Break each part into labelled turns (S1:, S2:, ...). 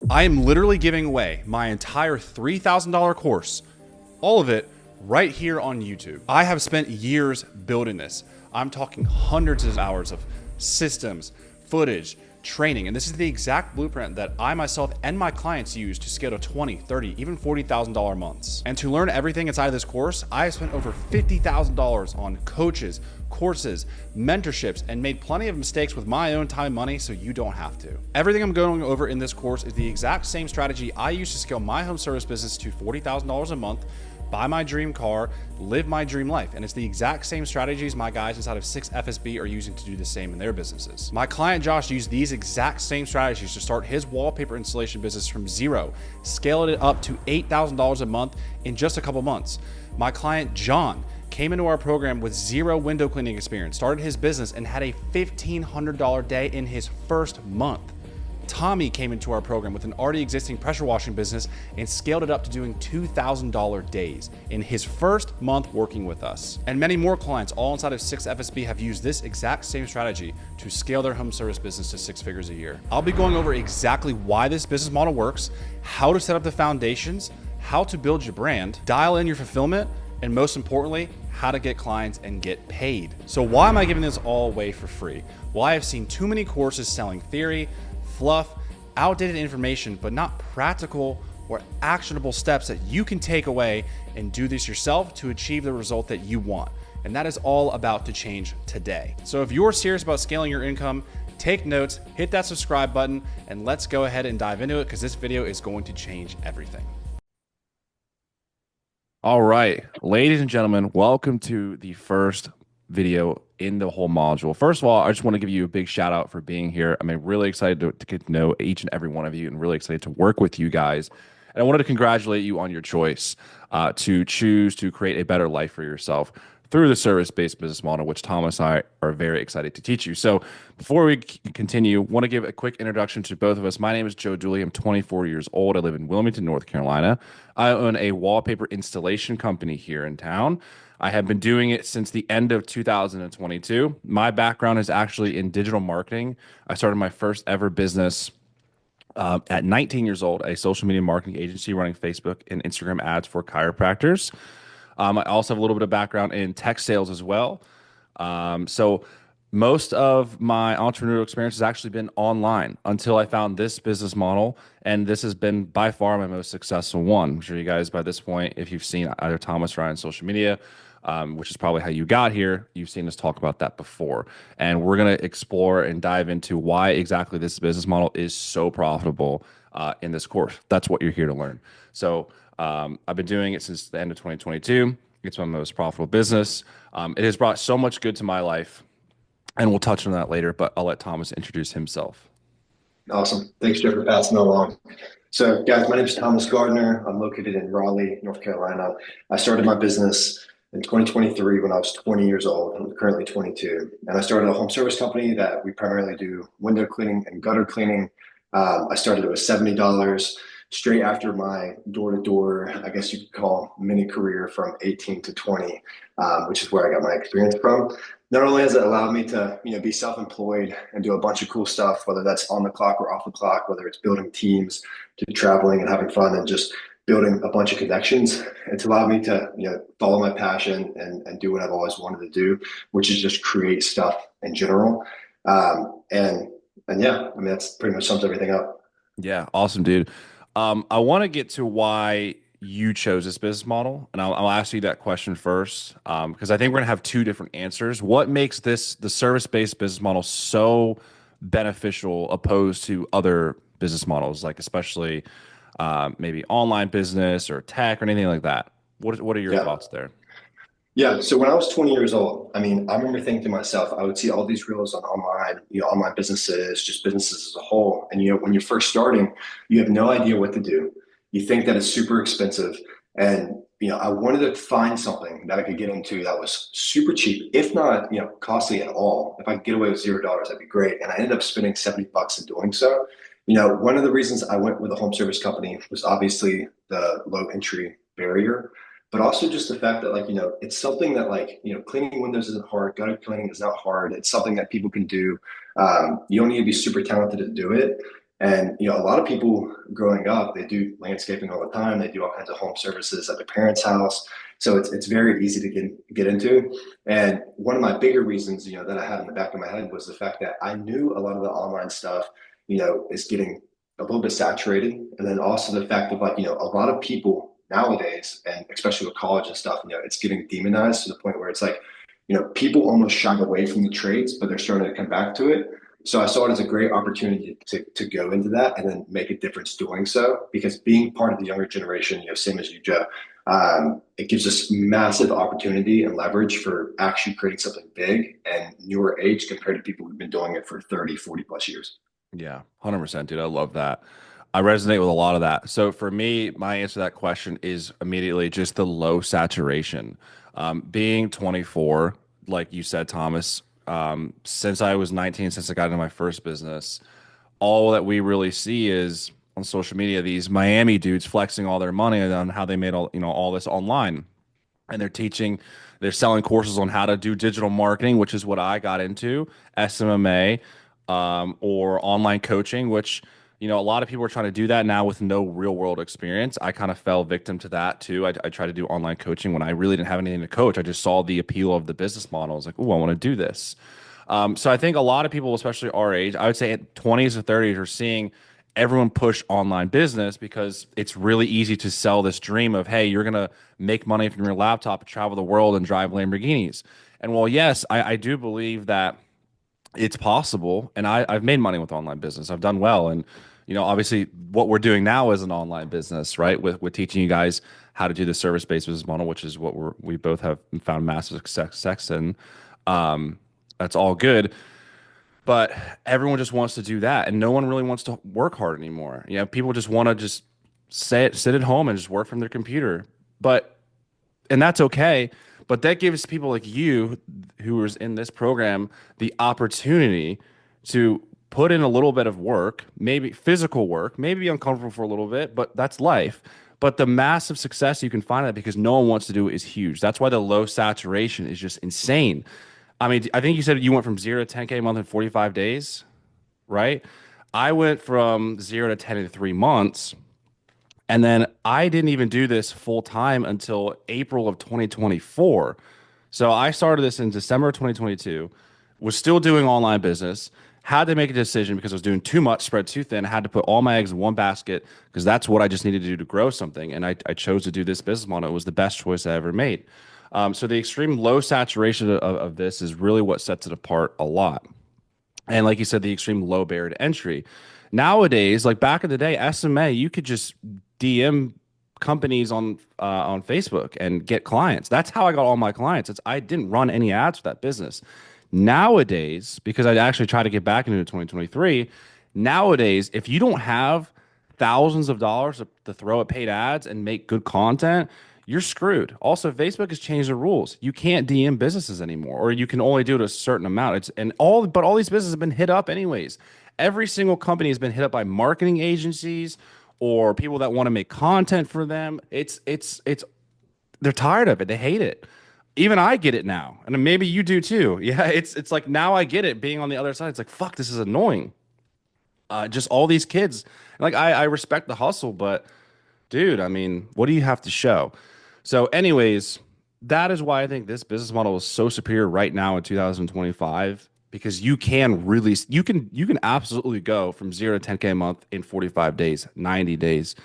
S1: I am literally giving away my entire $3,000 course, all of it right here on YouTube. I have spent years building this. I'm talking hundreds of hours of systems, footage, training, and this is the exact blueprint that I myself and my clients use to scale to $20, $30, even $40,000 months. And to learn everything inside of this course, I have spent over $50,000 on coaches, courses, mentorships, and made plenty of mistakes with my own time and money so you don't have to. Everything I'm going over in this course is the exact same strategy I use to scale my home service business to $40,000 a month, buy my dream car, live my dream life. And it's the exact same strategies my guys inside of 6 FSB are using to do the same in their businesses. My client Josh used these exact same strategies to start his wallpaper installation business from zero, scaled it up to $8,000 a month in just a couple months. My client John came into our program with zero window cleaning experience, started his business and had a $1,500 day in his first month. Tommy came into our program with an already existing pressure washing business and scaled it up to doing $2,000 days in his first month working with us. And many more clients, all inside of 6 FSB, have used this exact same strategy to scale their home service business to 6 figures a year. I'll be going over exactly why this business model works, how to set up the foundations, how to build your brand, dial in your fulfillment, and most importantly, how to get clients and get paid. So why am I giving this all away for free? Well, I have seen too many courses selling theory, fluff, outdated information, but not practical or actionable steps that you can take away and do this yourself to achieve the result that you want. And that is all about to change today. So if you're serious about scaling your income, take notes, hit that subscribe button, and let's go ahead and dive into it because this video is going to change everything. All right, ladies and gentlemen, welcome to the first video in the whole module. First of all, I just want to give you a big shout out for being here. I'm really excited to get to know each and every one of you and really excited to work with you guys. And I wanted to congratulate you on your choice to choose to create a better life for yourself through the service-based business model, which Thomas and I are very excited to teach you. So before we continue, I want to give a quick introduction to both of us. My name is Joe Dooley. I'm 24 years old. I live in Wilmington, North Carolina. I own a wallpaper installation company here in town. I have been doing it since the end of 2022. My background is actually in digital marketing. I started my first ever business at 19 years old, a social media marketing agency running Facebook and Instagram ads for chiropractors. I also have a little bit of background in tech sales as well. So most of my entrepreneurial experience has actually been online until I found this business model. And this has been by far my most successful one. I'm sure you guys by this point, if you've seen either Thomas or I on social media, which is probably how you got here, you've seen us talk about that before. And we're going to explore and dive into why exactly this business model is so profitable in this course. That's what you're here to learn. So I've been doing it since the end of 2022. It's my most profitable business. It has brought so much good to my life, and we'll touch on that later, but I'll let Thomas introduce himself.
S2: Awesome. Thanks, Jeff, for passing it along. So, guys, my name is Thomas Gardner. I'm located in Raleigh, North Carolina. I started my business in 2023 when I was 20 years old. I'm currently 22. And I started a home service company that we primarily do window cleaning and gutter cleaning. I started it with $70 straight after my door-to-door, I guess you could call mini career from 18 to 20, which is where I got my experience from. Not only has it allowed me to, be self-employed and do a bunch of cool stuff, whether that's on the clock or off the clock, whether it's building teams, to traveling and having fun and just building a bunch of connections. It's allowed me to, follow my passion and do what I've always wanted to do, which is just create stuff in general. And yeah, that's pretty much sums everything up.
S1: Yeah, awesome, dude. I want to get to why you chose this business model, and I'll ask you that question first, because I think we're gonna have two different answers. What makes the service-based business model so beneficial opposed to other business models, like especially maybe online business or tech or anything like that? What are your thoughts there?
S2: Yeah. So when I was 20 years old, I remember thinking to myself, I would see all these reels on online businesses, just businesses as a whole. And, when you're first starting, you have no idea what to do. You think that it's super expensive. And, I wanted to find something that I could get into that was super cheap, if not, costly at all. If I could get away with $0, that'd be great. And I ended up spending $70 in doing so. One of the reasons I went with a home service company was obviously the low entry barrier, but also just the fact that it's something that cleaning windows isn't hard. Gutter cleaning is not hard. It's something that people can do. You don't need to be super talented to do it. And a lot of people growing up, they do landscaping all the time. They do all kinds of home services at their parents' house. So it's very easy to get into. And one of my bigger reasons, that I had in the back of my head was the fact that I knew a lot of the online stuff, is getting a little bit saturated. And then also the fact of like, a lot of people nowadays, and especially with college and stuff, it's getting demonized to the point where it's like, people almost shy away from the trades, but they're starting to come back to it. So I saw it as a great opportunity to go into that and then make a difference doing so, because being part of the younger generation, same as you, Joe, it gives us massive opportunity and leverage for actually creating something big and newer age compared to people who've been doing it for 30, 40 plus years.
S1: Yeah, 100%, dude. I love that. I resonate with a lot of that. So for me, my answer to that question is immediately just the low saturation. Being 24, like you said, Thomas, since I was 19, since I got into my first business, all that we really see is on social media, these Miami dudes flexing all their money on how they made all this online. And they're selling courses on how to do digital marketing, which is what I got into, SMMA, or online coaching, which, a lot of people are trying to do that now with no real world experience. I kind of fell victim to that too. I tried to do online coaching when I really didn't have anything to coach. I just saw the appeal of the business model. I was like, oh, I want to do this. So I think a lot of people, especially our age, I would say at 20s or 30s, are seeing everyone push online business because it's really easy to sell this dream of, hey, you're going to make money from your laptop, travel the world, and drive Lamborghinis. And while, yes, I do believe that it's possible, and I've made money with online business. I've done well. And, obviously what we're doing now is an online business, right? With teaching you guys how to do the service-based business model, which is what we both have found massive success in. That's all good. But everyone just wants to do that, and no one really wants to work hard anymore. People just want to just sit at home and just work from their computer. But and that's okay. But that gives people like you, who is in this program, the opportunity to put in a little bit of work, maybe physical work, maybe be uncomfortable for a little bit, but that's life. But the massive success you can find that because no one wants to do it is huge. That's why the low saturation is just insane. I mean, I think you said you went from 0 to 10K a month in 45 days, right? I went from 0 to 10 in 3 months. And then I didn't even do this full time until April of 2024. So I started this in December of 2022, was still doing online business, had to make a decision because I was doing too much, spread too thin, had to put all my eggs in one basket because that's what I just needed to do to grow something. And I chose to do this business model. It was the best choice I ever made. So the extreme low saturation of this is really what sets it apart a lot. And like you said, the extreme low barrier to entry. Nowadays, like back in the day, SMA, you could just DM companies on Facebook and get clients. That's how I got all my clients. I didn't run any ads for that business. Nowadays, because I actually tried to get back into 2023, nowadays, if you don't have thousands of dollars to throw at paid ads and make good content, you're screwed. Also, Facebook has changed the rules. You can't DM businesses anymore, or you can only do it a certain amount. But all these businesses have been hit up anyways. Every single company has been hit up by marketing agencies or people that want to make content for them. It's they're tired of it. They hate it. Even I get it now, and maybe you do too. Yeah, it's like now I get it. Being on the other side, it's like fuck, this is annoying. Just all these kids. Like I respect the hustle, but dude, I mean, what do you have to show? So, anyways, that is why I think this business model is so superior right now in 2025 because you can absolutely go from 0 to 10K a month in 45 days, 90 days,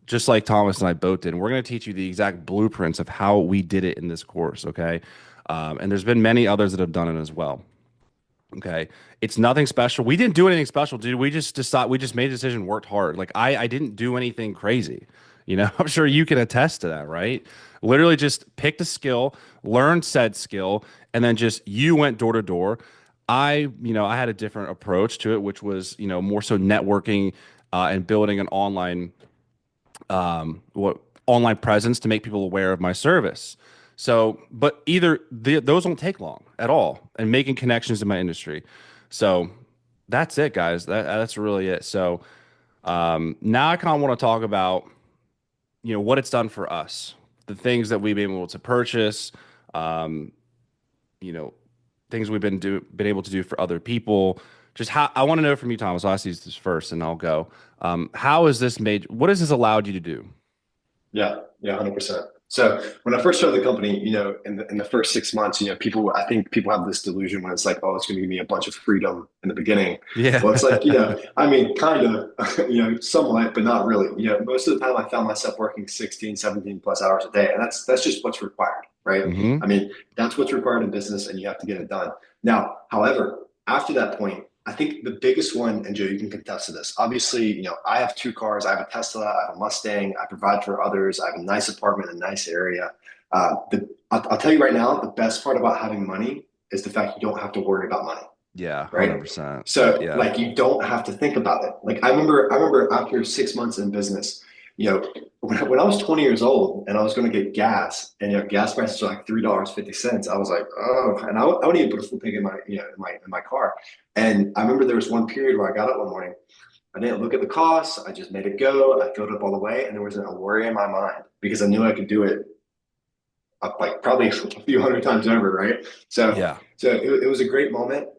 S1: just like Thomas and I both did. And we're going to teach you the exact blueprints of how we did it in this course, okay? And there's been many others that have done it as well. Okay. It's nothing special. We didn't do anything special, dude. We just made a decision, worked hard. Like I didn't do anything crazy. I'm sure you can attest to that, right? Literally just picked a skill, learned said skill, and then just you went door to door. I had a different approach to it, which was, more so networking and building an online presence to make people aware of my service. So, but those don't take long at all, and making connections in my industry. So that's it, guys. That's really it. So now I kind of want to talk about what it's done for us, the things that we've been able to purchase, um, you know, things we've been able to do for other people, just how I want to know from you, Thomas. I'll ask you this first, and I'll go. How has this made? What has this allowed you to do?
S2: Yeah, yeah, 100%. So when I first started the company, in the first 6 months, I think people have this delusion when it's like, oh, it's going to give me a bunch of freedom in the beginning.
S1: Yeah.
S2: Well, it's like, I mean, kind of, somewhat, but not really. Most of the time I found myself working 16, 17 plus hours a day. And that's just what's required, right?
S1: Hmm.
S2: I mean, that's what's required in business and you have to get it done. Now, however, after that point, I think the biggest one, and Joe, you can contest to this. Obviously, I have two cars. I have a Tesla, I have a Mustang. I provide for others. I have a nice apartment, a nice area. I'll tell you right now, the best part about having money is the fact you don't have to worry about money,
S1: Yeah,
S2: right?
S1: 100%.
S2: So
S1: Yeah.
S2: like you don't have to think about it. Like I remember after 6 months in business, when I was 20 years old and I was going to get gas and gas prices were like $3.50, I was like, oh, and I wouldn't even put a full tank in my, in my car. And I remember there was one period where I got up one morning, I didn't look at the costs, I just made it go, I filled up all the way, and there wasn't a worry in my mind because I knew I could do it up like probably a few hundred times over, right? So,
S1: Yeah.
S2: so it was a great moment.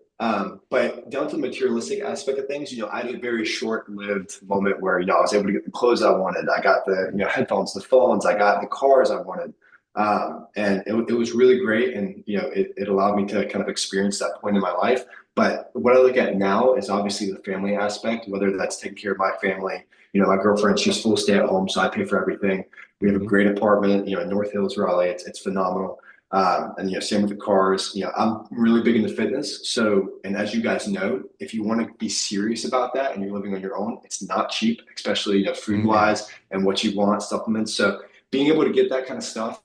S2: But down to the materialistic aspect of things, I had a very short-lived moment where, I was able to get the clothes I wanted. I got the, headphones, the phones, I got the cars I wanted. And it was really great. And, it allowed me to kind of experience that point in my life. But what I look at now is obviously the family aspect, whether that's taking care of my family. My girlfriend, she's full stay at home, so I pay for everything. We have a
S1: Hmm.
S2: great apartment, in North Hills, Raleigh. It's phenomenal. And same with the cars. I'm really big into fitness. So, and as you guys know, if you want to be serious about that and you're living on your own, it's not cheap, especially food
S1: Yeah.
S2: wise and what you want, supplements. So, being able to get that kind of stuff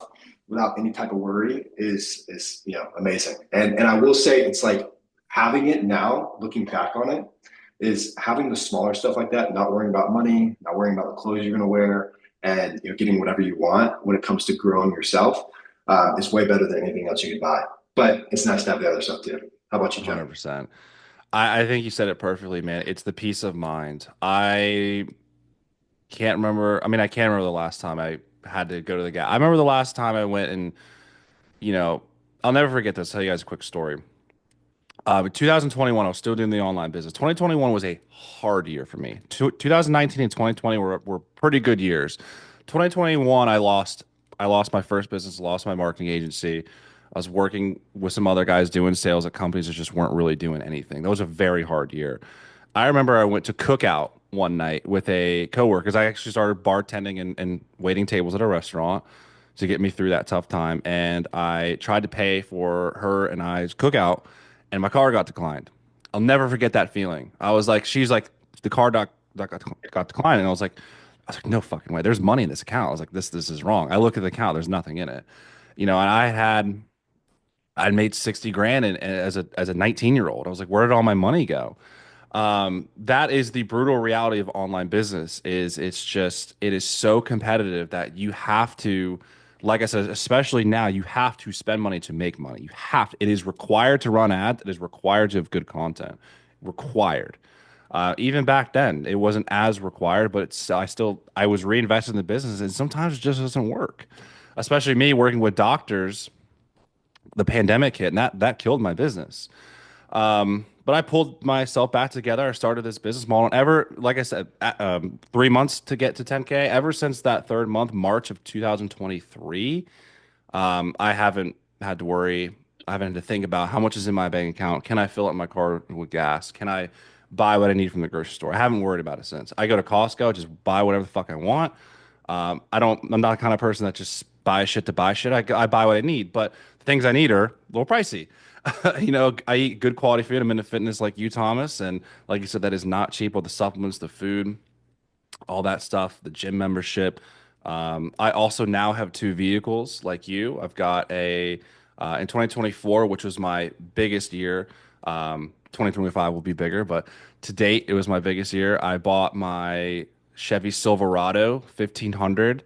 S2: without any type of worry is amazing. And I will say it's like having it now, looking back on it, is having the smaller stuff like that, not worrying about money, not worrying about the clothes you're going to wear, and getting whatever you want when it comes to growing yourself is way better than anything else you could buy. But it's nice to have the other stuff too. How about you, Joe?
S1: 100%. I think you said it perfectly, man. It's the peace of mind. I can't remember. I mean, I can't remember the last time I had to go to the gas. I remember the last time I went and, you know, I'll never forget this. I'll tell you guys a quick story. 2021, I was still doing the online business. 2021 was a hard year for me. 2019 and 2020 were pretty good years. 2021, I lost my first business, lost my marketing agency. I was working with some other guys doing sales at companies that just weren't really doing anything. That was a very hard year. I remember I went to Cookout one night with a coworker because I actually started bartending and waiting tables at a restaurant to get me through that tough time. And I tried to pay for her and I's cookout, and my card got declined. I'll never forget that feeling. I was like, she's like, the card got declined, and I was like, no fucking way. There's money in this account. I was like, this is wrong. I look at the account, there's nothing in it, and I'd made 60 grand as a 19-year-old. I was like, where did all my money go? That is the brutal reality of online business is it is so competitive that you have to, like I said, especially now, you have to spend money to make money. It is required to run ads. It is required to have good content. Required. Even back then, it wasn't as required, but I was reinvested in the business, and sometimes it just doesn't work. Especially me working with doctors, the pandemic hit, and that killed my business. But I pulled myself back together. I started this business model. And like I said, 3 months to get to 10K. Ever since that third month, March of 2023, I haven't had to worry. I haven't had to think about how much is in my bank account. Can I fill up my car with gas? Can I buy what I need from the grocery store? I haven't worried about it since. I go to Costco, just buy whatever the fuck I want. I'm not the kind of person that just buys shit to buy shit. I buy what I need, but the things I need are a little pricey. I eat good quality food. I'm into fitness like you, Thomas. And like you said, that is not cheap with the supplements, the food, all that stuff, the gym membership. I also now have two vehicles like you. I've got in 2024, which was my biggest year. 2025 will be bigger, but to date, it was my biggest year. I bought my Chevy Silverado 1500,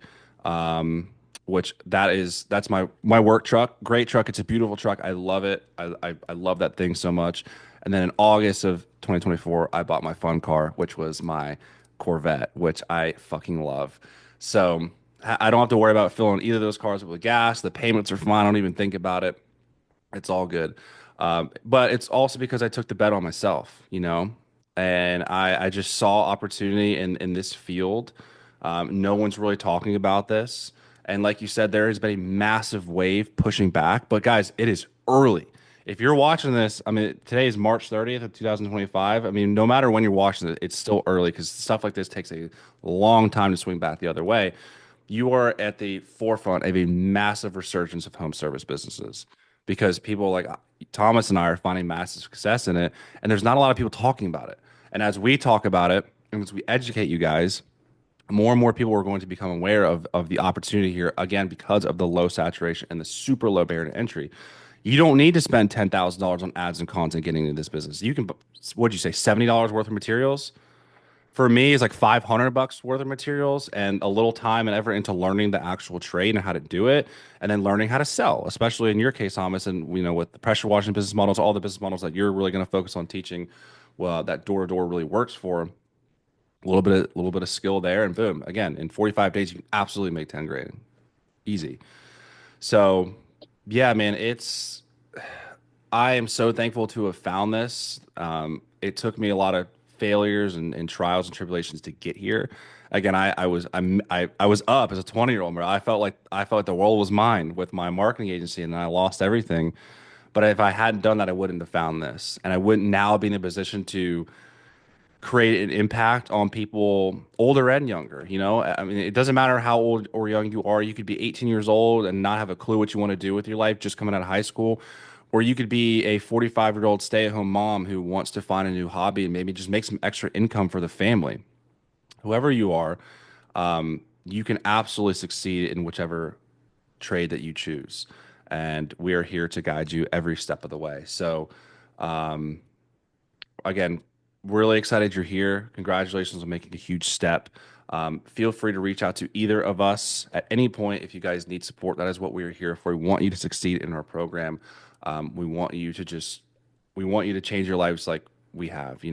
S1: which that's my work truck. Great truck. It's a beautiful truck. I love it. I love that thing so much. And then in August of 2024, I bought my fun car, which was my Corvette, which I fucking love. So I don't have to worry about filling either of those cars up with gas. The payments are fine. I don't even think about it. It's all good. But it's also because I took the bet on myself, and I just saw opportunity in this field. No one's really talking about this. And like you said, there has been a massive wave pushing back. But guys, it is early. If you're watching this, I mean, today is March 30th of 2025. I mean, no matter when you're watching it, it's still early because stuff like this takes a long time to swing back the other way. You are at the forefront of a massive resurgence of home service businesses because people like Thomas and I are finding massive success in it, and there's not a lot of people talking about it. And as we talk about it, and as we educate you guys, more and more people are going to become aware of the opportunity here again because of the low saturation and the super low barrier to entry. You don't need to spend $10,000 on ads and content getting into this business. You can, what'd you say, $70 worth of materials? For me, it's like 500 bucks worth of materials and a little time and effort into learning the actual trade and how to do it, and then learning how to sell, especially in your case, Thomas, and with the pressure washing business models, all the business models that you're really going to focus on teaching, well, that door to door really works for a little bit of skill there, and boom, again, in 45 days, you can absolutely make 10 grand, easy. So, yeah, man, I am so thankful to have found this. It took me a lot of failures and trials and tribulations to get here. Again, I was up as a 20-year-old. I felt like the world was mine with my marketing agency, and I lost everything. But if I hadn't done that, I wouldn't have found this, and I wouldn't now be in a position to create an impact on people older and younger. I mean, it doesn't matter how old or young you are. You could be 18 years old and not have a clue what you want to do with your life just coming out of high school. Or you could be a 45-year-old stay-at-home mom who wants to find a new hobby and maybe just make some extra income for the family. Whoever you are, you can absolutely succeed in whichever trade that you choose. And we are here to guide you every step of the way. So, again, really excited you're here. Congratulations on making a huge step. Feel free to reach out to either of us at any point if you guys need support. That is what we are here for. We want you to succeed in our program. We want you to change your lives like we have.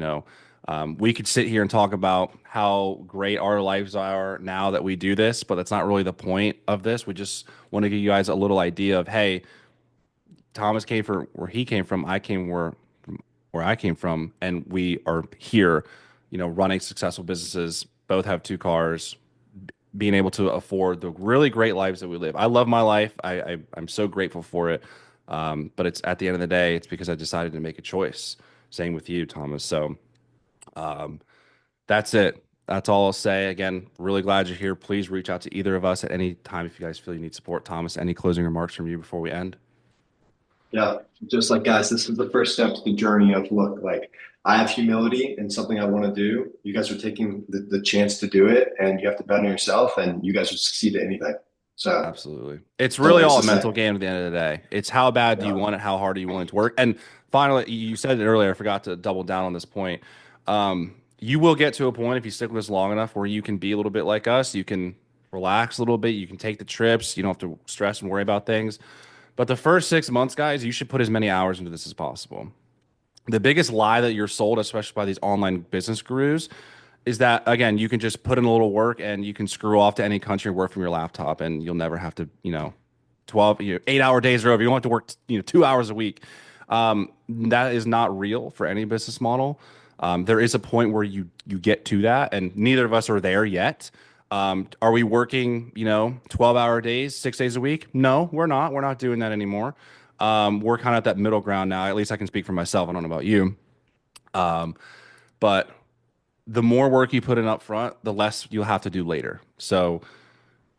S1: We could sit here and talk about how great our lives are now that we do this, but that's not really the point of this. We just want to give you guys a little idea of, hey, Thomas came from where he came from. I came where I came from, and we are here, running successful businesses. Both have two cars, being able to afford the really great lives that we live. I love my life. I'm so grateful for it. But it's at the end of the day, it's because I decided to make a choice. Same with you, Thomas. So that's it. That's all I'll say. Again, really glad you're here. Please reach out to either of us at any time if you guys feel you need support. Thomas, any closing remarks from you before we end?
S2: Yeah, just like guys, this is the first step to the journey of look, like I have humility and something I want to do. You guys are taking the chance to do it, and you have to bet on yourself, and you guys will succeed at anything. So
S1: Absolutely. It's
S2: that's all
S1: really
S2: there is
S1: all a
S2: to say.
S1: mental game at the end of the day. It's how bad do you
S2: Yeah.
S1: want it? How hard are you willing to work? And finally, you said it earlier. I forgot to double down on this point. You will get to a point if you stick with us long enough where you can be a little bit like us. You can relax a little bit. You can take the trips. You don't have to stress and worry about things. But the first 6 months, guys, you should put as many hours into this as possible. The biggest lie that you're sold, especially by these online business gurus, is that again, you can just put in a little work and you can screw off to any country and work from your laptop and you'll never have to, 12, 8-hour days or over. You don't have to work, 2 hours a week. That is not real for any business model. There is a point where you get to that, and neither of us are there yet. Are we working, 12-hour days, 6 days a week? No, we're not. We're not doing that anymore. We're kind of at that middle ground now. At least I can speak for myself. I don't know about you. But the more work you put in up front, the less you'll have to do later. So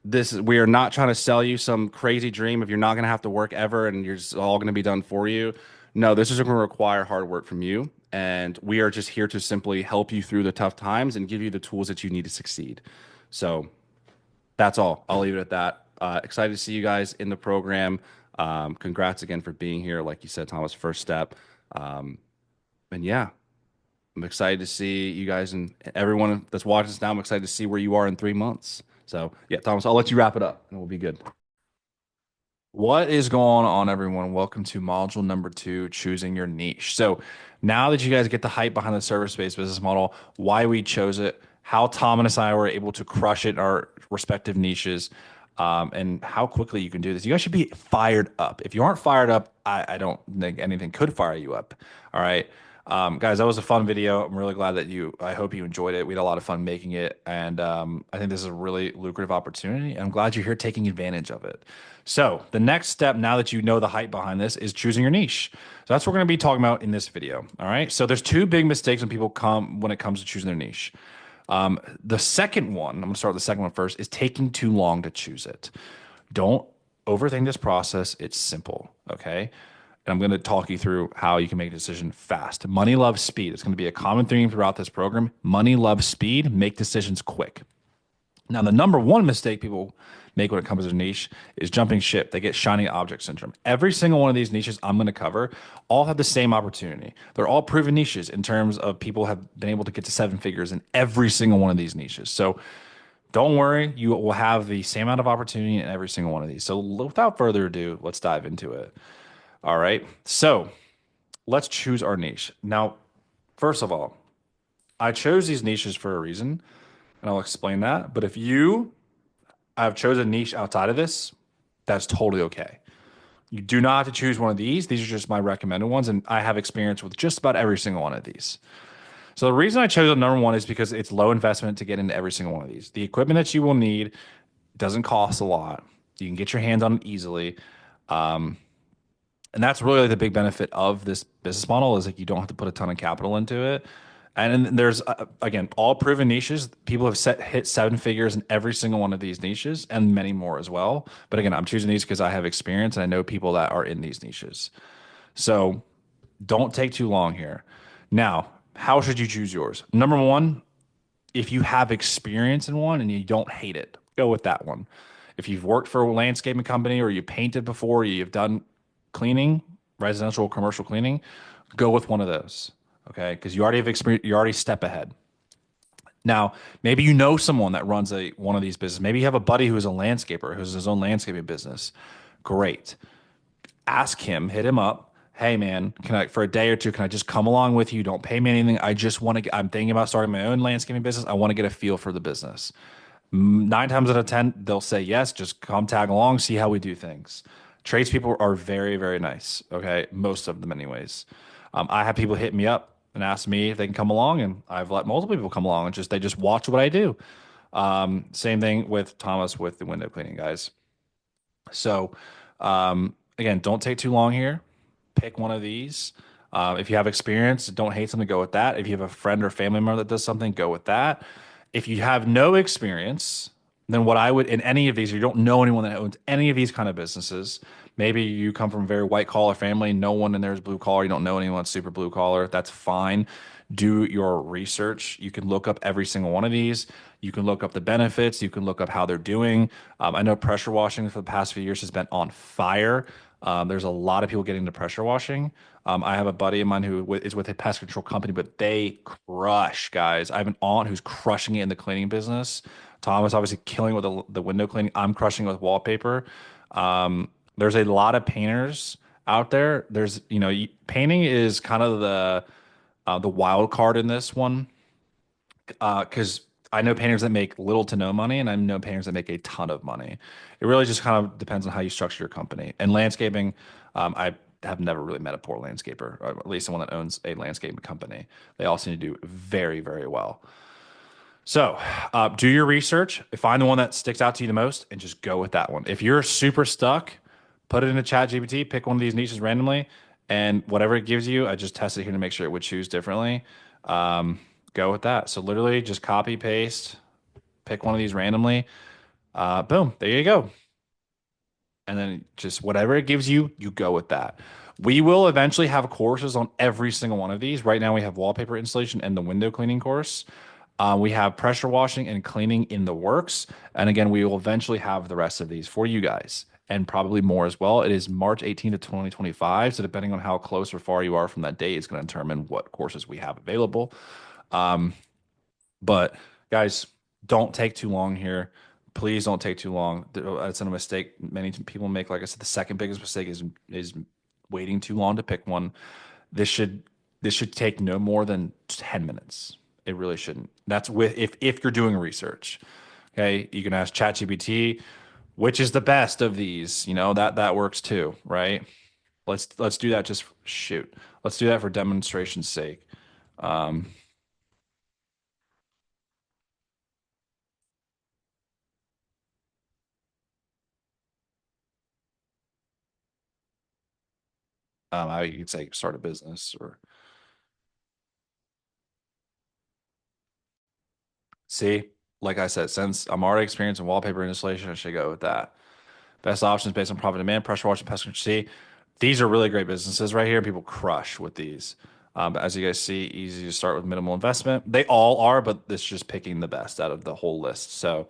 S1: we are not trying to sell you some crazy dream if you're not going to have to work ever and you're just all going to be done for you. No, this is going to require hard work from you. And we are just here to simply help you through the tough times and give you the tools that you need to succeed. So that's all. I'll leave it at that. Excited to see you guys in the program. Congrats again for being here. Like you said, Thomas, first step. And yeah, I'm excited to see you guys and everyone that's watching us now. I'm excited to see where you are in 3 months. So yeah, Thomas, I'll let you wrap it up and we'll be good.
S3: What is going on, everyone? Welcome to module number 2, choosing your niche. So now that you guys get the hype behind the service-based business model, why we chose it, how Tom and I were able to crush it in our respective niches, and how quickly you can do this. You guys should be fired up. If you aren't fired up, I don't think anything could fire you up. All right. Guys, that was a fun video. I'm really glad that I hope you enjoyed it. We had a lot of fun making it. And I think this is a really lucrative opportunity. I'm glad you're here taking advantage of it. So the next step, now that you know the hype behind this, is choosing your niche. So that's what we're going to be talking about in this video. All right. So there's two big mistakes when it comes to choosing their niche. The second one, I'm going to start with the second one first, is taking too long to choose it. Don't overthink this process. It's simple. Okay. And I'm going to talk you through how you can make a decision fast. Money loves speed. It's going to be a common theme throughout this program. Money loves speed. Make decisions quick. Now, the number one mistake people make when it comes to niche is jumping ship. They get shiny object syndrome. Every single one of these niches I'm going to cover all have the same opportunity. They're all proven niches in terms of people have been able to get to 7 figures in every single one of these niches. So don't worry, you will have the same amount of opportunity in every single one of these. So without further ado, let's dive into it. All right. So let's choose our niche. Now, first of all, I chose these niches for a reason, and I'll explain that. But if you have chosen a niche outside of this, that's totally okay. You do not have to choose one of these. These are just my recommended ones, and I have experience with just about every single one of these. So the reason I chose the number one is because it's low investment to get into every single one of these. The equipment that you will need doesn't cost a lot. You can get your hands on it easily. And that's really the big benefit of this business model is like you don't have to put a ton of capital into it. And then there's again, all proven niches. People have hit 7 figures in every single one of these niches and many more as well. But again, I'm choosing these because I have experience and I know people that are in these niches. So don't take too long here. Now, how should you choose yours? Number one, if you have experience in one and you don't hate it, go with that one. If you've worked for a landscaping company or you painted before, or you've done cleaning, residential, commercial cleaning, go with one of those. Okay, because you already have experience, you're already a step ahead. Now, maybe you know someone that runs one of these businesses. Maybe you have a buddy who is a landscaper, who has his own landscaping business. Great. Ask him, hit him up. Hey man, for a day or two, can I just come along with you? Don't pay me anything. I just want to, I'm thinking about starting my own landscaping business. I want to get a feel for the business. 9 times out of 10, they'll say yes, just come tag along, see how we do things. Tradespeople are very, very nice. Okay. Most of them anyways. I have people hit me up and ask me if they can come along, and I've let multiple people come along and they just watch what I do. Same thing with Thomas with the window cleaning guys. So, again, don't take too long here. Pick one of these. If you have experience, don't hate something, go with that. If you have a friend or family member that does something, go with that. If you have no experience, then what I would in any of these, or you don't know anyone that owns any of these kind of businesses, maybe you come from a very white collar family, no one in there is blue collar, you don't know anyone super blue collar, that's fine. Do your research. You can look up every single one of these. You can look up the benefits. You can look up how they're doing. I know pressure washing for the past few years has been on fire. There's a lot of people getting into pressure washing. I have a buddy of mine who is with a pest control company, but they crush, guys. I have an aunt who's crushing it in the cleaning business. Tom is obviously killing with the window cleaning. I'm crushing it with wallpaper. There's a lot of painters out there. Painting is kind of the wild card in this one, because I know painters that make little to no money, and I know painters that make a ton of money. It really just kind of depends on how you structure your company. And landscaping, I have never really met a poor landscaper, or at least someone that owns a landscaping company. They all seem to do very, very well. So, do your research, find the one that sticks out to you the most, and just go with that one. If you're super stuck, put it into ChatGPT, pick one of these niches randomly, and whatever it gives you, I just tested here to make sure it would choose differently. Go with that. So literally just copy, paste, pick one of these randomly. Boom, there you go. And then just whatever it gives you, you go with that. We will eventually have courses on every single one of these. Right now we have wallpaper installation and the window cleaning course. We have pressure washing and cleaning in the works. And again, we will eventually have the rest of these for you guys and probably more as well. It is March 18th of 2025. So depending on how close or far you are from that date, it's going to determine what courses we have available. But guys, don't take too long here. Please don't take too long. That's a mistake many people make. Like I said, the second biggest mistake is waiting too long to pick one. This should take no more than 10 minutes. It really shouldn't. That's if you're doing research. Okay, you can ask ChatGPT, which is the best of these, that works too, right? Let's do that. Just shoot. Let's do that for demonstration's sake. Um, you could say start a business or see, like I said, since I'm already experienced in wallpaper installation, I should go with that. Best options based on profit demand, pressure washing, pest control. See, these are really great businesses right here. People crush with these. But as you guys see, easy to start with minimal investment. They all are, but it's just picking the best out of the whole list. So,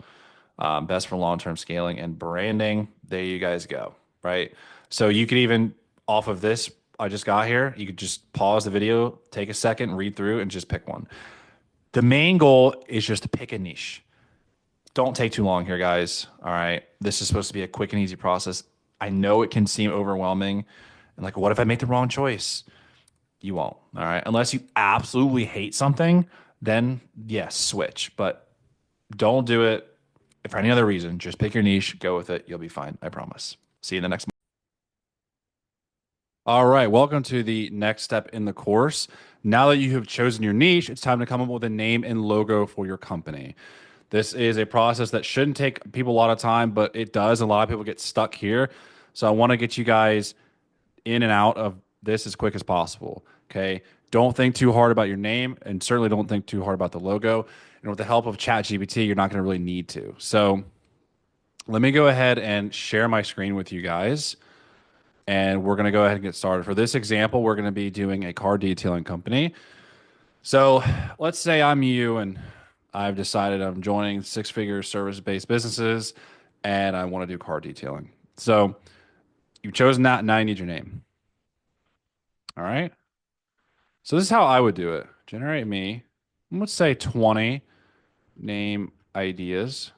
S3: best for long-term scaling and branding. There you guys go. Right. So you could even off of this I just got here, you could just pause the video, take a second, read through, and just pick one. The main goal is just to pick a niche. Don't take too long here, guys. All right. This is supposed to be a quick and easy process. I know it can seem overwhelming. And like, what if I make the wrong choice? You won't. All right. Unless you absolutely hate something, then yes, switch. But don't do it for any other reason. Just pick your niche, go with it. You'll be fine. I promise. See you in the next. All right. Welcome to the next step in the course. Now that you have chosen your niche, it's time to come up with a name and logo for your company. This is a process that shouldn't take people a lot of time, but it does. A lot of people get stuck here. So I want to get you guys in and out of this as quick as possible. Okay. Don't think too hard about your name and certainly don't think too hard about the logo. And with the help of ChatGPT, you're not going to really need to. So let me go ahead and share my screen with you guys. And we're going to go ahead and get started. For this example, we're going to be doing a car detailing company. So let's say I'm you and I've decided I'm joining six-figure service-based businesses and I want to do car detailing. So you've chosen that. Now you need your name. All right. So this is how I would do it. Generate me, let's say 20 name ideas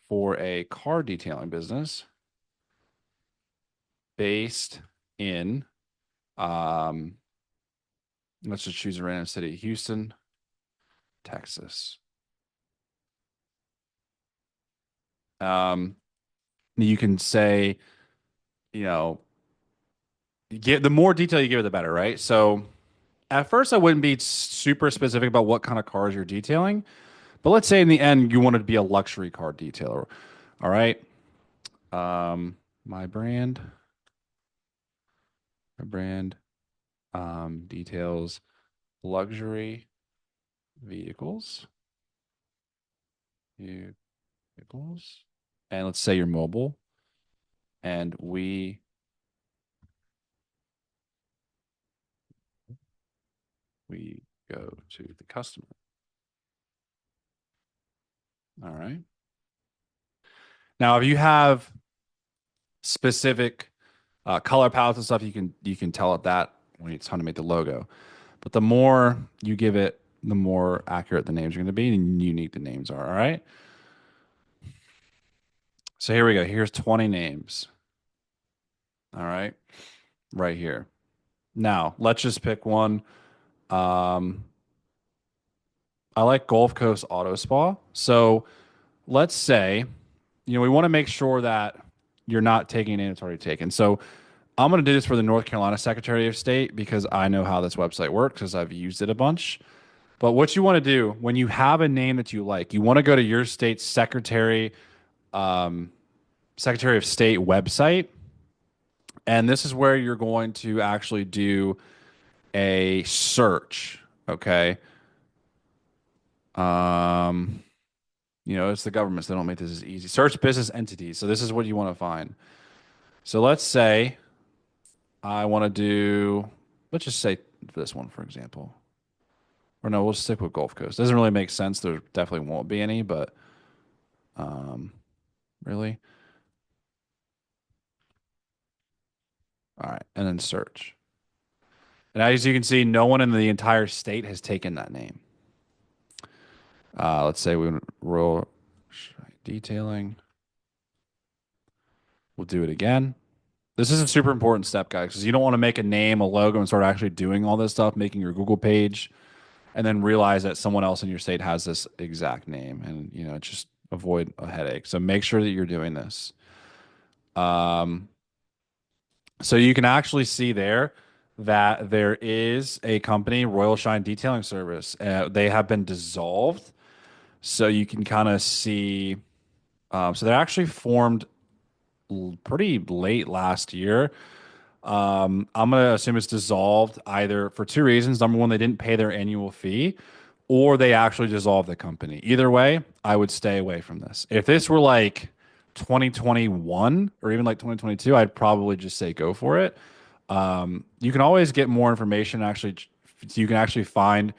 S3: for a car detailing business based in, let's just choose a random city, Houston, Texas. You can say, you know, get the more detail you give it, the better, right? So at first, I wouldn't be super specific about what kind of cars you're detailing, but let's say in the end you wanted to be a luxury car detailer. All right. My brand, details luxury vehicles, vehicles, and let's say you're mobile, and we go to the customer. All right. Now, if you have specific color palettes and stuff, you can tell it that when it's time to make the logo. But the more you give it, the more accurate the names are going to be and unique the names are. All right. So here we go. Here's 20 names. All right. Right here. Now let's just pick one. I like Gulf Coast Auto Spa. So let's say, we want to make sure that you're not taking a name that's already taken. So I'm going to do this for the North Carolina Secretary of State because I know how this website works because I've used it a bunch. But what you want to do when you have a name that you like, you want to go to your state's Secretary of State website. And this is where you're going to actually do a search. Okay. It's the government, so they don't make this as easy. Search business entities. So this is what you want to find. So let's say I want to do, let's just say this one, for example. Or no, we'll stick with Gulf Coast. Doesn't really make sense. There definitely won't be any, but really. All right, and then search. And as you can see, no one in the entire state has taken that name. Let's say we roll detailing. We'll do it again. This is a super important step, guys, because you don't want to make a name, a logo, and start actually doing all this stuff, making your Google page, and then realize that someone else in your state has this exact name, and just avoid a headache. So make sure that you're doing this. Um, so you can actually see there that there is a company, Royal Shine Detailing Service. They have been dissolved. So you can kind of see. So they're actually formed pretty late last year. I'm gonna assume it's dissolved either for two reasons. Number one, they didn't pay their annual fee, or they actually dissolved the company. Either way, I would stay away from this. If this were like 2021 or even like 2022, I'd probably just say go for it. You can always get more information. Actually, you can actually find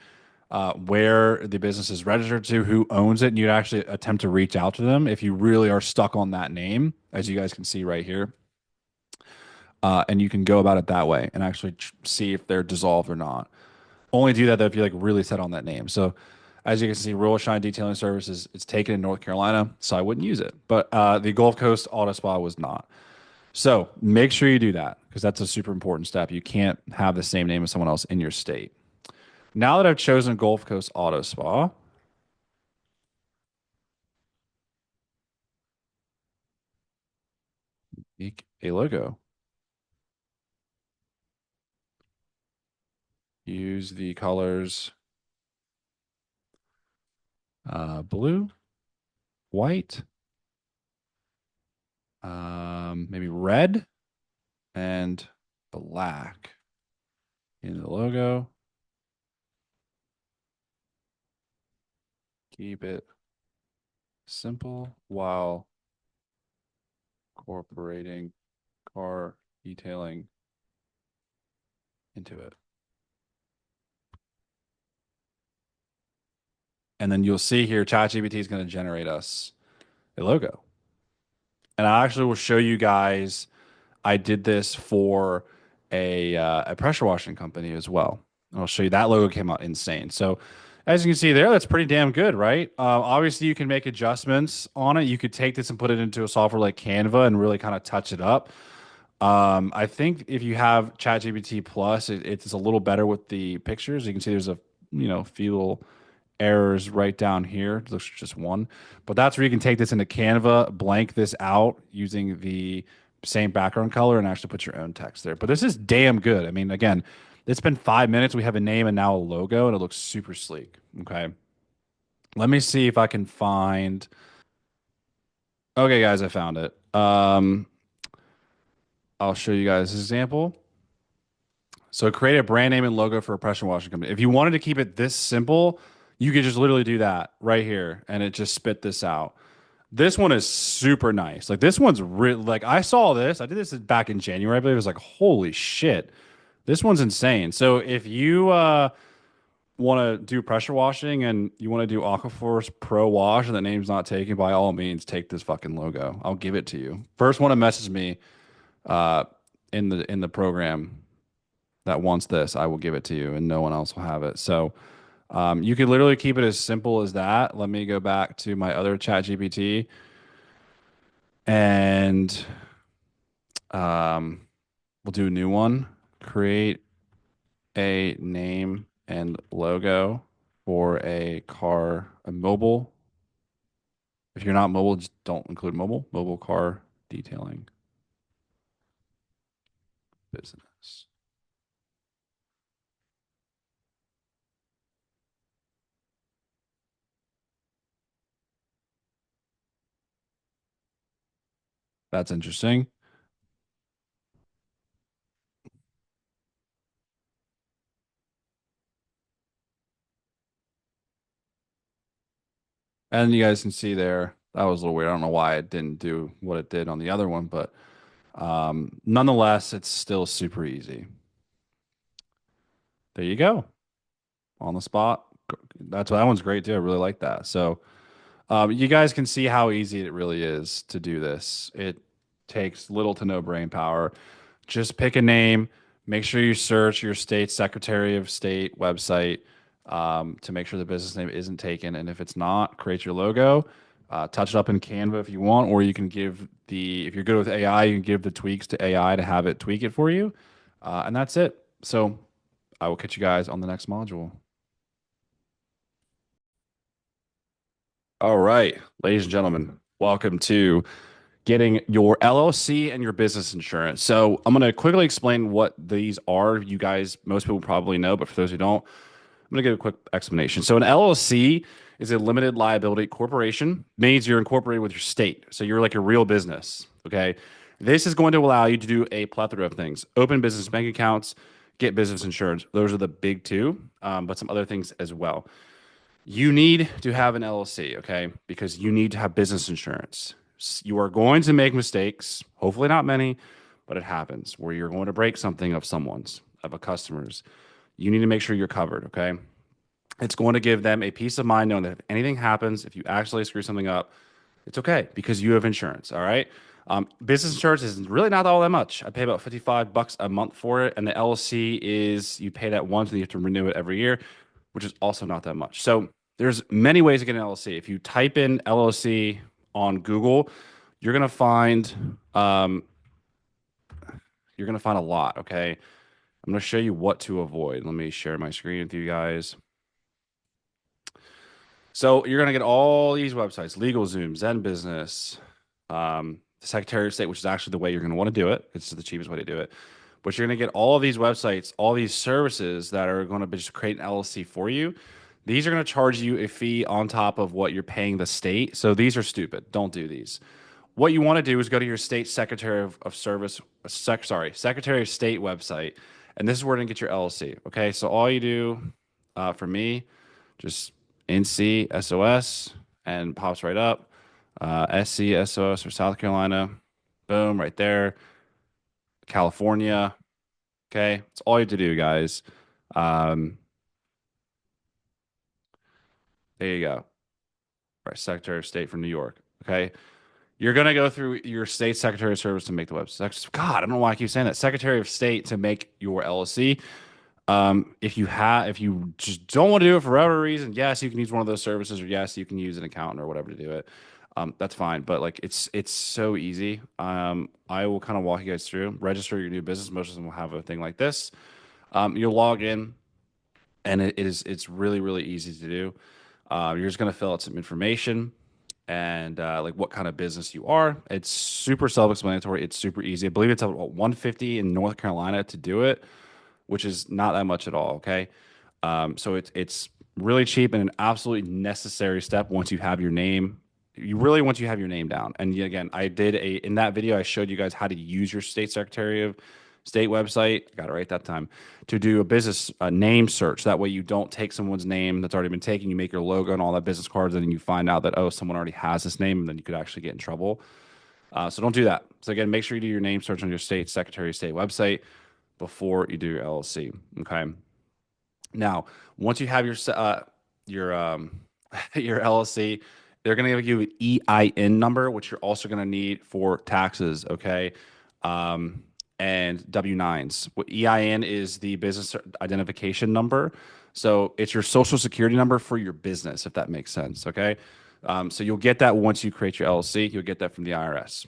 S3: where the business is registered to, who owns it, and you'd actually attempt to reach out to them if you really are stuck on that name, as you guys can see right here. And you can go about it that way and actually see if they're dissolved or not. Only do that though if you're like really set on that name. So as you can see, Royal Shine Detailing Services it's taken in North Carolina, so I wouldn't use it. But the Gulf Coast Auto Spa was not. So make sure you do that because that's a super important step. You can't have the same name as someone else in your state. Now that I've chosen Gulf Coast Auto Spa, make a logo. Use the colors blue, white, maybe red, and black in the logo. Keep it simple while incorporating car detailing into it. And then you'll see here, ChatGPT is going to generate us a logo. And I actually will show you guys. I did this for a pressure washing company as well. And I'll show you that logo came out insane. So as you can see there, that's pretty damn good, right? Obviously, you can make adjustments on it. You could take this and put it into a software like Canva and really kind of touch it up. I think if you have ChatGPT Plus, it's a little better with the pictures. You can see there's a few little errors right down here. It looks just one, but that's where you can take this into Canva, blank this out using the same background color, and actually put your own text there. But this is damn good. I mean, again, it's been 5 minutes. We have a name and now a logo, and it looks super sleek. Okay, let me see if I can find. Okay, guys, I found it. I'll show you guys this example. So create a brand name and logo for a pressure washing company. If you wanted to keep it this simple, you could just literally do that right here and it just spit this out. This one is super nice. Like this one's really like I saw this. I did this back in January. I believe it was like holy shit. This one's insane. So if you want to do pressure washing and you want to do Aquaforce Pro Wash and the name's not taken, by all means, take this fucking logo. I'll give it to you. First one to message me uh, in the program that wants this, I will give it to you, and no one else will have it. So you can literally keep it as simple as that. Let me go back to my other Chat GPT, and we'll do a new one. Create a name and logo for a car, a mobile. If you're not mobile, just don't include mobile. Mobile car detailing business. That's interesting. And you guys can see there, that was a little weird. I don't know why it didn't do what it did on the other one, but nonetheless, it's still super easy. There you go. On the spot. That one's great too. I really like that. So you guys can see how easy it really is to do this. It takes little to no brain power. Just pick a name. Make sure you search your state Secretary of State website to make sure the business name isn't taken. And if it's not, create your logo. Touch it up in Canva if you want, or you can give if you're good with AI, you can give the tweaks to AI to have it tweak it for you. And that's it. So I will catch you guys on the next module. All right, ladies and gentlemen, welcome to
S1: getting your LLC and your business insurance. So I'm going to quickly explain what these are. You guys, most people probably know, but for those who don't, I'm going to give a quick explanation. So an LLC is a limited liability corporation. Means you're incorporated with your state. So you're like a real business. Okay. This is going to allow you to do a plethora of things: open business bank accounts, get business insurance. Those are the big two, but some other things as well. You need to have an LLC, okay? Because you need to have business insurance. You are going to make mistakes, hopefully not many, but it happens where you're going to break something of someone's, of a customer's. You need to make sure you're covered, okay? It's going to give them a peace of mind knowing that if anything happens, if you actually screw something up, it's okay because you have insurance, all right? Business insurance is really not all that much. I pay about $55 a month for it, and the LLC is you pay that once and you have to renew it every year, which is also not that much. So there's many ways to get an LLC. If you type in LLC on Google, you're gonna find a lot. Okay, I'm gonna show you what to avoid. Let me share my screen with you guys. So you're gonna get all these websites: LegalZoom, Zen Business, the Secretary of State, which is actually the way you're gonna want to do it. It's the cheapest way to do it. But you're gonna get all of these websites, all these services that are gonna just create an LLC for you. These are gonna charge you a fee on top of what you're paying the state. So these are stupid. Don't do these. What you want to do is go to your state Secretary of Service, Secretary of State website, and this is where to get your LLC. Okay, so all you do for me, just NC SOS and pops right up. SC SOS for South Carolina, boom, right there. California. Okay, it's all you have to do, guys. There you go. Right, Secretary of State from New York. Okay, you're gonna go through your state Secretary of Service to make the website. God, I don't know why I keep saying that. Secretary of State to make your LLC. If you just don't want to do it for whatever reason, yes, you can use one of those services, or yes, you can use an accountant or whatever to do it. That's fine. But like it's so easy. I will kind of walk you guys through. Register your new business. Most of them will have a thing like this. You'll log in, and it's really easy to do. You're just gonna fill out some information and like what kind of business you are. It's super self-explanatory. It's super easy. I believe it's about 150 in North Carolina to do it, which is not that much at all. Okay. So it's really cheap and an absolutely necessary step once you have your name. Once you have your name down. And again, in that video, I showed you guys how to use your state Secretary of State website. I got it right that time to do a business name search. That way you don't take someone's name that's already been taken. You make your logo and all that business cards, and then you find out that, oh, someone already has this name, and then you could actually get in trouble. So don't do that. So again, make sure you do your name search on your state Secretary of State website before you do your LLC. Okay. Now, once you have your your LLC, they're going to give you an EIN number, which you're also going to need for taxes. Okay. And W-9s. What EIN is the business identification number. So it's your social security number for your business, if that makes sense. Okay. So you'll get that once you create your LLC. You'll get that from the IRS.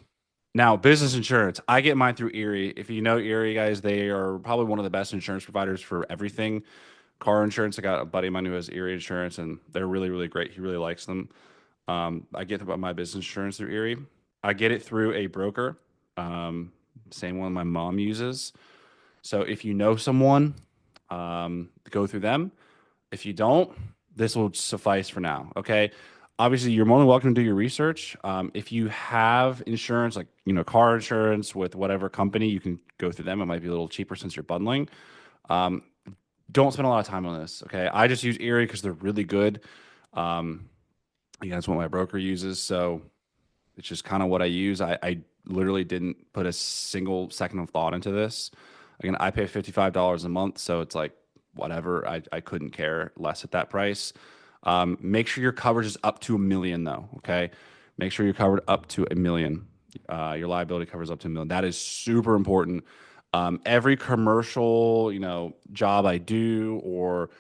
S1: Now, business insurance. I get mine through Erie. If you know Erie, guys, they are probably one of the best insurance providers for everything. Car insurance. I got a buddy of mine who has Erie insurance, and they're really great. He really likes them. I get my business insurance through Erie. I get it through a broker. Same one my mom uses. So if you know someone, go through them. If you don't, this will suffice for now. Okay. Obviously, you're more than welcome to do your research. If you have insurance, like car insurance with whatever company, you can go through them. It might be a little cheaper since you're bundling. Don't spend a lot of time on this. Okay. I just use Erie because they're really good. That's what my broker uses. So it's just kind of what I use. I literally didn't put a single second of thought into this. Again, I pay $55 a month, so it's like whatever. I couldn't care less at that price. Make sure your coverage is up to $1 million, though. Okay, make sure you're covered up to $1 million. Your liability covers up to $1 million. That is super important. Every commercial, job I do, or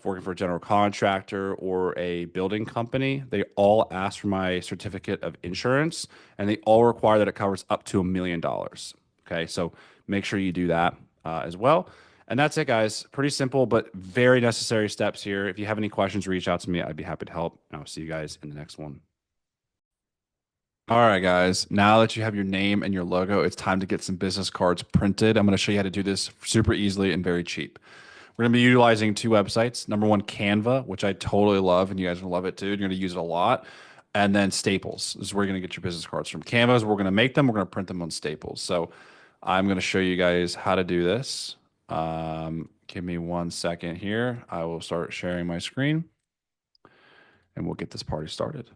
S1: working for a general contractor or a building company, they all ask for my certificate of insurance, and they all require that it covers up to $1 million. Okay, so make sure you do that as well. And that's it, guys. Pretty simple, but very necessary steps here. If you have any questions, reach out to me. I'd be happy to help. And I'll see you guys in the next one. All right, guys. Now that you have your name and your logo, it's time to get some business cards printed. I'm going to show you how to do this super easily and very cheap. We're going to be utilizing two websites. Number one, Canva, which I totally love, and you guys will love it too. You're going to use it a lot. And then Staples. This is where you're going to get your business cards from. Canva is where we're going to make them. We're going to print them on Staples. So I'm going to show you guys how to do this. Give me 1 second here. I will start sharing my screen, and we'll get this party started.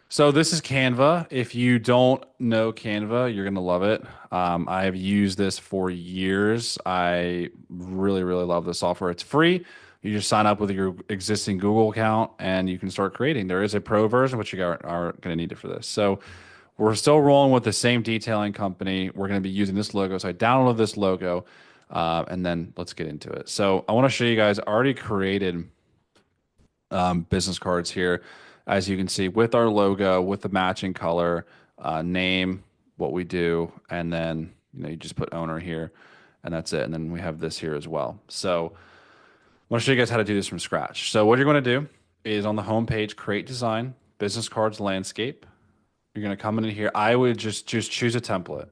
S1: So this is Canva. If you don't know Canva, you're gonna love it. I have used this for years. I really, really love the software. It's free. You just sign up with your existing Google account and you can start creating. There is a pro version, but you are going to need it for this. So we're still rolling with the same detailing company. We're going to be using this logo. So I downloaded this logo, and then let's get into it. So I want to show you guys. I already created business cards here, as you can see, with our logo, with the matching color, name, what we do, and then you just put owner here, and that's it. And then we have this here as well. So I want to show you guys how to do this from scratch. So what you're going to do is on the home page, create design, business cards, landscape. You're going to come in here. I would just choose a template.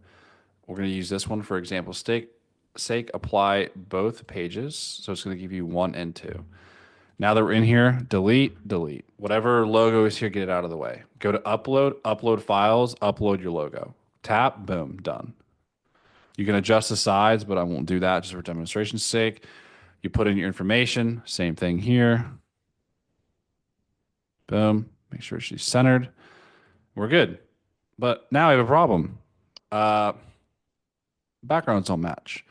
S1: We're going to use this one for example sake, apply both pages. So it's going to give you 1 and 2. Now that we're in here, delete, delete. Whatever logo is here, get it out of the way. Go to upload, upload files, upload your logo. Tap, boom, done. You can adjust the sides, but I won't do that just for demonstration's sake. You put in your information, same thing here. Boom, make sure she's centered. We're good. But now I have a problem. Backgrounds don't match.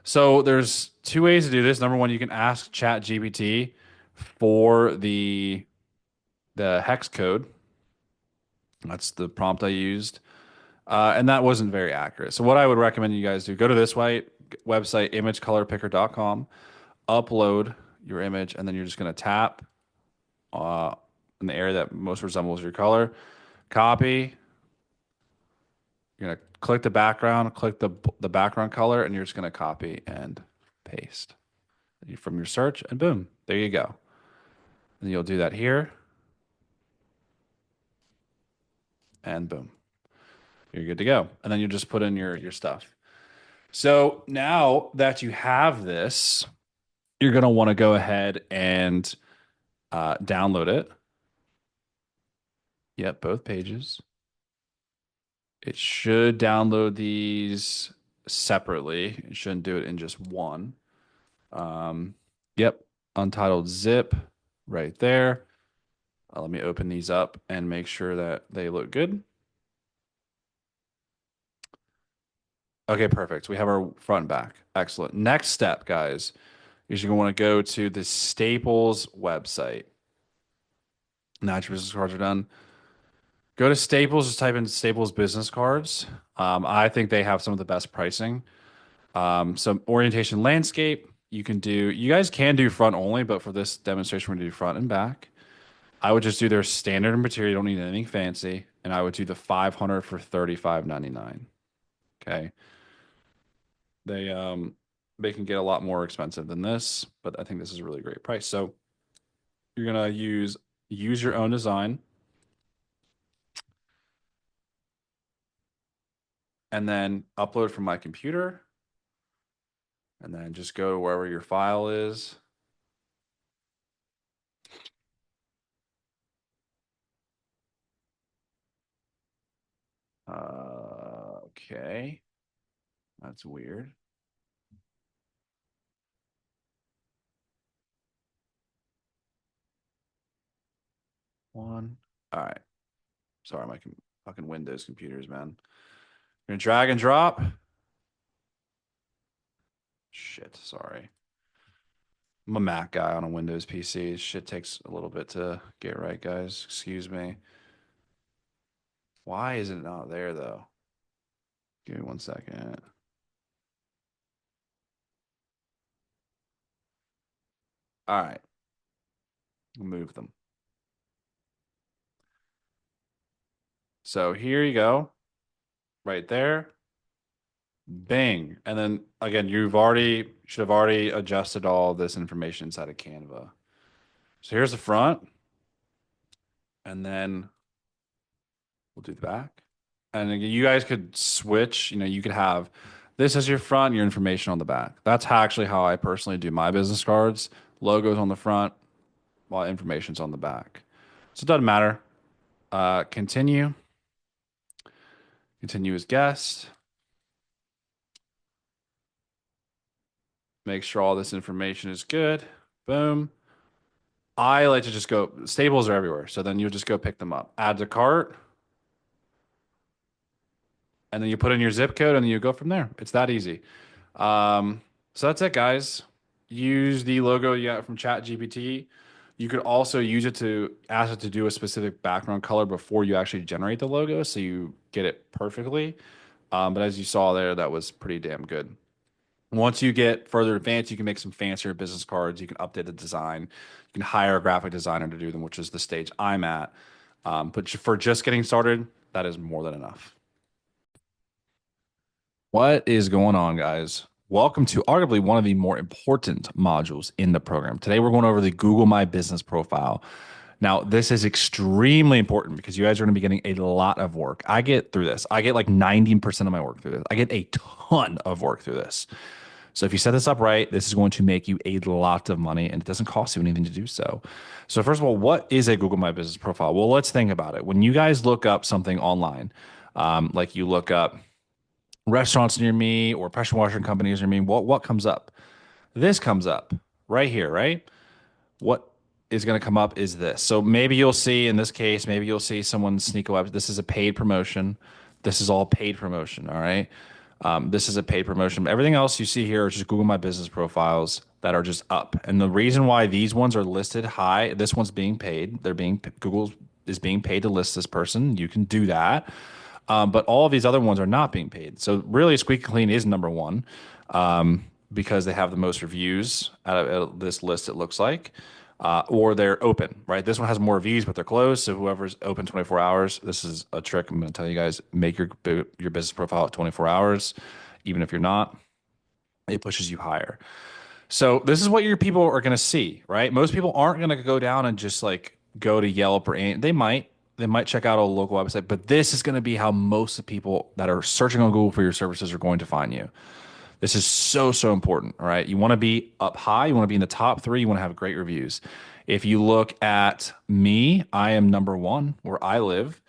S1: So there's 2 ways to do this. Number one, you can ask ChatGPT for the hex code. That's the prompt I used. And that wasn't very accurate. So what I would recommend you guys do, go to this website, imagecolorpicker.com, upload your image, and then you're just going to tap in the area that most resembles your color, copy. You're going to click the background, click the background color, and you're just going to copy and paste from your search, and boom, there you go. And you'll do that here, and boom, you're good to go. And then you just put in your stuff. So now that you have this, you're going to want to go ahead and download it. Yep, both pages. It should download these separately. It shouldn't do it in just one. Yep, untitled zip right there. Let me open these up and make sure that they look good. Okay, perfect. We have our front and back. Excellent. Next step, guys, is you're going to want to go to the Staples website. Now your business cards are done. Go to Staples, just type in Staples business cards. I think they have some of the best pricing. Some orientation landscape. You guys can do front only, but for this demonstration, we're going to do front and back. I would just do their standard material. You don't need anything fancy. And I would do the 500 for $35.99. Okay. They can get a lot more expensive than this, but I think this is a really great price. So you're gonna use your own design, and then upload from my computer, and then just go to wherever your file is. Okay, that's weird. One. All right. Sorry, my fucking Windows computers, man. You're gonna drag and drop. Shit, sorry. I'm a Mac guy on a Windows PC. Shit takes a little bit to get right, guys. Excuse me. Why is it not there, though? Give me 1 second. All right. Move them. So here you go. Right there. Bing. And then again, should have already adjusted all this information inside of Canva. So here's the front.
S3: And then we'll do the back. And again, you guys could switch, you could have this as your front, your information on the back. That's actually how I personally do my business cards. Logos on the front, while information's on the back. So it doesn't matter. Continue. Continue as guest. Make sure all this information is good. Boom. I like to just go, staples are everywhere. So then you'll just go pick them up. Add to cart. And then you put in your zip code and then you go from there. It's that easy. So that's it, guys. Use the logo you got from ChatGPT. You could also use it to ask it to do a specific background color before you actually generate the logo so you get it perfectly. But as you saw there, that was pretty damn good. Once you get further advanced, you can make some fancier business cards. You can update the design. You can hire a graphic designer to do them, which is the stage I'm at. But for just getting started, that is more than enough. What is going on, guys? Welcome to arguably one of the more important modules in the program. Today, we're going over the Google My Business profile. Now, this is extremely important because you guys are going to be getting a lot of work. I get through this. I get like 90% of my work through this. I get a ton of work through this. So if you set this up right, this is going to make you a lot of money and it doesn't cost you anything to do so. So first of all, what is a Google My Business profile? Well, let's think about it. When you guys look up something online, like you look up restaurants near me or pressure washing companies near me, what comes up? This comes up right here, right? What is going to come up is this. So maybe you'll see in this case, maybe you'll see someone sneak a web. This is a paid promotion. This is all paid promotion. All right. This is a paid promotion. Everything else you see here is just Google My Business profiles that are just up. And the reason why these ones are listed high, this one's being paid. Google is being paid to list this person. You can do that. But all of these other ones are not being paid. So really, Squeaky Clean is number one because they have the most reviews out of this list, it looks like. Or they're open, right? This one has more reviews, but they're closed. So whoever's open 24 hours, this is a trick I'm going to tell you guys. Make your business profile at 24 hours, even if you're not. It pushes you higher. So this is what your people are going to see, right? Most people aren't going to go down and just like go to Yelp or anything. They might check out a local website, but this is going to be how most of the people that are searching on Google for your services are going to find you. This is so, so important. All right. You want to be up high. You want to be in the top 3. You want to have great reviews. If you look at me, I am number 1 where I live.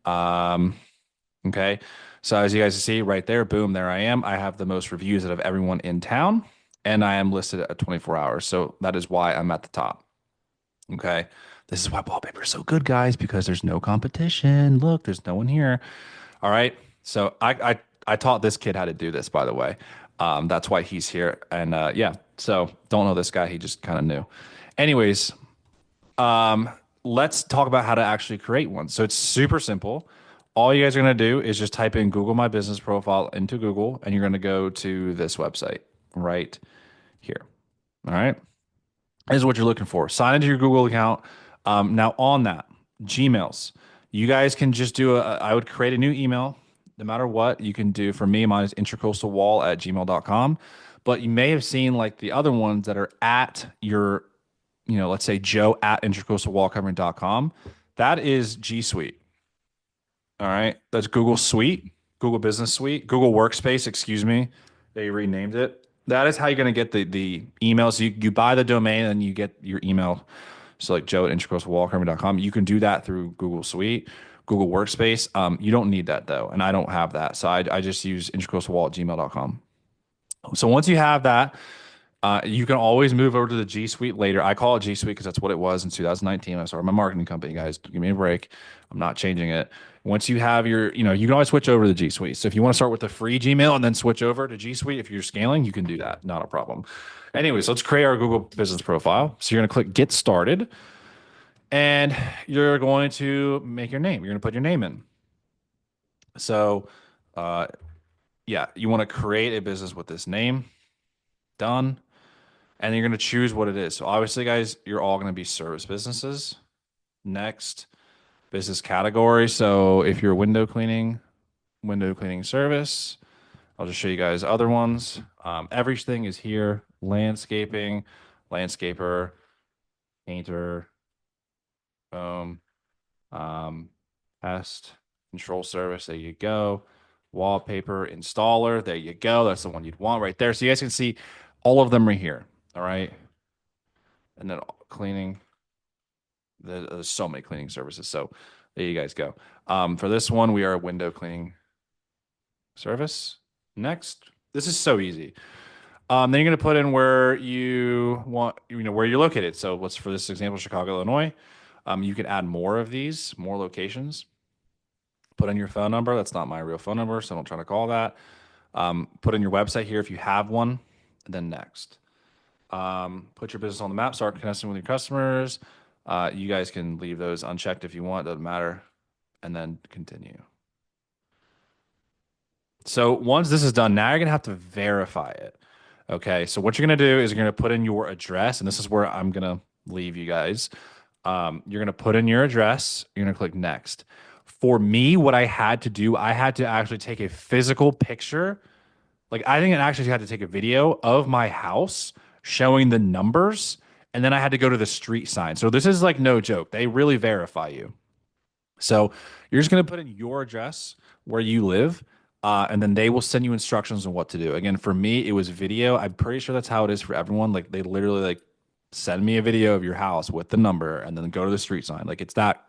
S3: Okay. So as you guys see right there, boom, there I am. I have the most reviews out of everyone in town, and I am listed at 24 hours. So that is why I'm at the top. Okay. This is why wallpaper is so good, guys, because there's no competition. Look, there's no one here. All right. So I taught this kid how to do this, by the way. That's why he's here. And yeah, so don't know this guy. He just kind of knew. Anyways, let's talk about how to actually create one. So it's super simple. All you guys are going to do is just type in Google My Business profile into Google, and you're going to go to this website right here. All right. This is what you're looking for. Sign into your Google account. Now on that, Gmails, you guys can just do I would create a new email. No matter what you can do. For me, mine is intracoastalwall@gmail.com. But you may have seen like the other ones that are at your, let's say Joe at intracoastalwallcovering.com. That is G Suite. All right. That's Google Suite, Google Business Suite, Google Workspace, excuse me. They renamed it. That is how you're going to get the emails. So you buy the domain and you get your email. So like Joe at intracoastalwallcovering.com. You can do that through Google Suite. Google Workspace. You don't need that though, and I don't have that. So I just use intracoastalwall@gmail.com. So once you have that, you can always move over to the G Suite later. I call it G Suite because that's what it was in 2019. I started my marketing company, guys. Give me a break. I'm not changing it. Once you have your, you can always switch over to the G Suite. So if you want to start with the free Gmail and then switch over to G Suite, if you're scaling, you can do that. Not a problem. Anyways, let's create our Google business profile. So you're going to click Get Started. And you're going to make your name. You're going to put your name in. So, yeah, you want to create a business with this name. Done. And you're going to choose what it is. So obviously, guys, you're all going to be service businesses. Next, business category. So if you're window cleaning service. I'll just show you guys other ones. Everything is here. Landscaping, landscaper, painter, Pest control service. There you go. Wallpaper installer. There you go. That's the one you'd want right there. So you guys can see all of them right here. All right. And then cleaning. There's so many cleaning services. So there you guys go. For this one, we are a window cleaning service. Next. This is so easy. Then you're going to put in where you want, where you're located. So let's, for this example, Chicago, Illinois. You can add more of these, more locations. Put in your phone number. That's not my real phone number, so don't try to call that. Put in your website here if you have one, and then next. Put your business on the map. Start connecting with your customers. You guys can leave those unchecked if you want. Doesn't matter. And then continue. So once this is done, now you're going to have to verify it. Okay. So what you're going to do is you're going to put in your address, and this is where I'm going to leave you guys. You're going to put in your address. You're going to click next. For me, what I had to do, I had to actually take a physical picture. Like I think I actually had to take a video of my house showing the numbers, and then I had to go to the street sign. So this is like no joke. They really verify you. So you're just going to put in your address where you live, and then they will send you instructions on what to do. Again, for me, it was video. I'm pretty sure that's how it is for everyone. Like they literally like send me a video of your house with the number, and then go to the street sign. Like it's that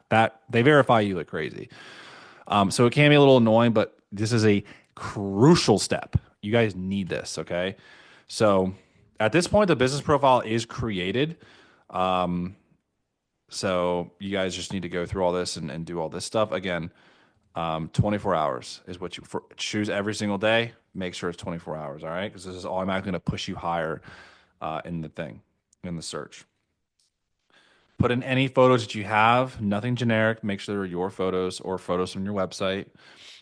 S3: they verify you like crazy. So it can be a little annoying, but this is a crucial step. You guys need this, okay? So at this point, the business profile is created. So you guys just need to go through all this and do all this stuff. Again, 24 hours is what you choose every single day. Make sure it's 24 hours, all right? Because this is automatically going to push you higher in the search. Put in any photos that you have, nothing generic. Make sure they're your photos or photos from your website.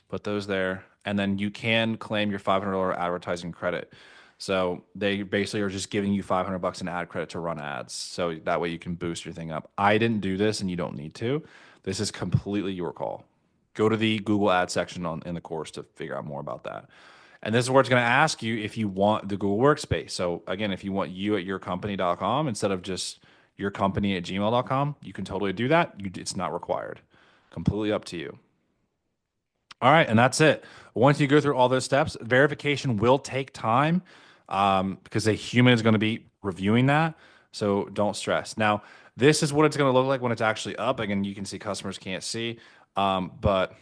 S3: Put those there. And then you can claim your $500 advertising credit. So they basically are just giving you $500 in ad credit to run ads. So that way you can boost your thing up. I didn't do this and you don't need to. This is completely your call. Go to the Google ad section in the course to figure out more about that. And this is where it's going to ask you if you want the Google Workspace. So again, if you want you at yourcompany.com instead of just yourcompany@gmail.com, you can totally do that. It's not required. Completely up to you. All right, and that's it. Once you go through all those steps, verification will take time because a human is going to be reviewing that. So don't stress. Now, this is what it's going to look like when it's actually up. Again, you can see customers can't see, but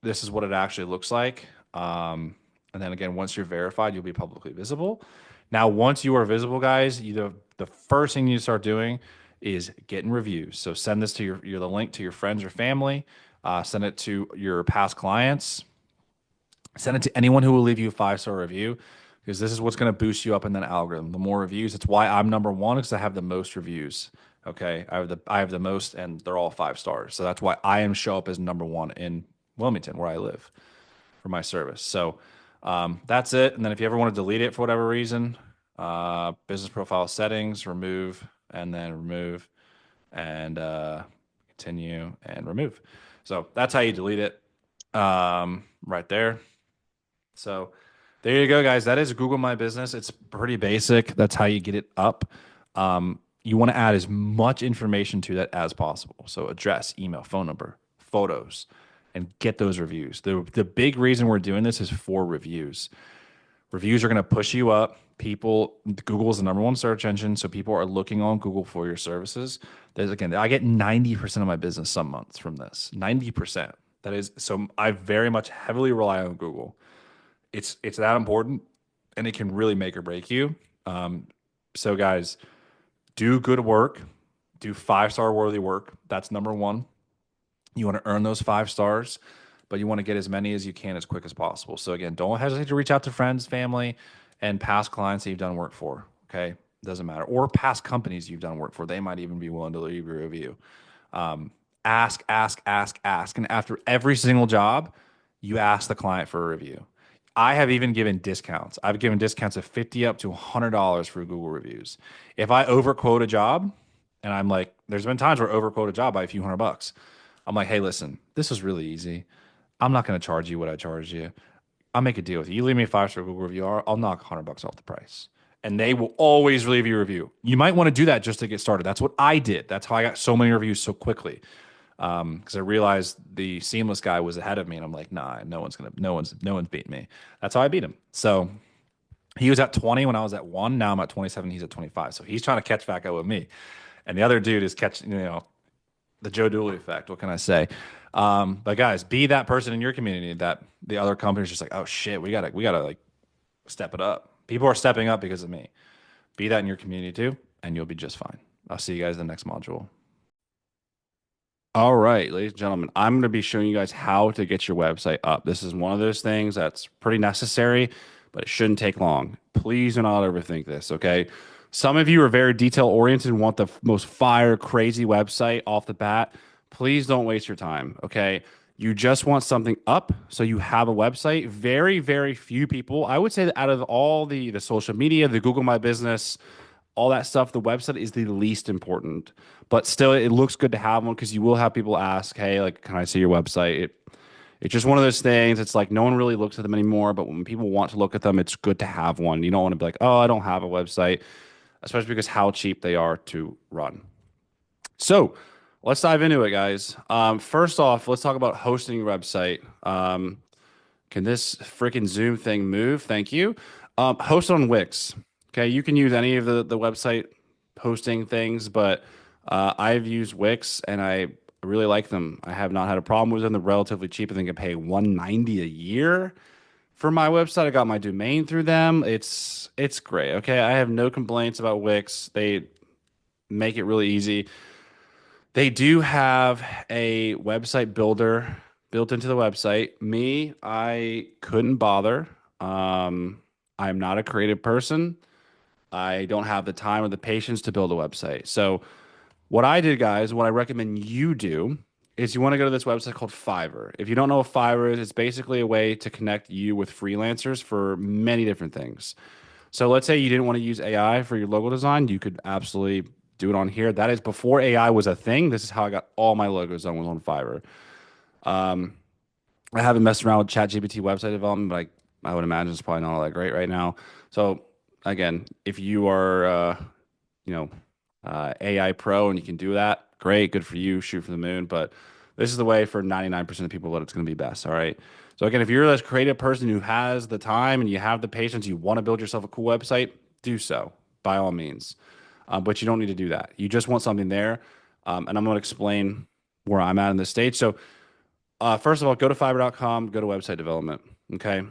S3: this is what it actually looks like. And then again, once you're verified, you'll be publicly visible. Now, once you are visible, guys, the first thing you start doing is getting reviews. So send this to the link to your friends or family. Send it to your past clients. Send it to anyone who will leave you a 5-star review, because this is what's going to boost you up in that algorithm. The more reviews, it's why I'm number one, because I have the most reviews. Okay, I have the most, and they're all 5 stars. So that's why I show up as number one in Wilmington, where I live, for my service. So that's it. And then if you ever want to delete it for whatever reason, business profile settings, remove, and then remove, and continue and remove. So that's how you delete it, right there. So there you go, guys. That is Google My Business. It's pretty basic. That's how you get it up. You want to add as much information to that as possible. So address, email, phone number, photos, and get those reviews. The big reason we're doing this is for reviews. Reviews are going to push you up. Google is the number one search engine, so people are looking on Google for your services. I get 90% of my business some months from this. 90%. That is, so I very much heavily rely on Google. It's that important, and it can really make or break you. So guys, do good work. Do 5-star worthy work. That's number one. You want to earn those 5 stars, but you want to get as many as you can as quick as possible. So again, don't hesitate to reach out to friends, family, and past clients that you've done work for. Okay, doesn't matter, or past companies you've done work for. They might even be willing to leave a review. Ask, and after every single job, you ask the client for a review. I have even given discounts. I've given discounts of $50 up to $100 for Google reviews. If I overquote a job, and I'm like, there's been times where I overquote a job by a few $100. I'm like, hey, listen, this is really easy. I'm not going to charge you what I charge you. I'll make a deal with you. You leave me a 5-star Google review, I'll knock $100 off the price. And they will always leave you a review. You might want to do that just to get started. That's what I did. That's how I got so many reviews so quickly. Because I realized the seamless guy was ahead of me, and I'm like, nah, no one's beating me. That's how I beat him. So he was at 20 when I was at 1. Now I'm at 27. He's at 25. So he's trying to catch back up with me. And the other dude is catching, the Joe Dooley effect. What can I say? But guys, be that person in your community that the other company's just like, oh shit, we gotta like step it up. People are stepping up because of me. Be that in your community too, and you'll be just fine. I'll see you guys in the next module. All right, ladies and gentlemen, I'm going to be showing you guys how to get your website up. This is one of those things that's pretty necessary, but it shouldn't take long. Please do not overthink this, okay? Some of you are very detail oriented and want the most fire, crazy website off the bat. Please don't waste your time, okay? You just want something up so you have a website. Very, very few people, I would say that out of all the social media, the Google My Business, all that stuff, the website is the least important. But still, it looks good to have one because you will have people ask, hey, like, can I see your website? It's just one of those things. It's like no one really looks at them anymore. But when people want to look at them, it's good to have one. You don't want to be like, oh, I don't have a website, especially because how cheap they are to run. So let's dive into it, guys. First off, let's talk about hosting your website. Can this freaking Zoom thing move? Thank you. Host on Wix. Okay, you can use any of the website hosting things, but I've used Wix and I really like them. I have not had a problem with them. They're relatively cheap. I think I pay $190 a year for my website. I got my domain through them. It's great. Okay, I have no complaints about Wix. They make it really easy. They do have a website builder built into the website. Me, I couldn't bother. I'm not a creative person. I don't have the time or the patience to build a website. So what I did, guys, what I recommend you do is you want to go to this website called Fiverr. If you don't know what Fiverr is, it's basically a way to connect you with freelancers for many different things. So let's say you didn't want to use AI for your logo design, you could absolutely do it on here. That is before AI was a thing. This is how I got all my logos done was on Fiverr. I haven't messed around with ChatGPT website development, but I would imagine it's probably not all that great right now. So again, if you are, AI pro and you can do that, great, good for you, shoot for the moon. But this is the way for 99% of people that it's going to be best. All right. So again, if you're this creative person who has the time and you have the patience, you want to build yourself a cool website, do so by all means. But you don't need to do that. You just want something there. And I'm going to explain where I'm at in this stage. So first of all, go to fiverr.com, go to website development. Okay.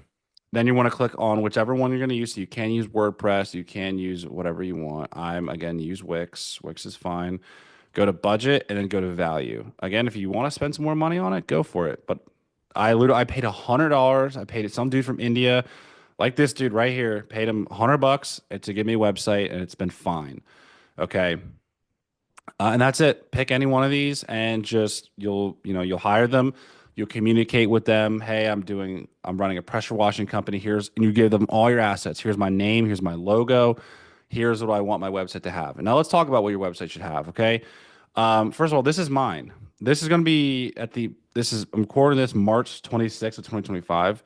S3: Then you want to click on whichever one you're going to use. So you can use WordPress, you can use whatever you want. Again, use Wix. Wix is fine. Go to budget and then go to value. Again, if you want to spend some more money on it, go for it. But I paid $100. I paid it some dude from India, like this dude right here, paid him $100 to give me a website, and it's been fine. Okay. And that's it. Pick any one of these and just you'll hire them. You'll communicate with them. Hey, I'm running a pressure washing company. And you give them all your assets. Here's my name. Here's my logo. Here's what I want my website to have. And now let's talk about what your website should have. Okay. First of all, this is mine. This is going to be I'm recording this March 26th of 2025.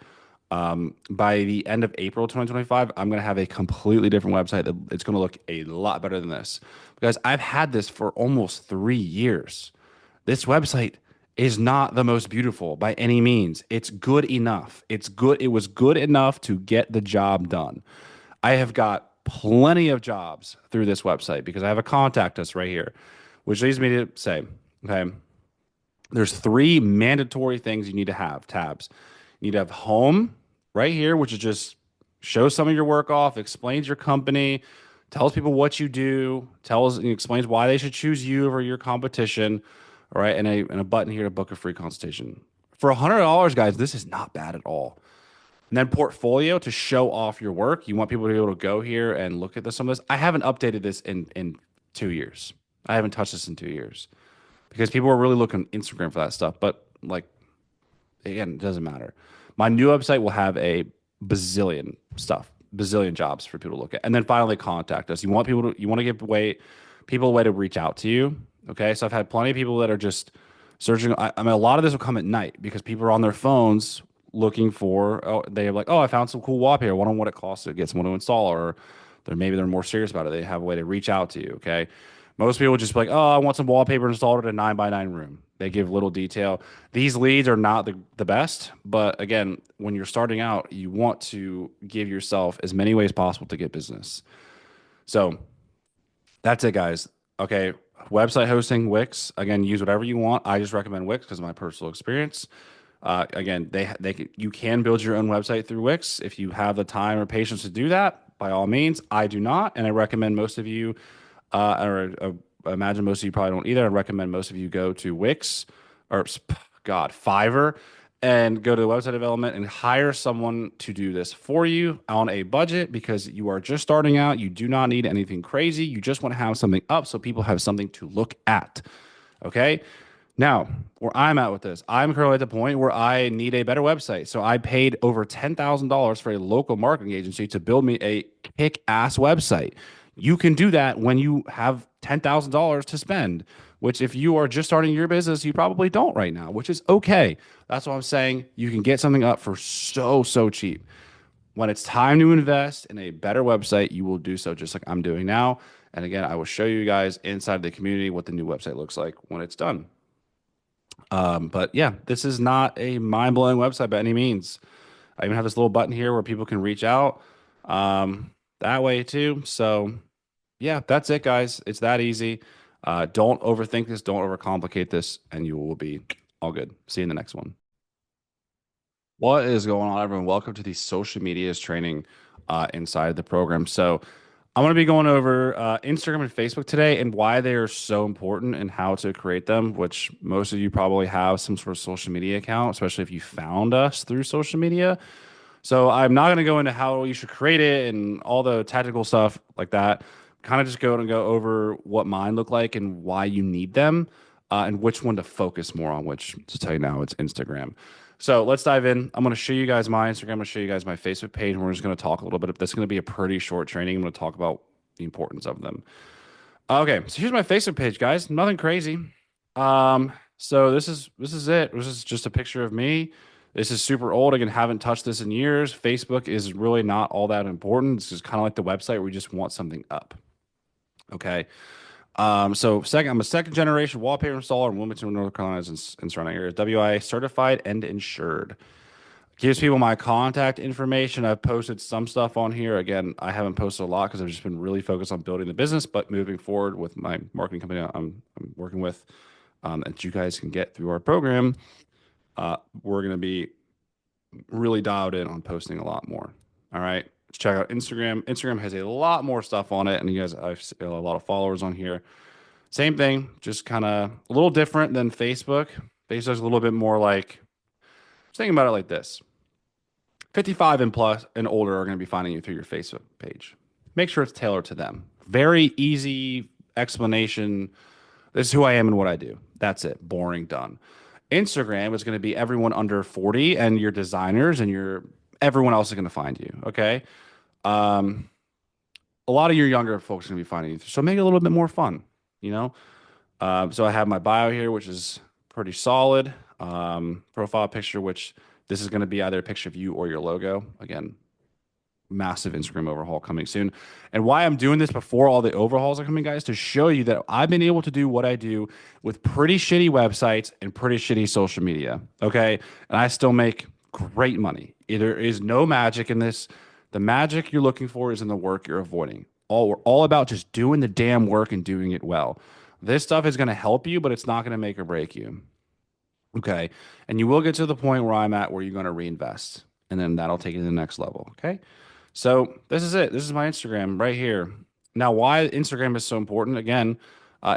S3: By the end of April 2025, I'm going to have a completely different website that it's going to look a lot better than this because I've had this for almost 3 years. This website is not the most beautiful by any means. It's good enough. It's good. It was good enough to get the job done. I have got plenty of jobs through this website because I have a contact us right here, which leads me to say, okay, there's 3 mandatory things you need to have tabs. You need to have home right here, which is just shows some of your work off, explains your company, tells people what you do, explains why they should choose you over your competition. All right, and a button here to book a free consultation. For $100, guys, this is not bad at all. And then portfolio to show off your work. You want people to be able to go here and look at some of this. I haven't updated this in 2 years. I haven't touched this in 2 years because people are really looking on Instagram for that stuff. But like, again, it doesn't matter. My new website will have a bazillion jobs for people to look at. And then finally, contact us. You want to give people a way to reach out to you. Okay, so I've had plenty of people that are just searching. I mean, a lot of this will come at night because people are on their phones looking for. They're like, I found some cool wallpaper. I wonder what it costs to get someone to install, or maybe they're more serious about it. They have a way to reach out to you. Okay,
S1: Most people just be like, oh, I want some wallpaper installed in a 9x9 room. They give little detail. These leads are not the best, but again, when you're starting out, you want to give yourself as many ways possible to get business. So that's it, guys. Okay, website hosting, Wix. Again, use whatever you want. I just recommend Wix because of my personal experience. Again, you can build your own website through Wix if you have the time or patience to do that. By all means, I do not, and I recommend most of you, I imagine most of you probably don't either. I recommend most of you go to Wix or God, Fiverr, and go to the website development and hire someone to do this for you on a budget because you are just starting out. You do not need anything crazy. You just want to have something up so people have something to look at. Okay. Now, where I'm at with this, I'm currently at the point where I need a better website. So I paid over $10,000 for a local marketing agency to build me a kick-ass website. You can do that when you have $10,000 to spend, which if you are just starting your business, you probably don't right now, which is okay. That's what I'm saying. You can get something up for so cheap. When it's time to invest in a better website, you will do so just like I'm doing now. And again, I will show you guys inside the community what the new website looks like when it's done. But yeah, this is not a mind-blowing website by any means. I even have this little button here where people can reach out that way too. So yeah, that's it, guys. It's that easy. Don't overthink this. Don't overcomplicate this, and you will be all good. See you in the next one. What is going on, everyone? Welcome to the social medias training inside the program. So I'm going to be going over Instagram and Facebook today and why they are so important and how to create them, which most of you probably have some sort of social media account, especially if you found us through social media. So I'm not going to go into how you should create it and all the tactical stuff like that. Kind of just go over what mine look like and why you need them and which one to focus more on, which to tell you now, it's Instagram. So let's dive in. I'm going to show you guys my Instagram. I'm going to show you guys my Facebook page. And we're just going to talk a little bit. This is going to be a pretty short training. I'm going to talk about the importance of them. Okay, so here's my Facebook page, guys. Nothing crazy. So this is it. This is just a picture of me. This is super old. Again, haven't touched this in years. Facebook is really not all that important. It's just kind of like the website where we just want something up. Okay. So I'm a second generation wallpaper installer in Wilmington, North Carolina and surrounding areas. WI certified and insured. Gives people my contact information. I've posted some stuff on here. Again, I haven't posted a lot because I've just been really focused on building the business, but moving forward with my marketing company I'm working with that you guys can get through our program, we're going to be really dialed in on posting a lot more. All right. Let's check out Instagram. Instagram has a lot more stuff on it, and you guys, I've a lot of followers on here. Same thing, just kind of a little different than Facebook. Facebook's a little bit more like, just think about it like this. 55 and plus and older are going to be finding you through your Facebook page. Make sure it's tailored to them. Very easy explanation. This is who I am and what I do. That's it. Boring, done. Instagram is going to be everyone under 40 and your designers and everyone else is going to find you. Okay. A lot of your younger folks are going to be finding you. So make it a little bit more fun, you know? So I have my bio here, which is pretty solid. Profile picture, which this is going to be either a picture of you or your logo. Again, massive Instagram overhaul coming soon. And why I'm doing this before all the overhauls are coming, guys, to show you that I've been able to do what I do with pretty shitty websites and pretty shitty social media. Okay. And I still make great money. There is no magic in this. The magic you're looking for is in the work you're avoiding. We're all about just doing the damn work and doing it well. This stuff is going to help you, but it's not going to make or break you. Okay. And you will get to the point where I'm at where you're going to reinvest. And then that'll take you to the next level. Okay. So this is it. This is my Instagram right here. Now, why Instagram is so important, again,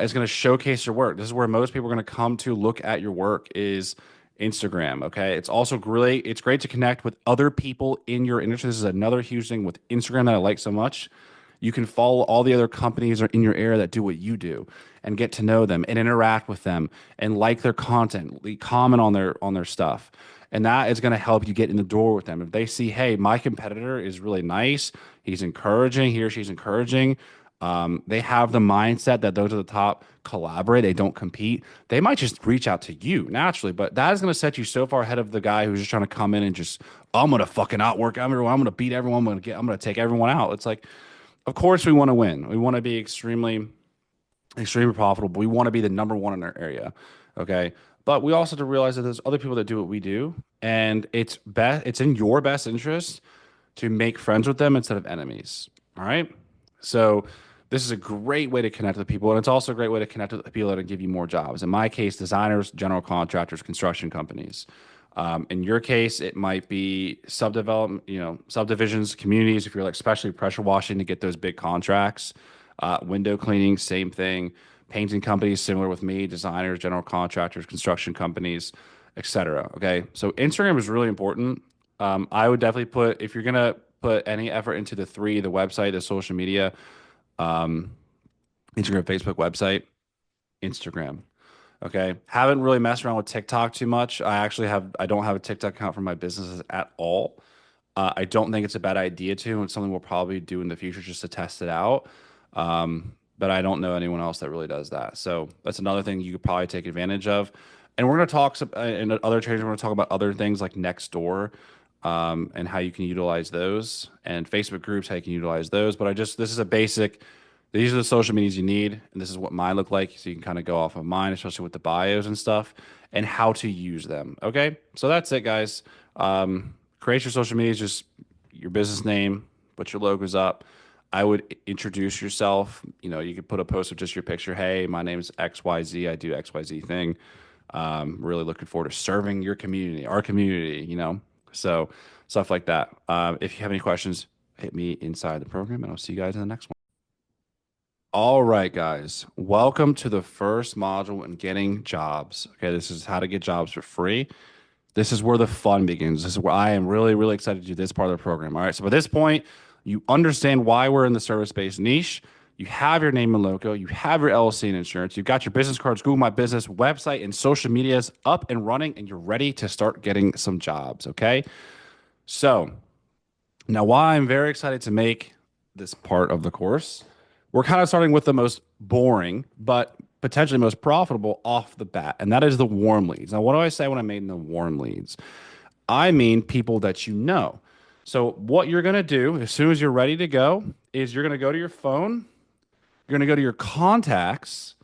S1: is going to showcase your work. This is where most people are going to come to look at your work is Instagram. Okay. It's also it's great to connect with other people in your industry. This is another huge thing with Instagram that I like so much. You can follow all the other companies in your area that do what you do and get to know them and interact with them and like their content, comment on their stuff. And that is going to help you get in the door with them. If they see, hey, my competitor is really nice, he's encouraging, he or she's encouraging, they have the mindset that those at the top collaborate, they don't compete, they might just reach out to you naturally. But that is going to set you so far ahead of the guy who's just trying to come in and just, I'm going to fucking outwork everyone, I'm going to beat everyone, I'm going to take everyone out. It's like, of course we want to win. We want to be extremely extremely profitable. But we want to be the number one in our area. Okay. But we also have to realize that there's other people that do what we do, and it's in your best interest to make friends with them instead of enemies. All right. So this is a great way to connect with people, and it's also a great way to connect with people that will give you more jobs. In my case, designers, general contractors, construction companies. In your case, it might be subdevelopment, subdivisions, communities. If you're like especially pressure washing to get those big contracts, window cleaning, same thing. Painting companies, similar with me, designers, general contractors, construction companies, etc. Okay, so Instagram is really important. I would definitely put if you're gonna put any effort into the website, the social media, um, Instagram, Facebook, website, Instagram. Okay. Haven't really messed around with TikTok too much. I don't have a TikTok account for my businesses at all. I don't think it's a bad idea to. It's something we'll probably do in the future just to test it out. But I don't know anyone else that really does that. So that's another thing you could probably take advantage of. And we're going to talk in other trainings. We're going to talk about other things like Nextdoor, and how you can utilize those, and Facebook groups, how you can utilize those. But this is a basic. These are the social medias you need, and this is what mine look like, so you can kind of go off of mine, especially with the bios and stuff, and how to use them. Okay, so that's it, guys. Create your social medias, just your business name, put your logos up. I would introduce yourself. You could put a post of just your picture. Hey, my name is XYZ. I do XYZ thing. Really looking forward to serving your community, our community. So stuff like that. If you have any questions, hit me inside the program, and I'll see you guys in the next one. All right, guys, welcome to the first module in getting jobs. Okay, this is how to get jobs for free. This is where the fun begins. This is where I am really, really excited to do this part of the program. All right, so by this point, you understand why we're in the service-based niche. You have your name and logo. You have your LLC and insurance. You've got your business cards, Google My Business, website, and social medias up and running, and you're ready to start getting some jobs. Okay, so now why I'm very excited to make this part of the course. We're kind of starting with the most boring, but potentially most profitable off the bat, and that is the warm leads. Now, what do I say when I mean the warm leads? I mean people that you know. So, what you're going to do as soon as you're ready to go is you're going to go to your phone, you're going to go to your contacts,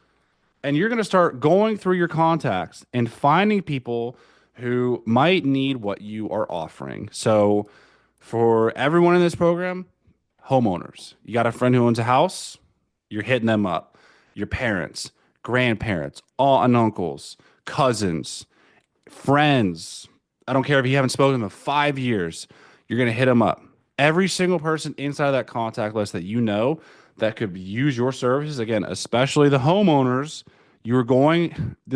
S1: and you're going to start going through your contacts and finding people who might need what you are offering. So, for everyone in this program, homeowners, you got a friend who owns a house, you're hitting them up. Your parents, grandparents, aunt and uncles, cousins, friends. I don't care if you haven't spoken to them in 5 years, you're going to hit them up. Every single person inside of that contact list that you know that could use your services, again, especially the homeowners, you'll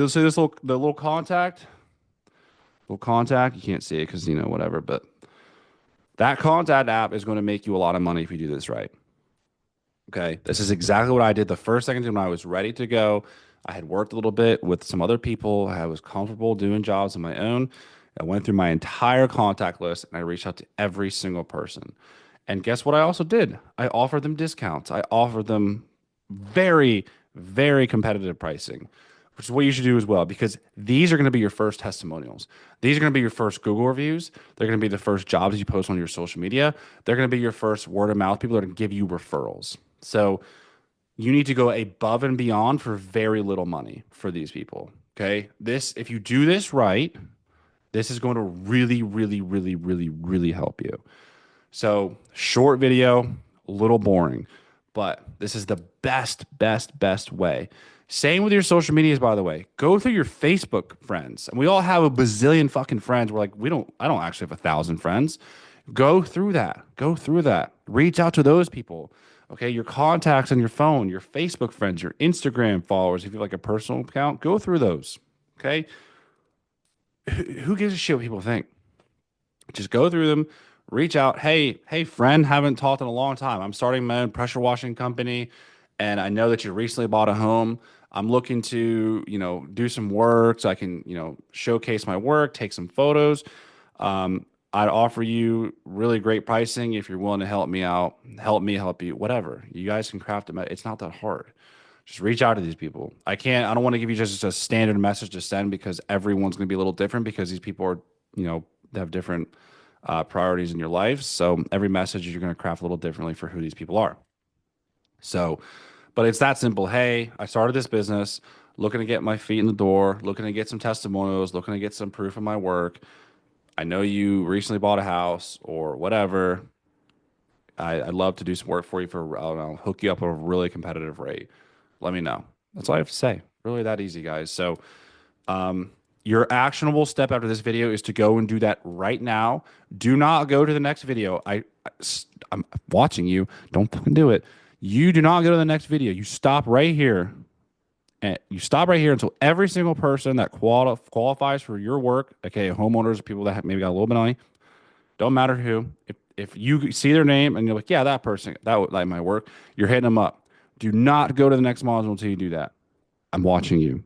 S1: see the little contact, you can't see it because, whatever, but that contact app is going to make you a lot of money if you do this right. Okay, this is exactly what I did the first second when I was ready to go. I had worked a little bit with some other people. I was comfortable doing jobs on my own. I went through my entire contact list and I reached out to every single person. And guess what I also did? I offered them discounts. I offered them very, very competitive pricing, which is what you should do as well, because these are going to be your first testimonials. These are going to be your first Google reviews. They're going to be the first jobs you post on your social media. They're going to be your first word of mouth. People that are going to give you referrals. So you need to go above and beyond for very little money for these people. Okay. If you do this right, this is going to really, really, really, really, really help you. So short video, a little boring, but this is the best way. Same with your social medias, by the way. Go through your Facebook friends. And we all have a bazillion fucking friends. We're like, I don't actually have 1,000 friends. Go through that. Reach out to those people. Okay, your contacts on your phone, your Facebook friends, your Instagram followers. If you have like a personal account, go through those. Okay, who gives a shit what people think? Just go through them, reach out. Hey, friend, haven't talked in a long time. I'm starting my own pressure washing company, and I know that you recently bought a home. I'm looking to, do some work so I can, showcase my work, take some photos. I'd offer you really great pricing if you're willing to help me out, help you, whatever. You guys can craft it. It's not that hard. Just reach out to these people. I don't want to give you just a standard message to send because everyone's going to be a little different because these people are, they have different priorities in your life. So every message you're going to craft a little differently for who these people are. So
S3: but it's that simple. Hey, I started this business, looking to get my feet in the door, looking to get some testimonials, looking to get some proof of my work. I know you recently bought a house or whatever. I'd love to do some work for you for, I don't know, hook you up at a really competitive rate. Let me know. That's all I have to say. Really that easy, guys. So, your actionable step after this video is to go and do that right now. Do not go to the next video. I'm watching you. Don't fucking do it. You do not go to the next video. You stop right here. And you stop right here until every single person that qualifies for your work, okay, homeowners, people that have maybe got a little bit of money, don't matter who. If you see their name and you're like, yeah, that person, that would like my work, you're hitting them up. Do not go to the next module until you do that. I'm watching you.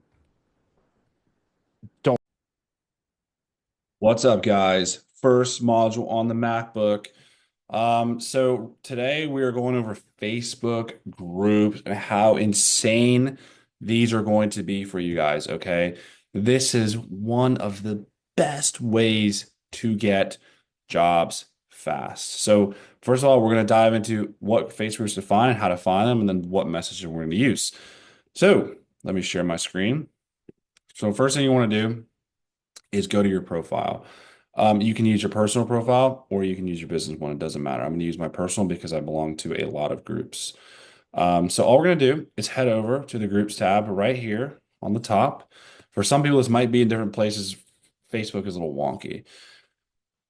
S3: Don't. What's up, guys? First module on the MacBook. So today we are going over Facebook groups and how insane these are going to be for you guys. Okay. This is one of the best ways to get jobs fast. So first of all, we're going to dive into what Facebook groups to find, how to find them, and then what messages we're going to use. So let me share my screen. So first thing you want to do is go to your profile. You can use your personal profile or you can use your business one. It doesn't matter. I'm going to use my personal because I belong to a lot of groups. So all we're going to do is head over to the groups tab right here on the top. For some people, this might be in different places. Facebook is a little wonky.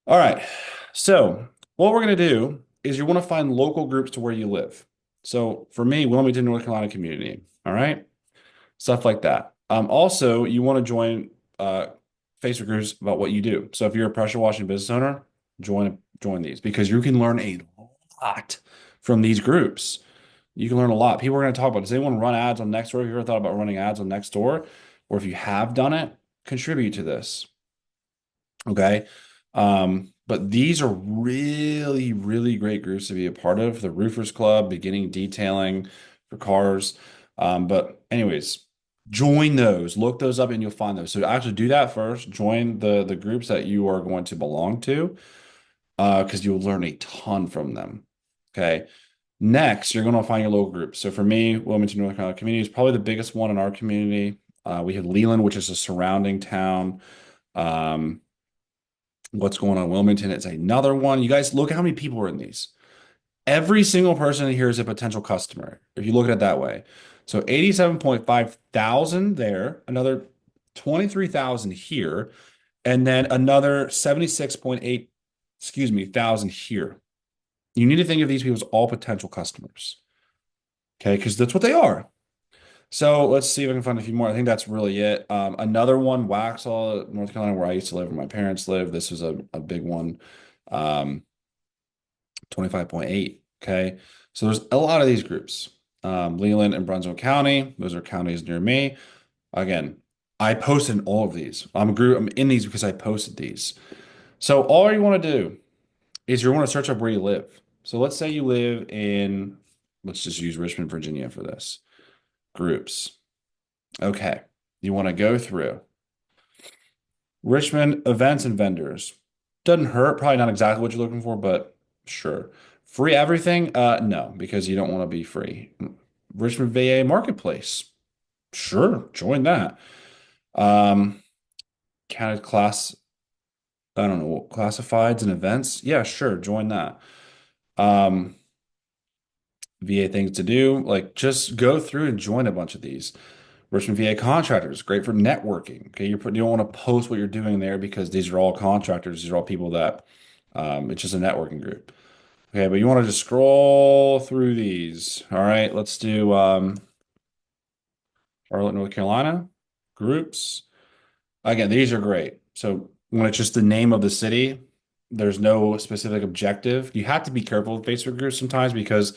S3: All right. So what we're going to do is you want to find local groups to where you live. So for me, Wilmington, North Carolina community. All right. Stuff like that. Also, you want to join Facebook groups about what you do. So if you're a pressure washing business owner, join these because you can learn a lot from these groups. You can learn a lot. People are going to talk about, does anyone run ads on Nextdoor? Have you ever thought about running ads on Nextdoor? Or if you have done it, contribute to this. Okay. But these are really, really great groups to be a part of. The Roofers Club, beginning detailing for cars. But anyways, join those, look those up and you'll find those. So actually do that first. Join the groups that you are going to belong to because you'll learn a ton from them. Okay. Next, you're going to find your local groups. So for me, Wilmington, North Carolina community is probably the biggest one in our community. We have Leland, which is a surrounding town. What's going on in Wilmington? It's another one. You guys look at how many people are in these. Every single person here is a potential customer, if you look at it that way. So 87.5 thousand there, another 23,000 here, and then another 76.8, thousand here. You need to think of these people as all potential customers. Okay, because that's what they are. So let's see if I can find a few more. I think that's really it. Another one, Waxhaw, North Carolina, where I used to live, where my parents live. This was a big one. 25.8. Okay. So there's a lot of these groups. Leland and Brunswick County, those are counties near me. Again, I posted in all of these. I'm in these because I posted these. So all you want to do is you want to search up where you live. So let's say you live in, let's just use Richmond, Virginia for this. Groups. Okay. You want to go through Richmond events and vendors. Doesn't hurt. Probably not exactly what you're looking for, but sure. Free everything? No, because you don't want to be free. Richmond VA Marketplace. Sure, join that. Counted class, I don't know, classifieds and events. Yeah, sure, join that. VA things to do, like just go through and join a bunch of these. Richmond VA contractors, great for networking. Okay, you don't want to post what you're doing there because these are all contractors. These are all people that it's just a networking group. Okay, but you want to just scroll through these. All right, let's do Charlotte, North Carolina groups. Again, these are great. So when it's just the name of the city, there's no specific objective. You have to be careful with Facebook groups sometimes because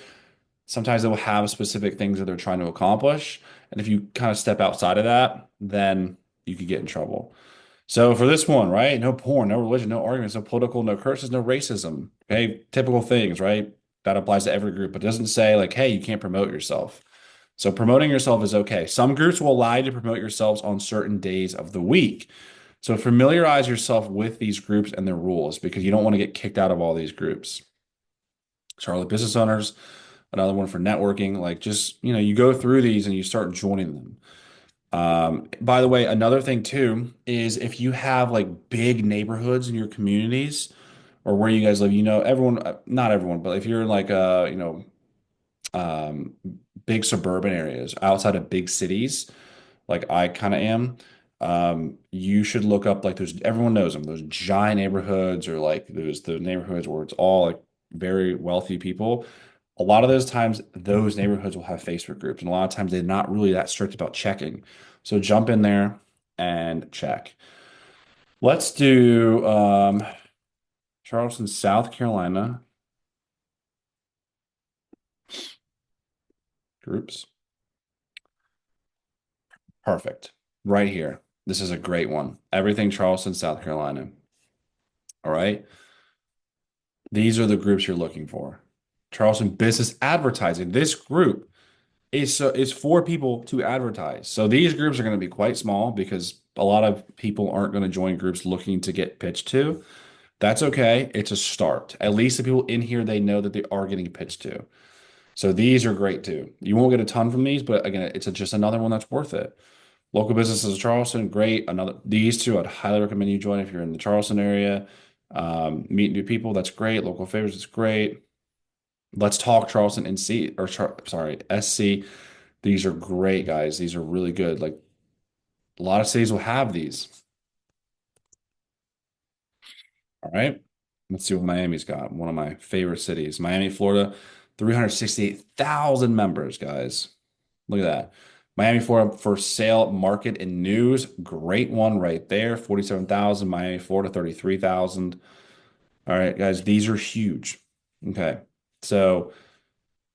S3: sometimes they will have specific things that they're trying to accomplish. And if you kind of step outside of that, then you could get in trouble. So for this one, right? No porn, no religion, no arguments, no political, no curses, no racism. Okay. Typical things, right? That applies to every group, but it doesn't say like, hey, you can't promote yourself. So promoting yourself is okay. Some groups will allow you to promote yourselves on certain days of the week. So familiarize yourself with these groups and their rules because you don't want to get kicked out of all these groups. Charlotte business owners,
S1: another one for networking. Like just, you go through these and you start joining them. By the way, another thing too is if you have like big neighborhoods in your communities or where you guys live, everyone, not everyone, but if you're in like um, big suburban areas outside of big cities, like I kind of am, you should look up like there's everyone knows them, those giant neighborhoods or like there's the neighborhoods where it's all like very wealthy people. A lot of those times, those neighborhoods will have Facebook groups, and a lot of times they're not really that strict about checking. So jump in there and check. Let's do Charleston, South Carolina groups. Perfect. Right here. This is a great one. Everything Charleston, South Carolina. All right. These are the groups you're looking for. Charleston Business Advertising. This group is for people to advertise. So these groups are going to be quite small because a lot of people aren't going to join groups looking to get pitched to. That's okay. It's a start. At least the people in here, they know that they are getting pitched to. So these are great too. You won't get a ton from these, but again, it's just another one that's worth it. Local businesses of Charleston, great. These two, I'd highly recommend you join if you're in the Charleston area. Meet new people, that's great. Local favors, it's great. Let's talk Charleston NC or sorry, SC. These are great, guys. These are really good. Like a lot of cities will have these. All right. Let's see what Miami's got. One of my favorite cities. Miami, Florida, 368,000 members, guys. Look at that. Miami, Florida for sale, market, and news. Great one right there. 47,000. Miami, Florida, 33,000. All right, guys, these are huge. Okay. So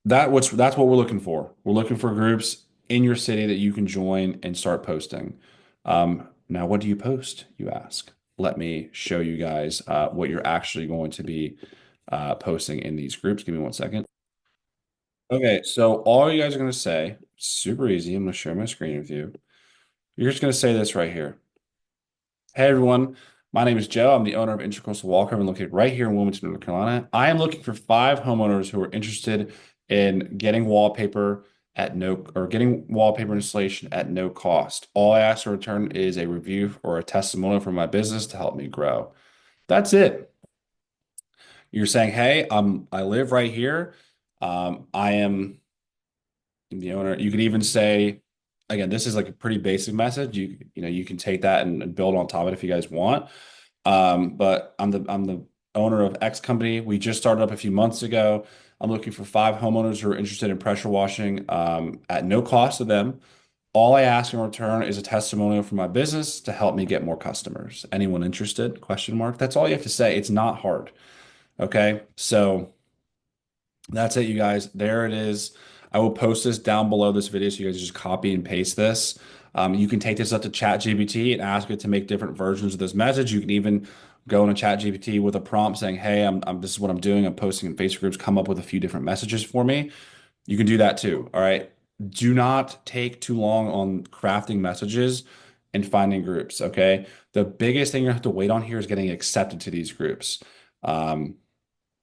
S1: that's what we're looking for. We're looking for groups in your city that you can join and start posting. Now, what do you post, you ask? Let me show you guys what you're actually going to be posting in these groups. Give me 1 second. Okay, so all you guys are going to say, super easy. I'm going to share my screen with you. You're just going to say this right here. Hey, everyone. My name is Joe. I'm the owner of Intracoastal Wall Cover located right here in Wilmington, North Carolina. I am looking for 5 homeowners who are interested in getting wallpaper getting wallpaper installation at no cost. All I ask in return is a review or a testimonial for my business to help me grow. That's it. You're saying, hey, I live right here. I am the owner. You could even say, again, this is like a pretty basic message. You can take that and build on top of it if you guys want. But I'm the owner of X company. We just started up a few months ago. I'm looking for 5 homeowners who are interested in pressure washing at no cost to them. All I ask in return is a testimonial for my business to help me get more customers. Anyone interested? Question mark. That's all you have to say. It's not hard. Okay. So that's it, you guys. There it is. I will post this down below this video so you guys just copy and paste this. You can take this up to ChatGPT and ask it to make different versions of this message. You can even go into ChatGPT with a prompt saying, "Hey, this is what I'm doing. I'm posting in Facebook groups. Come up with a few different messages for me." You can do that too. All right. Do not take too long on crafting messages and finding groups. Okay. The biggest thing you have to wait on here is getting accepted to these groups.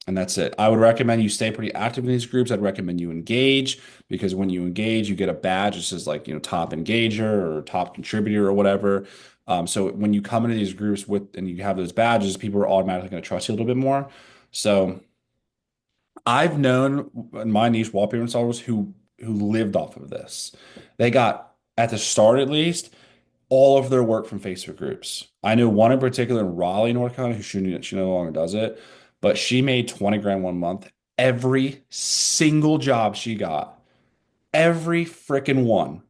S1: And that's it. I would recommend you stay pretty active in these groups. I'd recommend you engage because when you engage, you get a badge that says like, top engager or top contributor or whatever. So when you come into these groups and you have those badges, people are automatically going to trust you a little bit more. So I've known in my niche wallpaper installers who lived off of this. They got at the start at least all of their work from Facebook groups. I know one in particular in Raleigh, North Carolina, who she no longer does it, but she made 20 grand 1 month. Every single job she got, every freaking one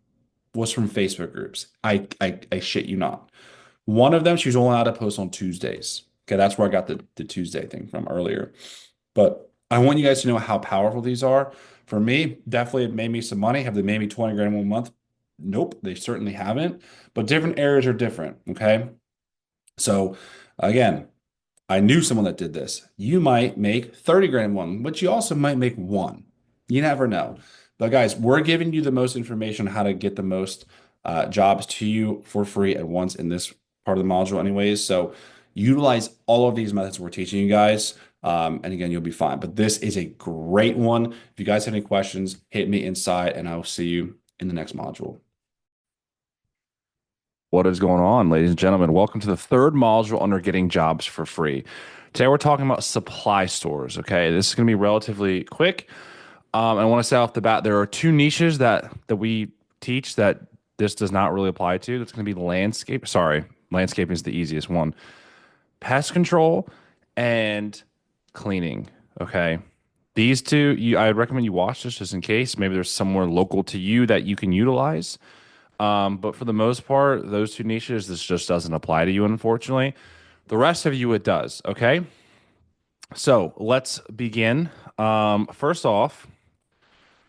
S1: was from Facebook groups. I shit you not. One of them, she was only allowed to post on Tuesdays. Okay, that's where I got the Tuesday thing from earlier. But I want you guys to know how powerful these are. For me, definitely it made me some money. Have they made me 20 grand 1 month? Nope, they certainly haven't. But different areas are different. Okay. So again, I knew someone that did this. You might make 30 grand one, but you also might make one. You never know. But guys, we're giving you the most information on how to get the most jobs to you for free at once in this part of the module anyways. So utilize all of these methods we're teaching you guys. And again, you'll be fine. But this is a great one. If you guys have any questions, hit me inside and I will see you in the next module.
S3: What is going on, ladies and gentlemen? Welcome to the third module under getting jobs for free. Today we're talking about supply stores. Okay, this is going to be relatively quick. I want to say off the bat, there are two niches that we teach that this does not really apply to. That's going to be landscape. Sorry, landscaping is the easiest one. Pest control and cleaning. Okay, these two, I recommend you watch this just in case. Maybe there's somewhere local to you that you can utilize. But for the most part, those two niches, this just doesn't apply to you, unfortunately. The rest of you, it does. Okay. So let's begin. First off,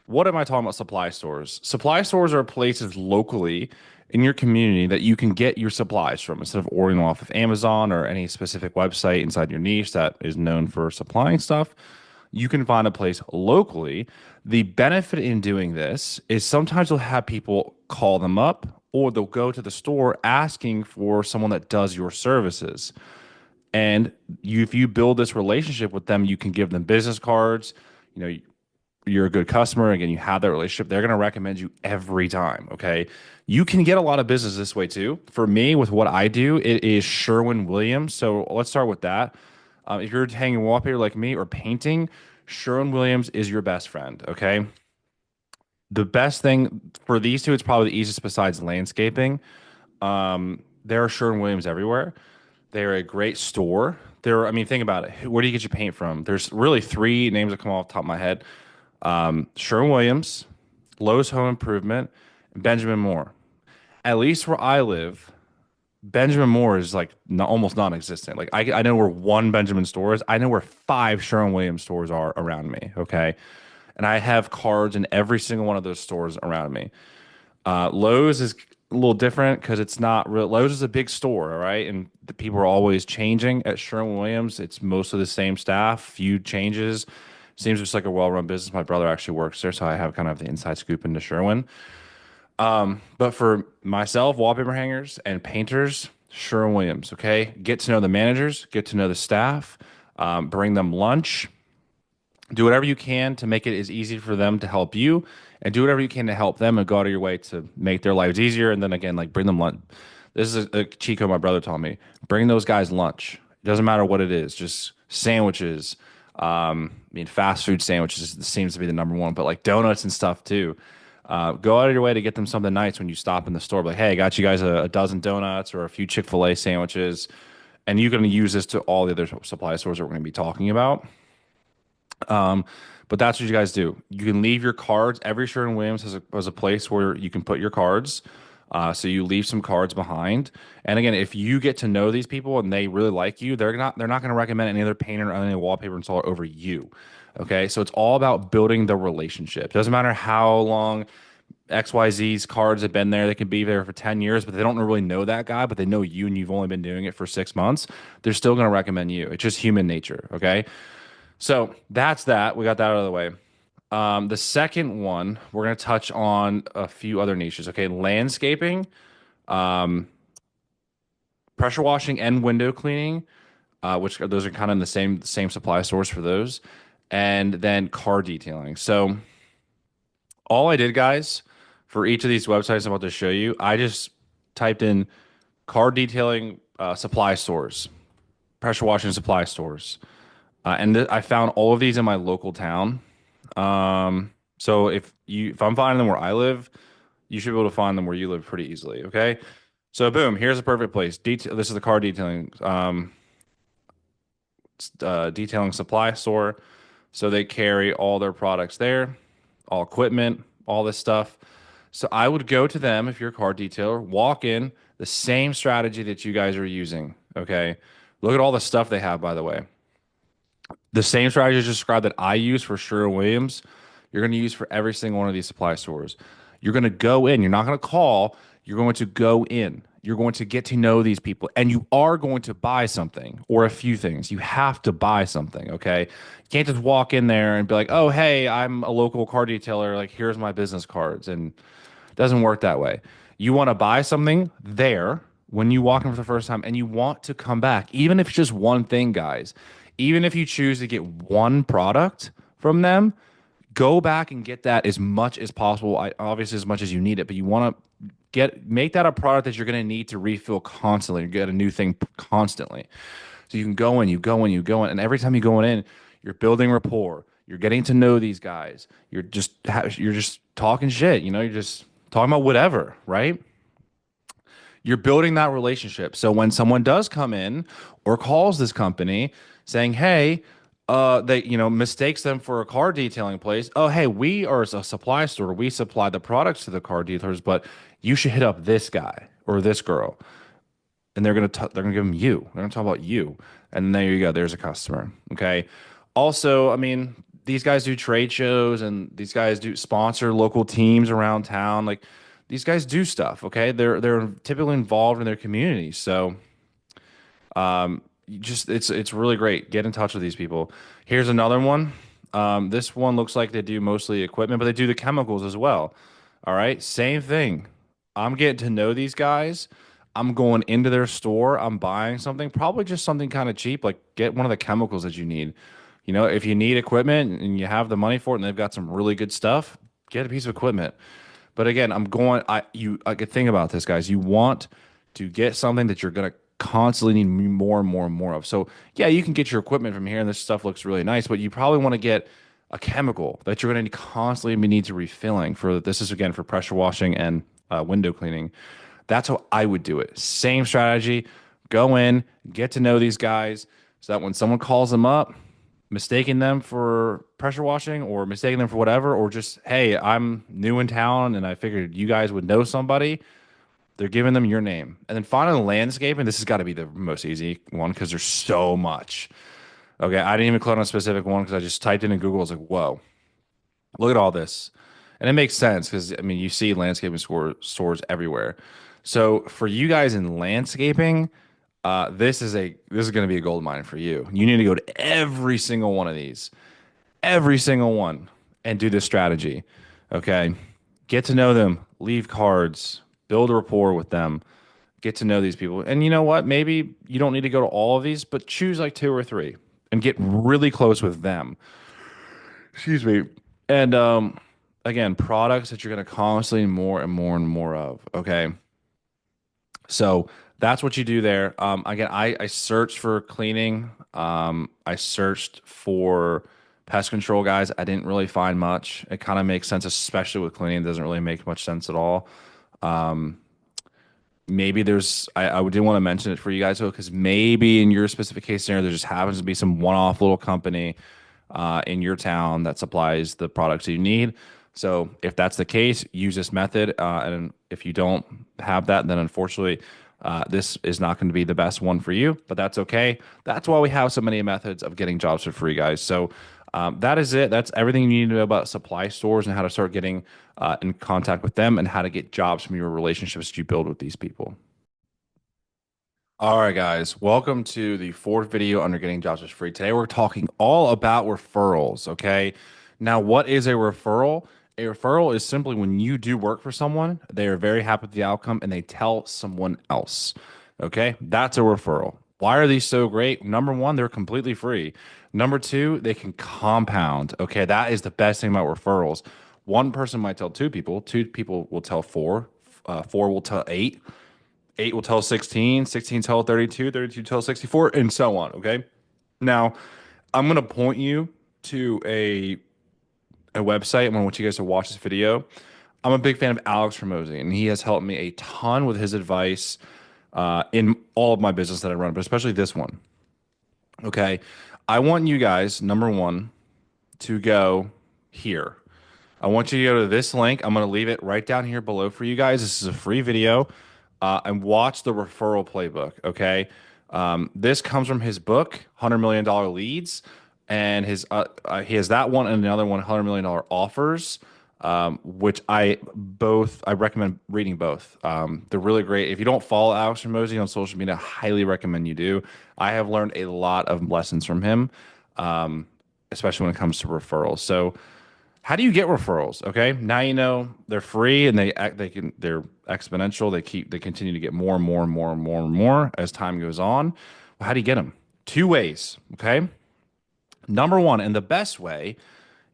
S3: what am I talking about? Supply stores. Supply stores are places locally in your community that you can get your supplies from instead of ordering them off of Amazon or any specific website inside your niche that is known for supplying stuff. You can find a place locally. The benefit in doing this is sometimes you'll have people call them up or they'll go to the store asking for someone that does your services. And if you build this relationship with them, you can give them business cards. You know, you're a good customer. Again, you have that relationship. They're going to recommend you every time. Okay. You can get a lot of business this way too. For me, with what I do, it is Sherwin-Williams. So let's start with that. If you're hanging wallpaper like me or painting, Sherwin-Williams is your best friend. Okay. The best thing for these two, it's probably the easiest besides landscaping. There are Sherwin-Williams everywhere. They're a great store. I mean, think about it. Where do you get your paint from? There's really three names that come off the top of my head. Sherwin-Williams, Lowe's Home Improvement, and Benjamin Moore. At least where I live, Benjamin Moore is like almost non-existent. Like I know where one Benjamin store is. I know where 5 Sherwin-Williams stores are around me. Okay. And I have cards in every single one of those stores around me. Lowe's is a little different because it's not real. Lowe's is a big store, all right, and the people are always changing. At Sherwin-Williams, it's mostly the same staff, few changes. Seems just like a well-run business. My brother actually works there, so I have kind of the inside scoop into Sherwin. But for myself, wallpaper hangers and painters, Sherwin-Williams. Okay, get to know the managers, get to know the staff, bring them lunch. Do whatever you can to make it as easy for them to help you, and do whatever you can to help them and go out of your way to make their lives easier. And then again, like bring them lunch. This is a cheat code my brother taught me. Bring those guys lunch. It doesn't matter what it is, just sandwiches. I mean, fast food sandwiches seems to be the number one, but like donuts and stuff too. Go out of your way to get them something nice when you stop in the store. Like, hey, I got you guys a dozen donuts or a few Chick-fil-A sandwiches. And you're going to use this to all the other supply stores that we're going to be talking about. But that's what you guys do. You can leave your cards. Every Sherwin-Williams has a place where you can put your cards. So you leave some cards behind. And again, if you get to know these people and they really like you, they're not going to recommend any other painter or any wallpaper installer over you. Okay. So it's all about building the relationship. Doesn't matter how long XYZ's cards have been there. They can be there for 10 years, but they don't really know that guy, but they know you and you've only been doing it for 6 months. They're still going to recommend you. It's just human nature. Okay. So that's that. We got that out of the way. The second one, we're going to touch on a few other niches. Okay. Landscaping, pressure washing and window cleaning, which those are kind of in the same supply source for those. And then car detailing. So all I did, guys, for each of these websites I'm about to show you, I just typed in car detailing supply stores, pressure washing supply stores. And I found all of these in my local town. So if I'm finding them where I live, you should be able to find them where you live pretty easily. Okay. So boom, here's a perfect place. This is the car detailing, detailing supply store. So they carry all their products there, all equipment, all this stuff. So I would go to them if you're a car detailer, walk in, the same strategy that you guys are using. Okay. Look at all the stuff they have, by the way. The same strategy just described that I use for Sherwin-Williams, you're going to use for every single one of these supply stores. You're going to go in. You're not going to call. You're going to go in. You're going to get to know these people, and you are going to buy something or a few things. You have to buy something, okay? You can't just walk in there and be like, oh, hey, I'm a local car detailer. Like, here's my business cards. And it doesn't work that way. You want to buy something there when you walk in for the first time, and you want to come back, even if it's just one thing, guys. Even if you choose to get one product from them, go back and get that as much as possible. Obviously as much as you need it, but you want to make that a product that you're going to need to refill constantly. You get a new thing constantly. So you can go in, and every time you go in, you're building rapport. You're getting to know these guys. You're just talking shit. You're just talking about whatever, right? You're building that relationship. So when someone does come in or calls this company saying, "Hey," they mistakes them for a car detailing place. "Oh, hey, we are a supply store. We supply the products to the car dealers, but you should hit up this guy or this girl." And they're gonna give them you. They're gonna talk about you, and there you go. There's a customer. Okay. Also, I mean, these guys do trade shows, and these guys do sponsor local teams around town. Like these guys do stuff. Okay, they're typically involved in their communities. So, it's really great. Get in touch with these people. Here's another one. This one looks like they do mostly equipment, but they do the chemicals as well. All right, same thing. I'm getting to know these guys. I'm going into their store. I'm buying something, probably just something kind of cheap, like get one of the chemicals that you need. If you need equipment and you have the money for it, and they've got some really good stuff, get a piece of equipment. But again, I could think about this, guys. You want to get something that you're gonna constantly need more and more and more of. So yeah, you can get your equipment from here, and this stuff looks really nice, but you probably want to get a chemical that you're gonna constantly need to refilling for. This is again for pressure washing and window cleaning. That's how I would do it. Same strategy. Go in, get to know these guys, so that when someone calls them up, mistaking them for pressure washing or mistaking them for whatever, or just, "Hey, I'm new in town and I figured you guys would know somebody," they're giving them your name. And then finally, landscaping. This has got to be the most easy one because there's so much. Okay, I didn't even click on a specific one because I just typed in Google. I was like, whoa, look at all this. And it makes sense because, I mean, you see landscaping stores everywhere. So for you guys in landscaping, this is going to be a gold mine for you. You need to go to every single one of these, every single one, and do this strategy. Okay, get to know them, leave cards, build a rapport with them, get to know these people. And you know what? Maybe you don't need to go to all of these, but choose like two or three and get really close with them. Excuse me. And again, products that you're going to constantly need more and more and more of. Okay. So that's what you do there. Again, I searched for cleaning. I searched for pest control guys. I didn't really find much. It kind of makes sense, especially with cleaning. It doesn't really make much sense at all. Maybe I did want to mention it for you guys though, because maybe in your specific case scenario, there just happens to be some one-off little company in your town that supplies the products you need. So if that's the case, use this method. And if you don't have that, then unfortunately, this is not going to be the best one for you, but that's okay. That's why we have so many methods of getting jobs for free, guys. So that is it. That's everything you need to know about supply stores and how to start getting in contact with them and how to get jobs from your relationships that you build with these people. All right, guys, welcome to the fourth video under getting jobs for free. Today, we're talking all about referrals. Okay. Now, what is a referral? A referral is simply when you do work for someone, they are very happy with the outcome and they tell someone else. Okay. That's a referral. Why are these so great? Number one, they're completely free. Number two, they can compound. Okay. That is the best thing about referrals. One person might tell two people will tell four, four will tell eight. 8 will tell 16, 16 tell 32, 32 tell 64, and so on. Okay. Now, I'm going to point you to a website. I'm going to want you guys to watch this video. I'm a big fan of Alex Ramosi, and he has helped me a ton with his advice in all of my business that I run, but especially this one. Okay. I want you guys, number one, to go here. I want you to go to this link. I'm going to leave it right down here below for you guys. This is a free video. And watch the referral playbook. Okay. This comes from his book, $100 million Leads. And he has that one and another one, $100 million Offers, which I recommend reading both. They're really great. If you don't follow Alex Ramosi on social media, I highly recommend you do. I have learned a lot of lessons from him, especially when it comes to referrals. So, how do you get referrals? Okay, now you know they're free and they're exponential. They continue to get more and more and more and more and more as time goes on. Well, how do you get them? Two ways. Okay, Number one, and the best way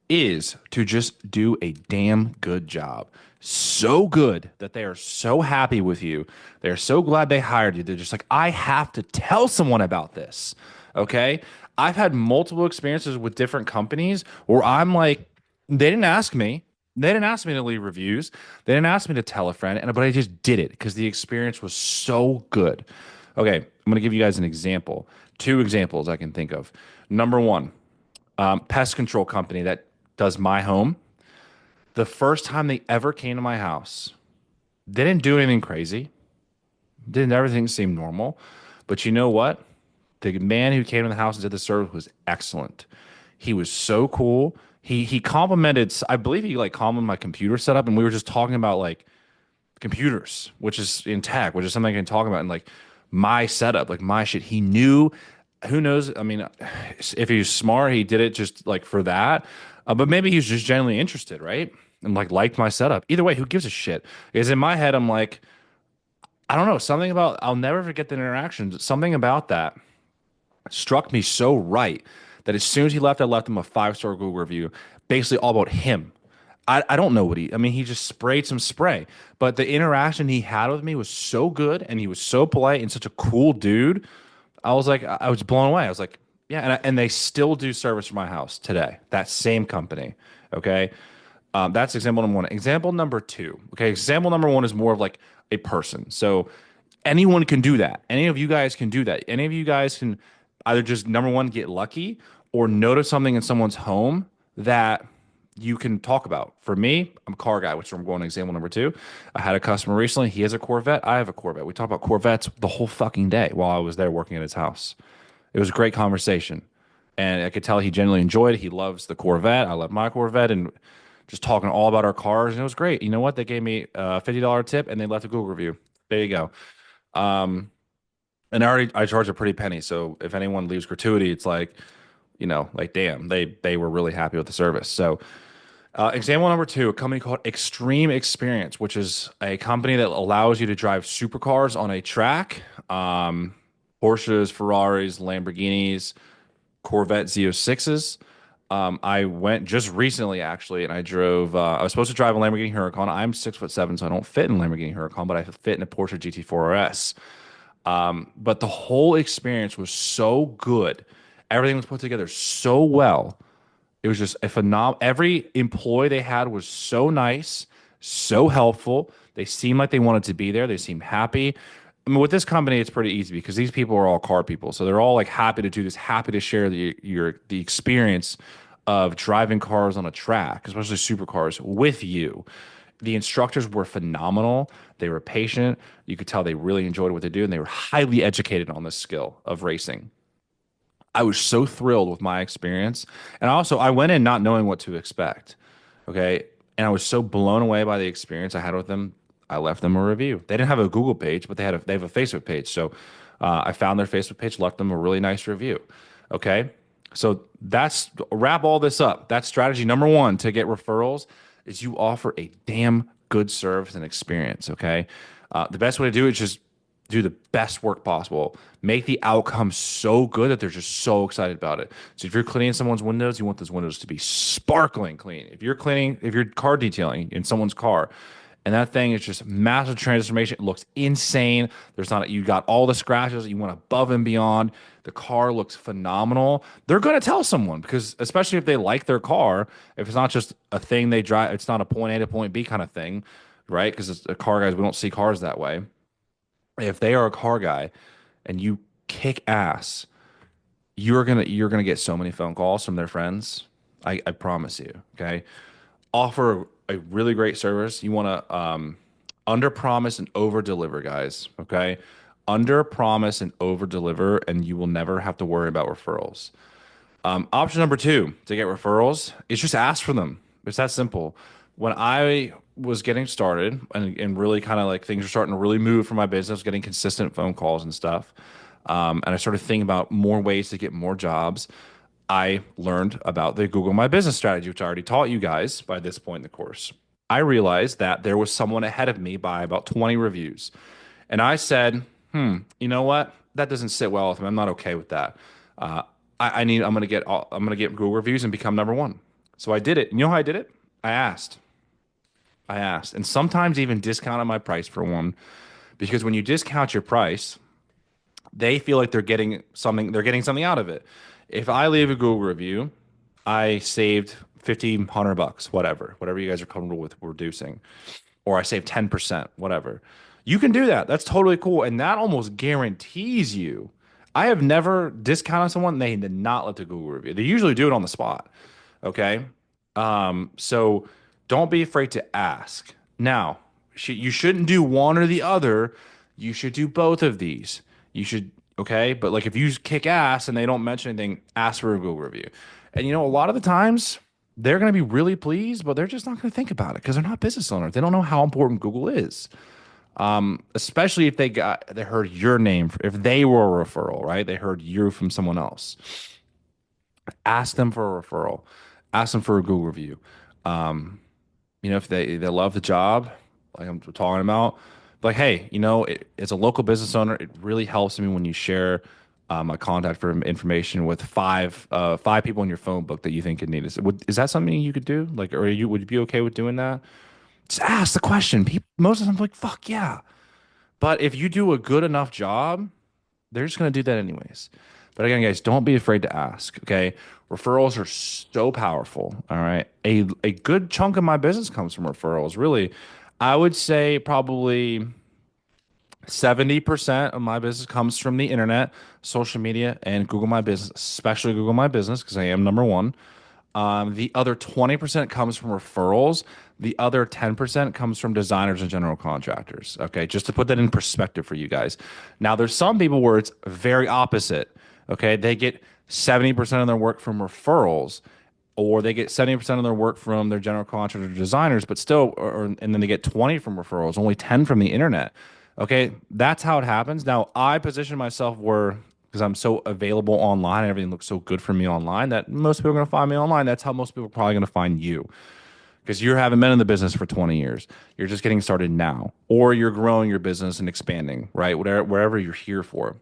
S3: is to just do a damn good job. So good that they are so happy with you. They're so glad they hired you. They're just like, I have to tell someone about this. Okay. I've had multiple experiences with different companies where I'm like, they didn't ask me. They didn't ask me to leave reviews. They didn't ask me to tell a friend, but I just did it because the experience was so good. Okay, I'm going to give you guys an example. Two examples I can think of. Number one, pest control company that does my home. The first time they ever came to my house, they didn't do anything crazy. Didn't everything seem normal? But you know what? The man who came to the house and did the service was excellent. He was so cool. He complimented. I believe he like complimented my computer setup, and we were just talking about like computers, which is in tech, which is something I can talk about, and like my setup, like my shit. He knew. Who knows? I mean, if he was smart, he did it just like for that. But maybe he was just genuinely interested, right? And like liked my setup. Either way, who gives a shit? Because in my head, I'm like, I don't know, something about. I'll never forget the interaction. Something about that struck me so right that as soon as he left, I left him a 5-star Google review, basically all about him. I don't know what I mean, he just sprayed some spray, but the interaction he had with me was so good and he was so polite and such a cool dude. I was like, I was blown away. I was like, yeah. And they still do service for my house today, that same company. Okay. That's example number one. Example number two. Okay. Example number one is more of like a person. So anyone can do that. Any of you guys can do that. Any of you guys can either just number one, get lucky or notice something in someone's home that you can talk about. For me, I'm a car guy, which I'm going to example number two. I had a customer recently. He has a Corvette. I have a Corvette. We talked about Corvettes the whole fucking day while I was there working at his house. It was a great conversation. And I could tell he genuinely enjoyed it. He loves the Corvette. I love my Corvette. And just talking all about our cars. And it was great. You know what? They gave me a $50 tip and they left a Google review. There you go. Um, and I charge a pretty penny. So if anyone leaves gratuity, it's like, like damn, they were really happy with the service. So example number two, a company called Extreme Experience, which is a company that allows you to drive supercars on a track. Porsches, Ferraris, Lamborghinis, Corvette Z06s. I went just recently actually, and I drove. I was supposed to drive a Lamborghini Huracan. I'm 6'7", so I don't fit in a Lamborghini Huracan, but I fit in a Porsche GT4 RS. But the whole experience was so good. Everything was put together so well. It was just a phenomenal. Every employee they had was so nice, so helpful. They seemed like they wanted to be there. They seemed happy. I mean, with this company, it's pretty easy because these people are all car people, so they're all like happy to do this, happy to share the experience of driving cars on a track, especially supercars, with you. The instructors were phenomenal. They were patient. You could tell they really enjoyed what they do, and they were highly educated on this skill of racing. I was so thrilled with my experience. And also, I went in not knowing what to expect. Okay. And I was so blown away by the experience I had with them. I left them a review. They didn't have a Google page, but they have a Facebook page. So I found their Facebook page, left them a really nice review. Okay. So that's wrap all this up. That's strategy number one to get referrals is you offer a damn good service and experience. Okay. The best way to do it is just do the best work possible. Make the outcome so good that they're just so excited about it. So if you're cleaning someone's windows, you want those windows to be sparkling clean. If you're car detailing in someone's car, and that thing is just massive transformation, it looks insane. You got all the scratches, you went above and beyond. The car looks phenomenal. They're going to tell someone because, especially if they like their car, if it's not just a thing they drive, it's not a point A to point B kind of thing, right? Because it's a car guys, we don't see cars that way. If they are a car guy and you kick ass, you're gonna get so many phone calls from their friends. I promise you. Okay. Offer a really great service. You want to under promise and over deliver, guys. Okay. Under promise and over deliver, and you will never have to worry about referrals. Option number two to get referrals is just ask for them. It's that simple. When I was getting started and really kind of like things were starting to really move for my business, getting consistent phone calls and stuff, and I started thinking about more ways to get more jobs, I learned about the Google My Business strategy, which I already taught you guys by this point in the course. I realized that there was someone ahead of me by about 20 reviews. And I said, you know what? That doesn't sit well with me. I'm not okay with that. I'm gonna get Google reviews and become number one. So I did it. And you know how I did it? I asked. And sometimes even discounted my price for one, because when you discount your price, they feel like they're getting something. They're getting something out of it. If I leave a Google review, I saved 1,500 bucks, whatever you guys are comfortable with reducing, or I saved 10%, whatever. You can do that. That's totally cool, and that almost guarantees you. I have never discounted someone and they did not let the Google review. They usually do it on the spot. Okay. So don't be afraid to ask. Now, you shouldn't do one or the other. You should do both of these. You should, okay? But like if you kick ass and they don't mention anything, ask for a Google review. And a lot of the times they're going to be really pleased, but they're just not going to think about it because they're not business owners. They don't know how important Google is. Especially if they heard your name, if they were a referral, right? They heard you from someone else. Ask them for a referral. Ask them for a Google review. If they love the job, like I'm talking about, like, hey, as a local business owner, it really helps me when you share my contact for information with five people in your phone book that you think could need it. Is that something you could do? Like, or would you be okay with doing that? Just ask the question. People, most of them, are like, fuck yeah. But if you do a good enough job, they're just going to do that anyways. But again, guys, don't be afraid to ask. Okay, referrals are so powerful. All right, a good chunk of my business comes from referrals. Really, I would say probably 70% of my business comes from the internet, social media, and Google My Business, especially Google My Business because I am number one. The other 20% comes from referrals. The other 10% comes from designers and general contractors. Okay, just to put that in perspective for you guys. Now, there's some people where it's very opposite. Okay, they get 70% of their work from referrals, or they get 70% of their work from their general contractor designers, but still, and then they get 20 from referrals, only 10 from the internet. Okay, that's how it happens. Now, I position myself where, because I'm so available online and everything looks so good for me online, that most people are going to find me online. That's how most people are probably going to find you, because you haven't been in the business for 20 years. You're just getting started now, or you're growing your business and expanding, right? Wherever you're here for.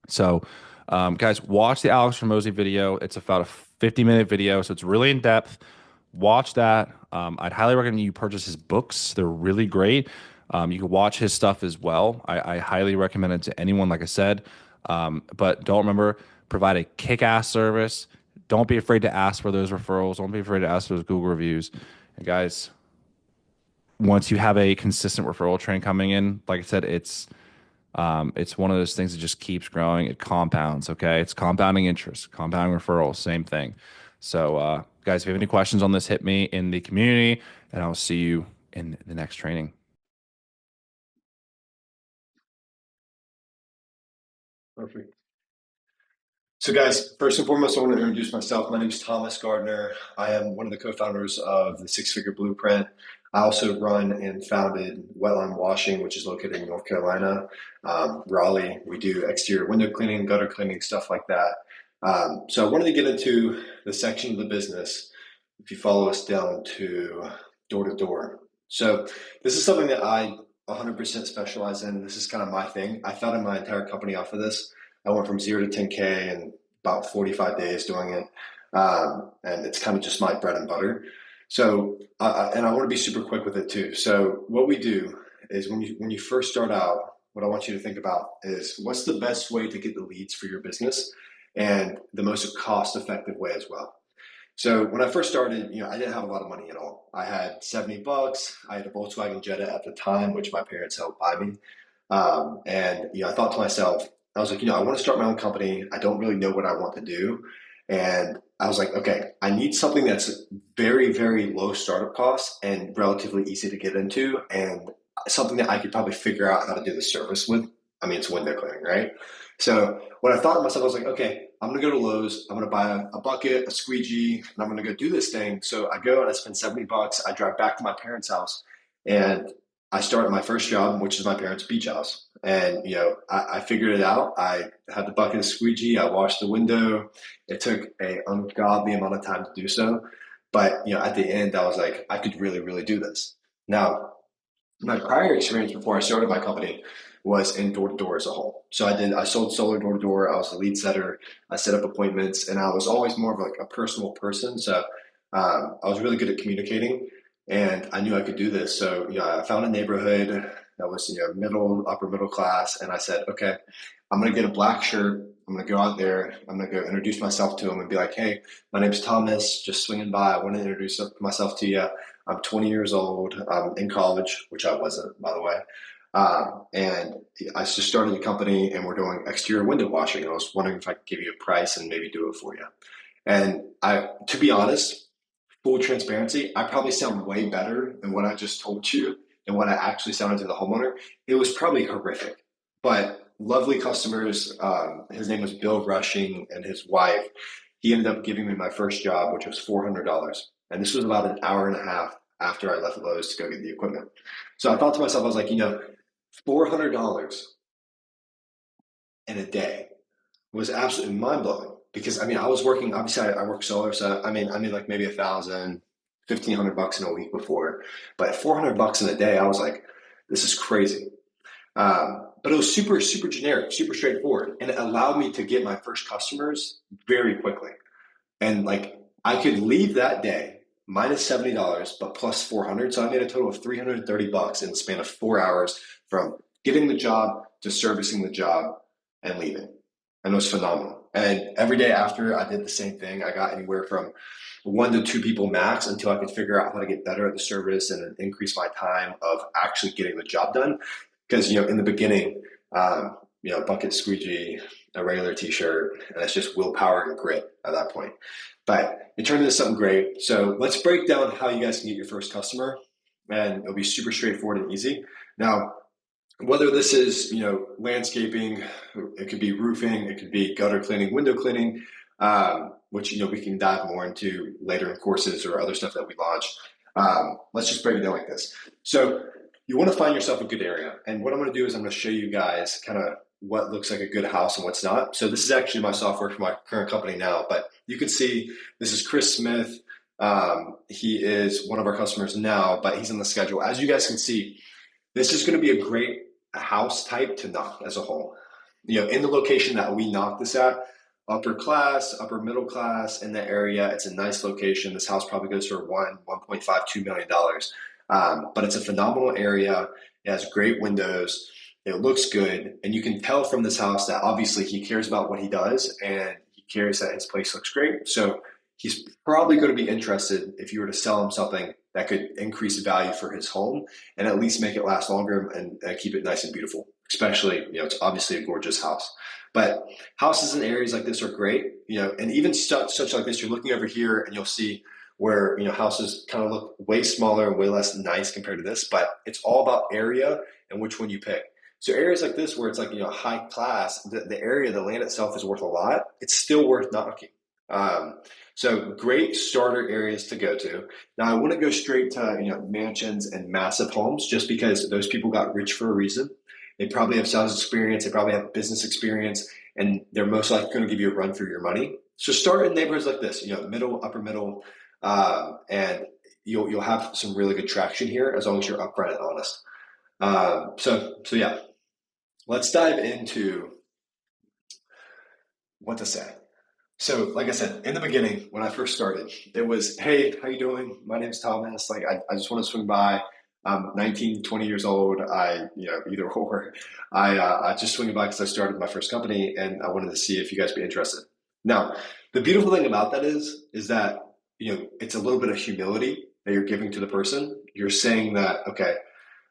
S3: So, guys, watch the Alex Ramosi video. It's about a 50-minute video, so it's really in depth. Watch that. I'd highly recommend you purchase his books. They're really great. You can watch his stuff as well. I highly recommend it to anyone, like I said. But don't remember, provide a kick-ass service. Don't be afraid to ask for those referrals. Don't be afraid to ask for those Google reviews. And guys, once you have a consistent referral train coming in, like I said, it's one of those things that just keeps growing. It compounds. Okay, it's compounding interest, compounding referrals, same thing. So, guys, if you have any questions on this, hit me in the community, and I'll see you in the next training.
S2: Perfect. So guys, first and foremost, I want to introduce myself. My name is Thomas Gardner. I am one of the co-founders of the Six Figure Blueprint. I also run and founded Wetline Washing, which is located in North Carolina, Raleigh. We do exterior window cleaning, gutter cleaning, stuff like that. So I wanted to get into the section of the business, if you follow us down to door. So this is something that I 100% specialize in. This is kind of my thing. I founded my entire company off of this. I went from 0 to 10K in about 45 days doing it. And it's kind of just my bread and butter. So, and I want to be super quick with it too. So what we do is when you first start out, what I want you to think about is what's the best way to get the leads for your business and the most cost-effective way as well. So when I first started, I didn't have a lot of money at all. I had $70. I had a Volkswagen Jetta at the time, which my parents helped buy me. And I thought to myself, I was like, I want to start my own company. I don't really know what I want to do. And I was like, okay, I need something that's very, very low startup costs and relatively easy to get into, and something that I could probably figure out how to do the service with. I mean, it's window cleaning, right? So what I thought to myself, I was like, okay, I'm going to go to Lowe's. I'm going to buy a bucket, a squeegee, and I'm going to go do this thing. So I go and I spend $70. I drive back to my parents' house, and I started my first job, which is my parents' beach house. And, I figured it out. I had the bucket of squeegee. I washed the window. It took an ungodly amount of time to do so. But, at the end, I was like, I could really, really do this. Now, my prior experience before I started my company was in door-to-door as a whole. So I sold solar door-to-door. I was a lead setter. I set up appointments, and I was always more of like a personal person. So I was really good at communicating, and I knew I could do this. So, I found a neighborhood that was, upper middle class, and I said, okay, I'm going to get a black shirt. I'm going to go out there. I'm going to go introduce myself to them and be like, hey, my name's Thomas, just swinging by. I want to introduce myself to you. I'm 20 years old. I'm in college, which I wasn't, by the way. And I just started a company, and we're doing exterior window washing. I was wondering if I could give you a price and maybe do it for you. And to be honest, full transparency, I probably sound way better than what I just told you and what I actually sounded to the homeowner. It was probably horrific, but lovely customers. His name was Bill Rushing, and his wife. He ended up giving me my first job, which was $400. And this was about an hour and a half after I left Lowe's to go get the equipment. So I thought to myself, I was like, $400 in a day was absolutely mind blowing, because I was working, obviously I work solar. So I made like maybe $1,000, $1,500 in a week before, but $400 in a day, I was like, this is crazy. But it was super, super generic, super straightforward. And it allowed me to get my first customers very quickly. And like, I could leave that day minus $70, but plus 400. So I made a total of $330 in the span of 4 hours from getting the job to servicing the job and leaving. And it was phenomenal. And every day after, I did the same thing. I got anywhere from 1 to 2 people max until I could figure out how to get better at the service and increase my time of actually getting the job done. Because, in the beginning, bucket squeegee, a regular t-shirt, and it's just willpower and grit at that point. But it turned into something great. So let's break down how you guys can get your first customer, and it'll be super straightforward and easy. Now, whether this is, landscaping, it could be roofing, it could be gutter cleaning, window cleaning, which, we can dive more into later in courses or other stuff that we launch. Let's just break it down like this. So you want to find yourself a good area. And what I'm going to do is I'm going to show you guys kind of what looks like a good house and what's not. So this is actually my software for my current company now, but you can see this is Chris Smith. He is one of our customers now, but he's on the schedule. As you guys can see, this is going to be a great house type to knock as a whole. In the location that we knock this at, upper class, upper middle class in the area, it's a nice location. This house probably goes for $1.52 million. But it's a phenomenal area. It has great windows. It looks good. And you can tell from this house that obviously he cares about what he does, and he cares that his place looks great. So he's probably going to be interested if you were to sell him something that could increase value for his home and at least make it last longer and keep it nice and beautiful. Especially, it's obviously a gorgeous house. But houses in areas like this are great, and even such like this, you're looking over here and you'll see where, houses kind of look way smaller and way less nice compared to this, but it's all about area and which one you pick. So areas like this where it's like, high class, the area, the land itself is worth a lot. It's still worth knocking. So great starter areas to go to. Now I want to go straight to, mansions and massive homes, just because those people got rich for a reason. They probably have sales experience. They probably have business experience, and they're most likely going to give you a run for your money. So start in neighborhoods like this, middle, upper middle, and you'll have some really good traction here as long as you're upfront and honest. So yeah, let's dive into what to say. So like I said, in the beginning, when I first started, it was, hey, how you doing? My name's Thomas. Like, I just want to swing by. I'm 19, 20 years old. Either or. I just swing by because I started my first company, and I wanted to see if you guys be interested. Now, the beautiful thing about that is that, it's a little bit of humility that you're giving to the person. You're saying that, okay,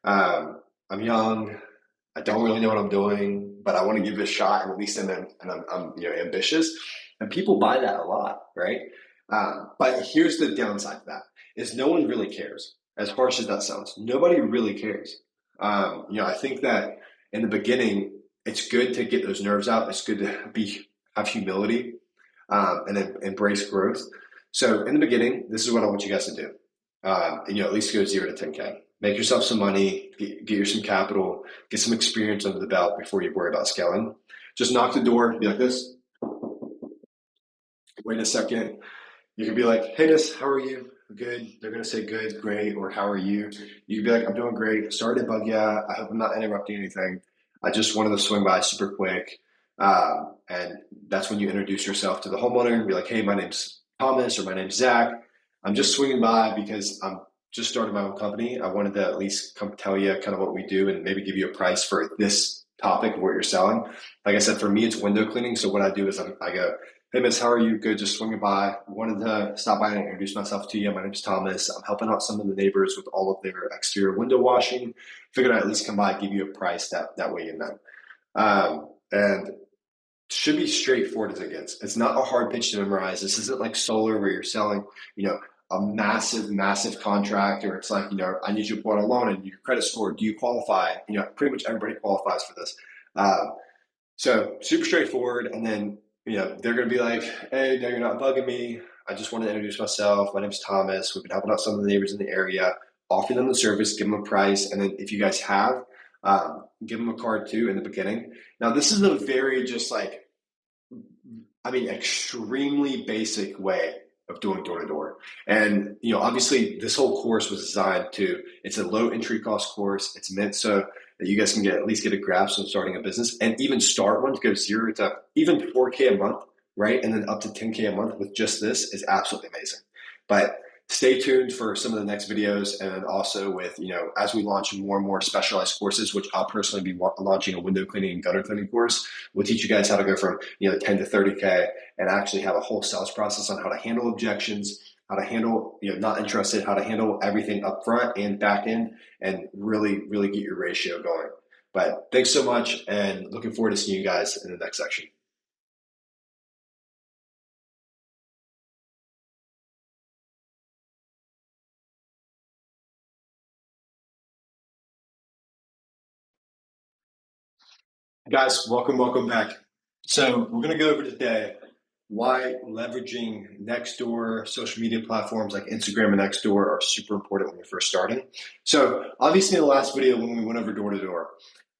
S2: I'm young. I don't really know what I'm doing, but I want to give it a shot, and at least I'm ambitious. And people buy that a lot, right? But here's the downside to that, is no one really cares. As harsh as that sounds, nobody really cares. I think that in the beginning, it's good to get those nerves out. It's good to have humility and then embrace growth. So in the beginning, this is what I want you guys to do. At least go 0 to 10K. Make yourself some money, get you some capital, get some experience under the belt before you worry about scaling. Just knock the door, be like this. Wait a second. You can be like, hey, Miss, how are you? Good. They're going to say good, great, or how are you? You can be like, I'm doing great. Sorry to bug you. I hope I'm not interrupting anything. I just wanted to swing by super quick. And that's when you introduce yourself to the homeowner and be like, hey, my name's Thomas or my name's Zach. I'm just swinging by because I'm just started my own company. I wanted to at least come tell you kind of what we do and maybe give you a price for this topic of what you're selling. Like I said, for me, it's window cleaning. So what I do is I go, hey, miss, how are you? Good, just swinging by. Wanted to stop by and introduce myself to you. My name's Thomas. I'm helping out some of the neighbors with all of their exterior window washing. Figured I'd at least come by and give you a price that way you know. And should be straightforward as it gets. It's not a hard pitch to memorize. This isn't like solar where you're selling, a massive contract, or it's like, I need you to put on a loan and your credit score. Do you qualify? Pretty much everybody qualifies for this. So super straightforward. And then, they're going to be like, hey, no, you're not bugging me. I just want to introduce myself. My name's Thomas. We've been helping out some of the neighbors in the area, offer them the service, give them a price. And then if you guys have, give them a card too in the beginning. Now, this is a very extremely basic way of doing door to door. And, obviously this whole course was designed it's a low entry cost course. It's meant so that you guys can at least get a grasp on starting a business and even start one to go 0 to even 4K a month, right? And then up to 10K a month with just this is absolutely amazing. But stay tuned for some of the next videos, and also with, as we launch more and more specialized courses, which I'll personally be launching a window cleaning and gutter cleaning course. We'll teach you guys how to go from, 10 to 30K and actually have a whole sales process on how to handle objections, how to handle, not interested, how to handle everything up front and back end, and really, really get your ratio going. But thanks so much, and looking forward to seeing you guys in the next section. Guys, welcome back. So we're going to go over today why leveraging Nextdoor social media platforms like Instagram and Nextdoor are super important when you're first starting. So obviously in the last video when we went over door to door,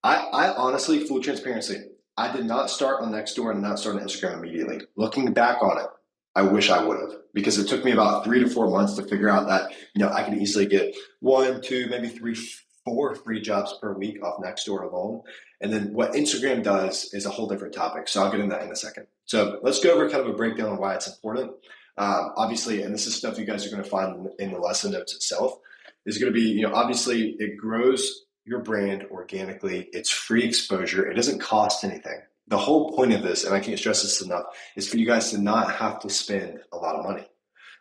S2: I honestly, full transparency, I did not start on Nextdoor and not start on Instagram immediately. Looking back on it, I wish I would have, because it took me about 3 to 4 months to figure out that, I could easily get 1, 2, maybe 3, 4 free jobs per week off Nextdoor alone. And then what Instagram does is a whole different topic. So I'll get into that in a second. So let's go over kind of a breakdown on why it's important. Obviously, and this is stuff you guys are going to find in the lesson notes itself, is going to be, obviously it grows your brand organically. It's free exposure. It doesn't cost anything. The whole point of this, and I can't stress this enough, is for you guys to not have to spend a lot of money.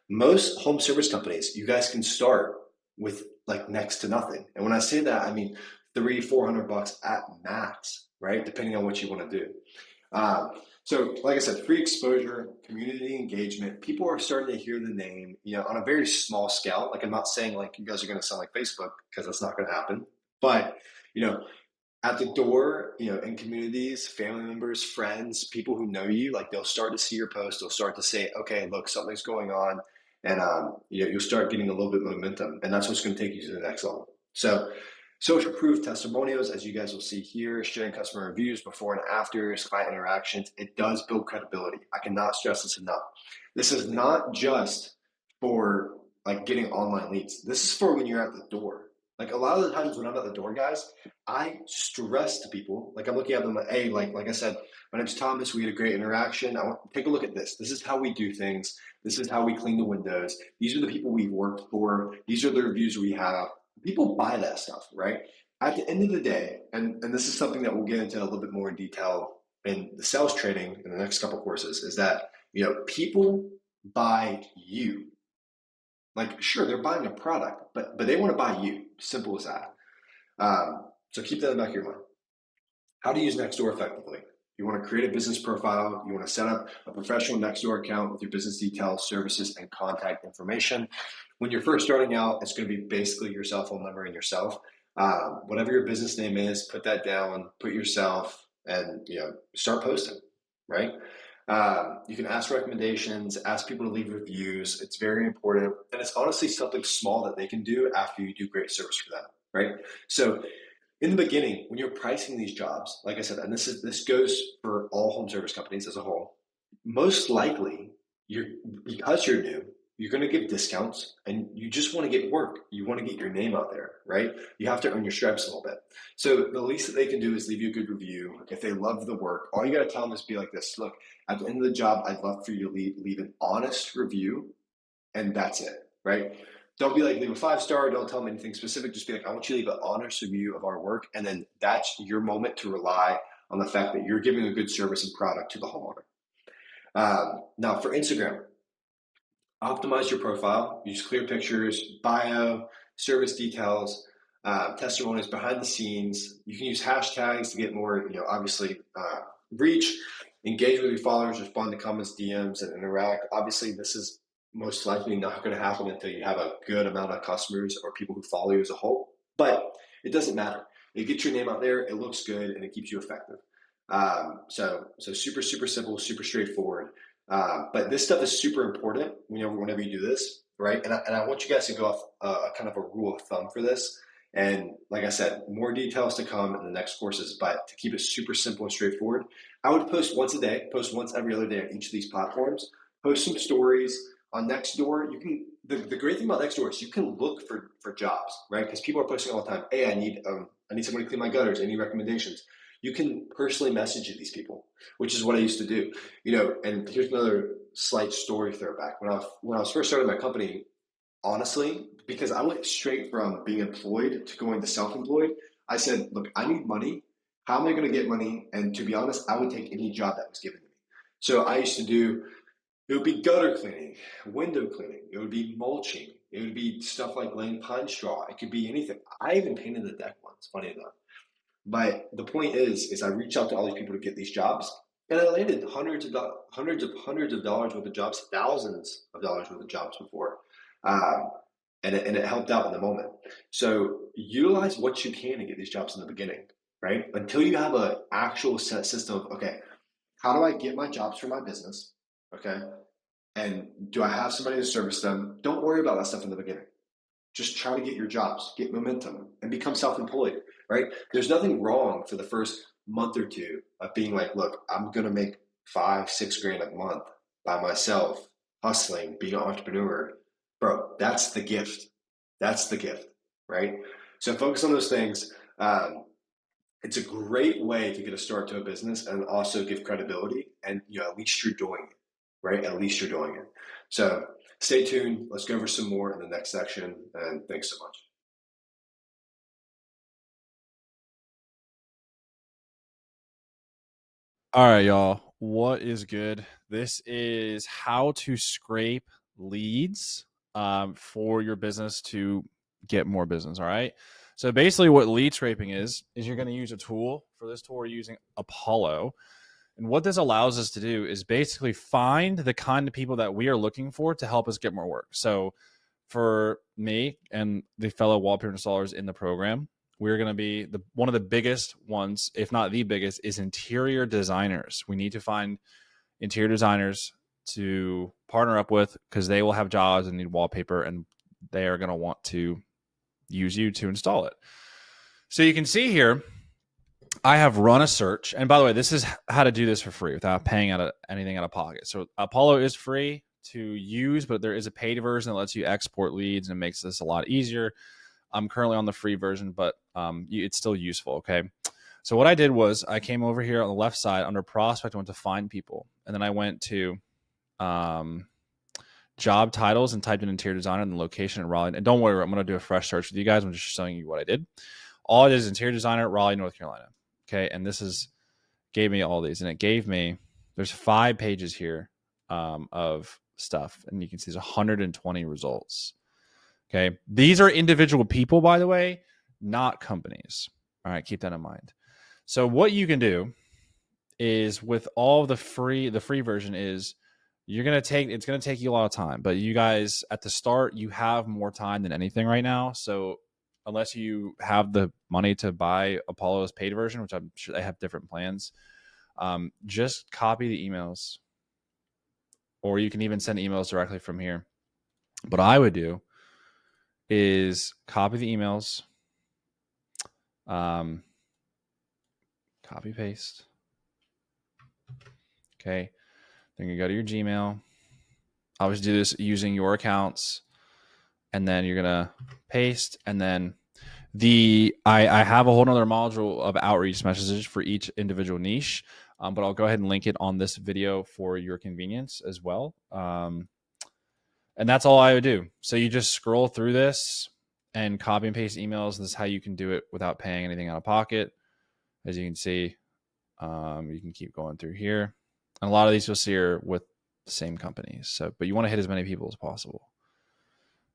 S2: Most home service companies, you guys can start with like next to nothing. And when I say that, I mean $300-400 at max, right? Depending on what you want to do. So like I said, free exposure, community engagement, people are starting to hear the name, on a very small scale. Like I'm not saying like you guys are going to sound like Facebook, because that's not going to happen. But, at the door, in communities, family members, friends, people who know you, like they'll start to see your post. They'll start to say, okay, look, something's going on. And, you'll start getting a little bit of momentum, and that's what's going to take you to the next level. So social proof testimonials, as you guys will see here, sharing customer reviews, before and afters, client interactions, it does build credibility. I cannot stress this enough. This is not just for like getting online leads. This is for when you're at the door. Like a lot of the times when I'm at the door, guys, I stress to people, like I'm looking at them like, hey, like I said, my name's Thomas. We had a great interaction. I want to take a look at this. This is how we do things. This is how we clean the windows. These are the people we've worked for. These are the reviews we have. People buy that stuff, right? At the end of the day, and this is something that we'll get into a little bit more in detail in the sales training in the next couple of courses, is that, people buy you. Like, sure, they're buying a product, but they want to buy you. Simple as that. So keep that in the back of your mind. How to use Nextdoor effectively. You want to create a business profile. You want to set up a professional Nextdoor account with your business details, services, and contact information. When you're first starting out, it's going to be basically your cell phone number and yourself. Whatever your business name is, put that down, put yourself, and start posting, right? You can ask recommendations, ask people to leave reviews. It's very important. And it's honestly something small that they can do after you do great service for them, right? So in the beginning, when you're pricing these jobs, like I said, and this goes for all home service companies as a whole, most likely because you're new, you're going to give discounts, and you just want to get work. You want to get your name out there, right? You have to earn your stripes a little bit. So the least that they can do is leave you a good review. If they love the work, all you got to tell them is be like this: look, at the end of the job, I'd love for you to leave an honest review, and that's it, right? Don't be like, leave a 5-star. Don't tell them anything specific. Just be like, I want you to leave an honest review of our work. And then that's your moment to rely on the fact that you're giving a good service and product to the homeowner. Now for Instagram, optimize your profile, use clear pictures, bio, service details, testimonies behind the scenes. You can use hashtags to get more, obviously reach, engage with your followers, respond to comments, DMs, and interact. Obviously, this is most likely not going to happen until you have a good amount of customers or people who follow you as a whole, but it doesn't matter. It gets your name out there, it looks good, and it keeps you effective. So super, super simple, super straightforward. But this stuff is super important whenever you do this, right? And I want you guys to go off kind of a rule of thumb for this. And like I said, more details to come in the next courses, but to keep it super simple and straightforward, I would post once a day, post once every other day on each of these platforms, post some stories on Nextdoor. You can, the great thing about Nextdoor is you can look for jobs, right? Because people are posting all the time. Hey, I need someone to clean my gutters. I need recommendations. You can personally message these people, which is what I used to do. And here's another slight story throwback. When I was first starting my company, honestly, because I went straight from being employed to going to self-employed, I said, look, I need money. How am I going to get money? And to be honest, I would take any job that was given to me. So I used to do, it would be gutter cleaning, window cleaning. It would be mulching. It would be stuff like laying pine straw. It could be anything. I even painted the deck once, funny enough. But the point is I reached out to all these people to get these jobs, and I landed hundreds of dollars worth of jobs, thousands of dollars worth of jobs before, and it helped out in the moment. So utilize what you can to get these jobs in the beginning, right? Until you have an actual set system of, okay, how do I get my jobs for my business? Okay, and do I have somebody to service them? Don't worry about that stuff in the beginning. Just try to get your jobs, get momentum, and become self-employed, right? There's nothing wrong for the first month or two of being like, look, I'm going to make 5-6 grand a month by myself, hustling, being an entrepreneur. Bro, that's the gift. That's the gift, right? So focus on those things. It's a great way to get a start to a business and also give credibility. And at least you're doing it, right? At least you're doing it. So stay tuned. Let's go over some more in the next section. And thanks so much.
S1: All right, y'all. What is good? This is how to scrape leads for your business to get more business. All right. So basically, what lead scraping is you're going to use a tool. For this tool, we're using Apollo. And what this allows us to do is basically find the kind of people that we are looking for to help us get more work. So for me and the fellow wallpaper installers in the program, we're going to be one of the biggest ones, if not the biggest, is interior designers. We need to find interior designers to partner up with because they will have jobs and need wallpaper, and they are going to want to use you to install it. So you can see here, I have run a search. And by the way, this is how to do this for free without paying anything out of pocket. So Apollo is free to use, but there is a paid version that lets you export leads and makes this a lot easier. I'm currently on the free version, but it's still useful. Okay. So what I did was I came over here on the left side under prospect. I went to find people, and then I went to job titles and typed in interior designer and the location in Raleigh. And don't worry, I'm going to do a fresh search with you guys. I'm just showing you what I did. All it is interior designer, Raleigh, North Carolina. Okay. And this gave me all these, and it gave me, there's 5 pages here of stuff. And you can see there's 120 results. Okay. These are individual people, by the way, not companies. All right. Keep that in mind. So what you can do is with all the free version is it's going to take you a lot of time, but you guys at the start, you have more time than anything right now. So unless you have the money to buy Apollo's paid version, which I'm sure they have different plans, just copy the emails, or you can even send emails directly from here. What I would do is copy the emails, copy paste. Okay. Then you go to your Gmail, Obviously do this using your accounts, and then you're going to paste. And then I have a whole nother module of outreach messages for each individual niche. But I'll go ahead and link it on this video for your convenience as well. And that's all I would do. So you just scroll through this and copy and paste emails. This is how you can do it without paying anything out of pocket. As you can see, you can keep going through here. And a lot of these you'll see are with the same companies. So, but you want to hit as many people as possible.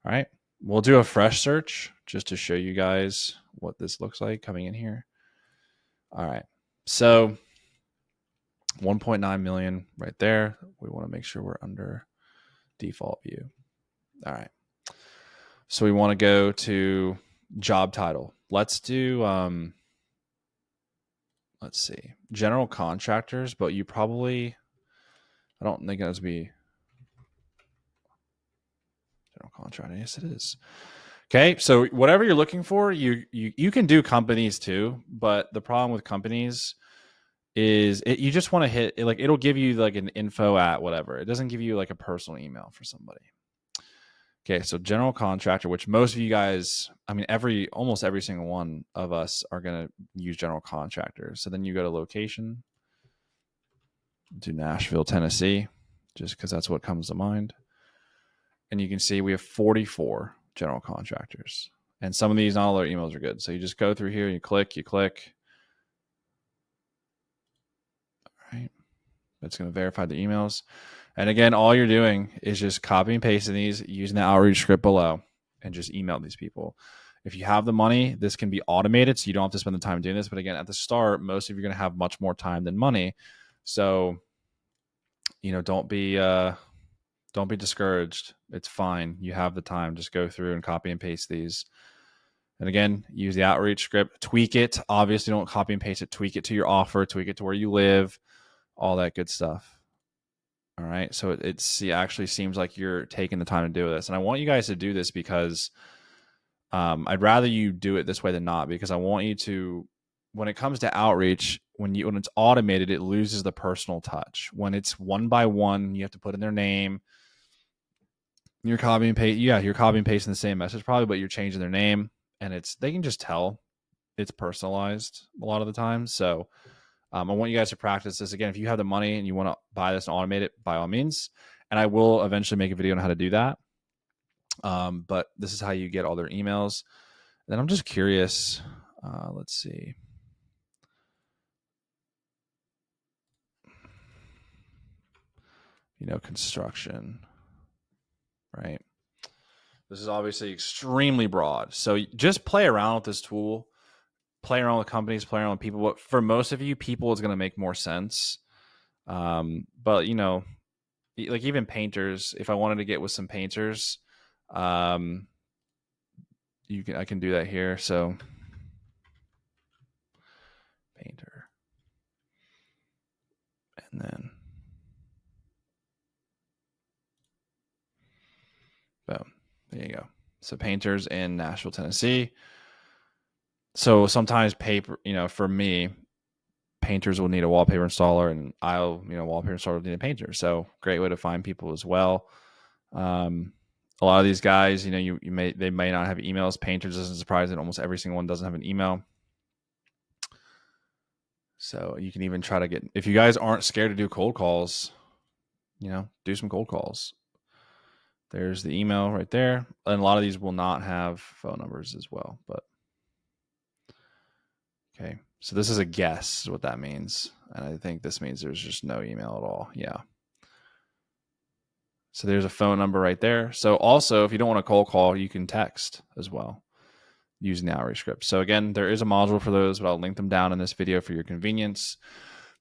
S1: All right. We'll do a fresh search just to show you guys what this looks like coming in here. All right. So 1.9 million right there. We want to make sure we're under default view. All right. So we want to go to job title. Let's do, let's see, general contractors, but you probably, I don't think it has to be general contractor. Yes, it is. Okay. So whatever you're looking for, you can do companies too, but the problem with companies is you just want to hit it, like it'll give you like an info at whatever. It doesn't give you like a personal email for somebody. Okay, so general contractor, which most of you guys, I mean, almost every single one of us are going to use general contractor. So then you go to location, do Nashville, Tennessee, just because that's what comes to mind. And you can see we have 44 general contractors. And some of these, not all their emails are good. So you just go through here, you click. All right. It's going to verify the emails. And again, all you're doing is just copy and pasting these using the outreach script below and just email these people. If you have the money, this can be automated, so you don't have to spend the time doing this. But again, at the start, most of you are going to have much more time than money. So, don't be discouraged. It's fine. You have the time. Just go through and copy and paste these. And again, use the outreach script, tweak it. Obviously, don't copy and paste it. Tweak it to your offer, tweak it to where you live, all that good stuff. All right. So it actually seems like you're taking the time to do this. And I want you guys to do this because I'd rather you do it this way than not, because I want you to, when it comes to outreach, when it's automated, it loses the personal touch. When it's one by one, you have to put in their name. You're copying and paste. Yeah, you're copying and pasting the same message probably, but you're changing their name, and they can just tell it's personalized a lot of the time. So I want you guys to practice this. Again, if you have the money and you want to buy this and automate it, by all means. And I will eventually make a video on how to do that. But this is how you get all their emails. And then I'm just curious. Let's see. Construction, right? This is obviously extremely broad. So just play around with this tool. Play around with companies, play around with people. But for most of you, people is going to make more sense. But like even painters, if I wanted to get with some painters, I can do that here. So painter, and then boom, there you go. So painters in Nashville, Tennessee. So sometimes for me, painters will need a wallpaper installer, and wallpaper installer will need a painter. So great way to find people as well. A lot of these guys, they may not have emails. Painters isn't surprising. Almost every single one doesn't have an email. So you can even try to get, if you guys aren't scared to do cold calls, do some cold calls. There's the email right there. And a lot of these will not have phone numbers as well, but okay. So this is a guess is what that means. And I think this means there's just no email at all. Yeah. So there's a phone number right there. So also, if you don't want a cold call, you can text as well using the outreach script. So again, there is a module for those, but I'll link them down in this video for your convenience.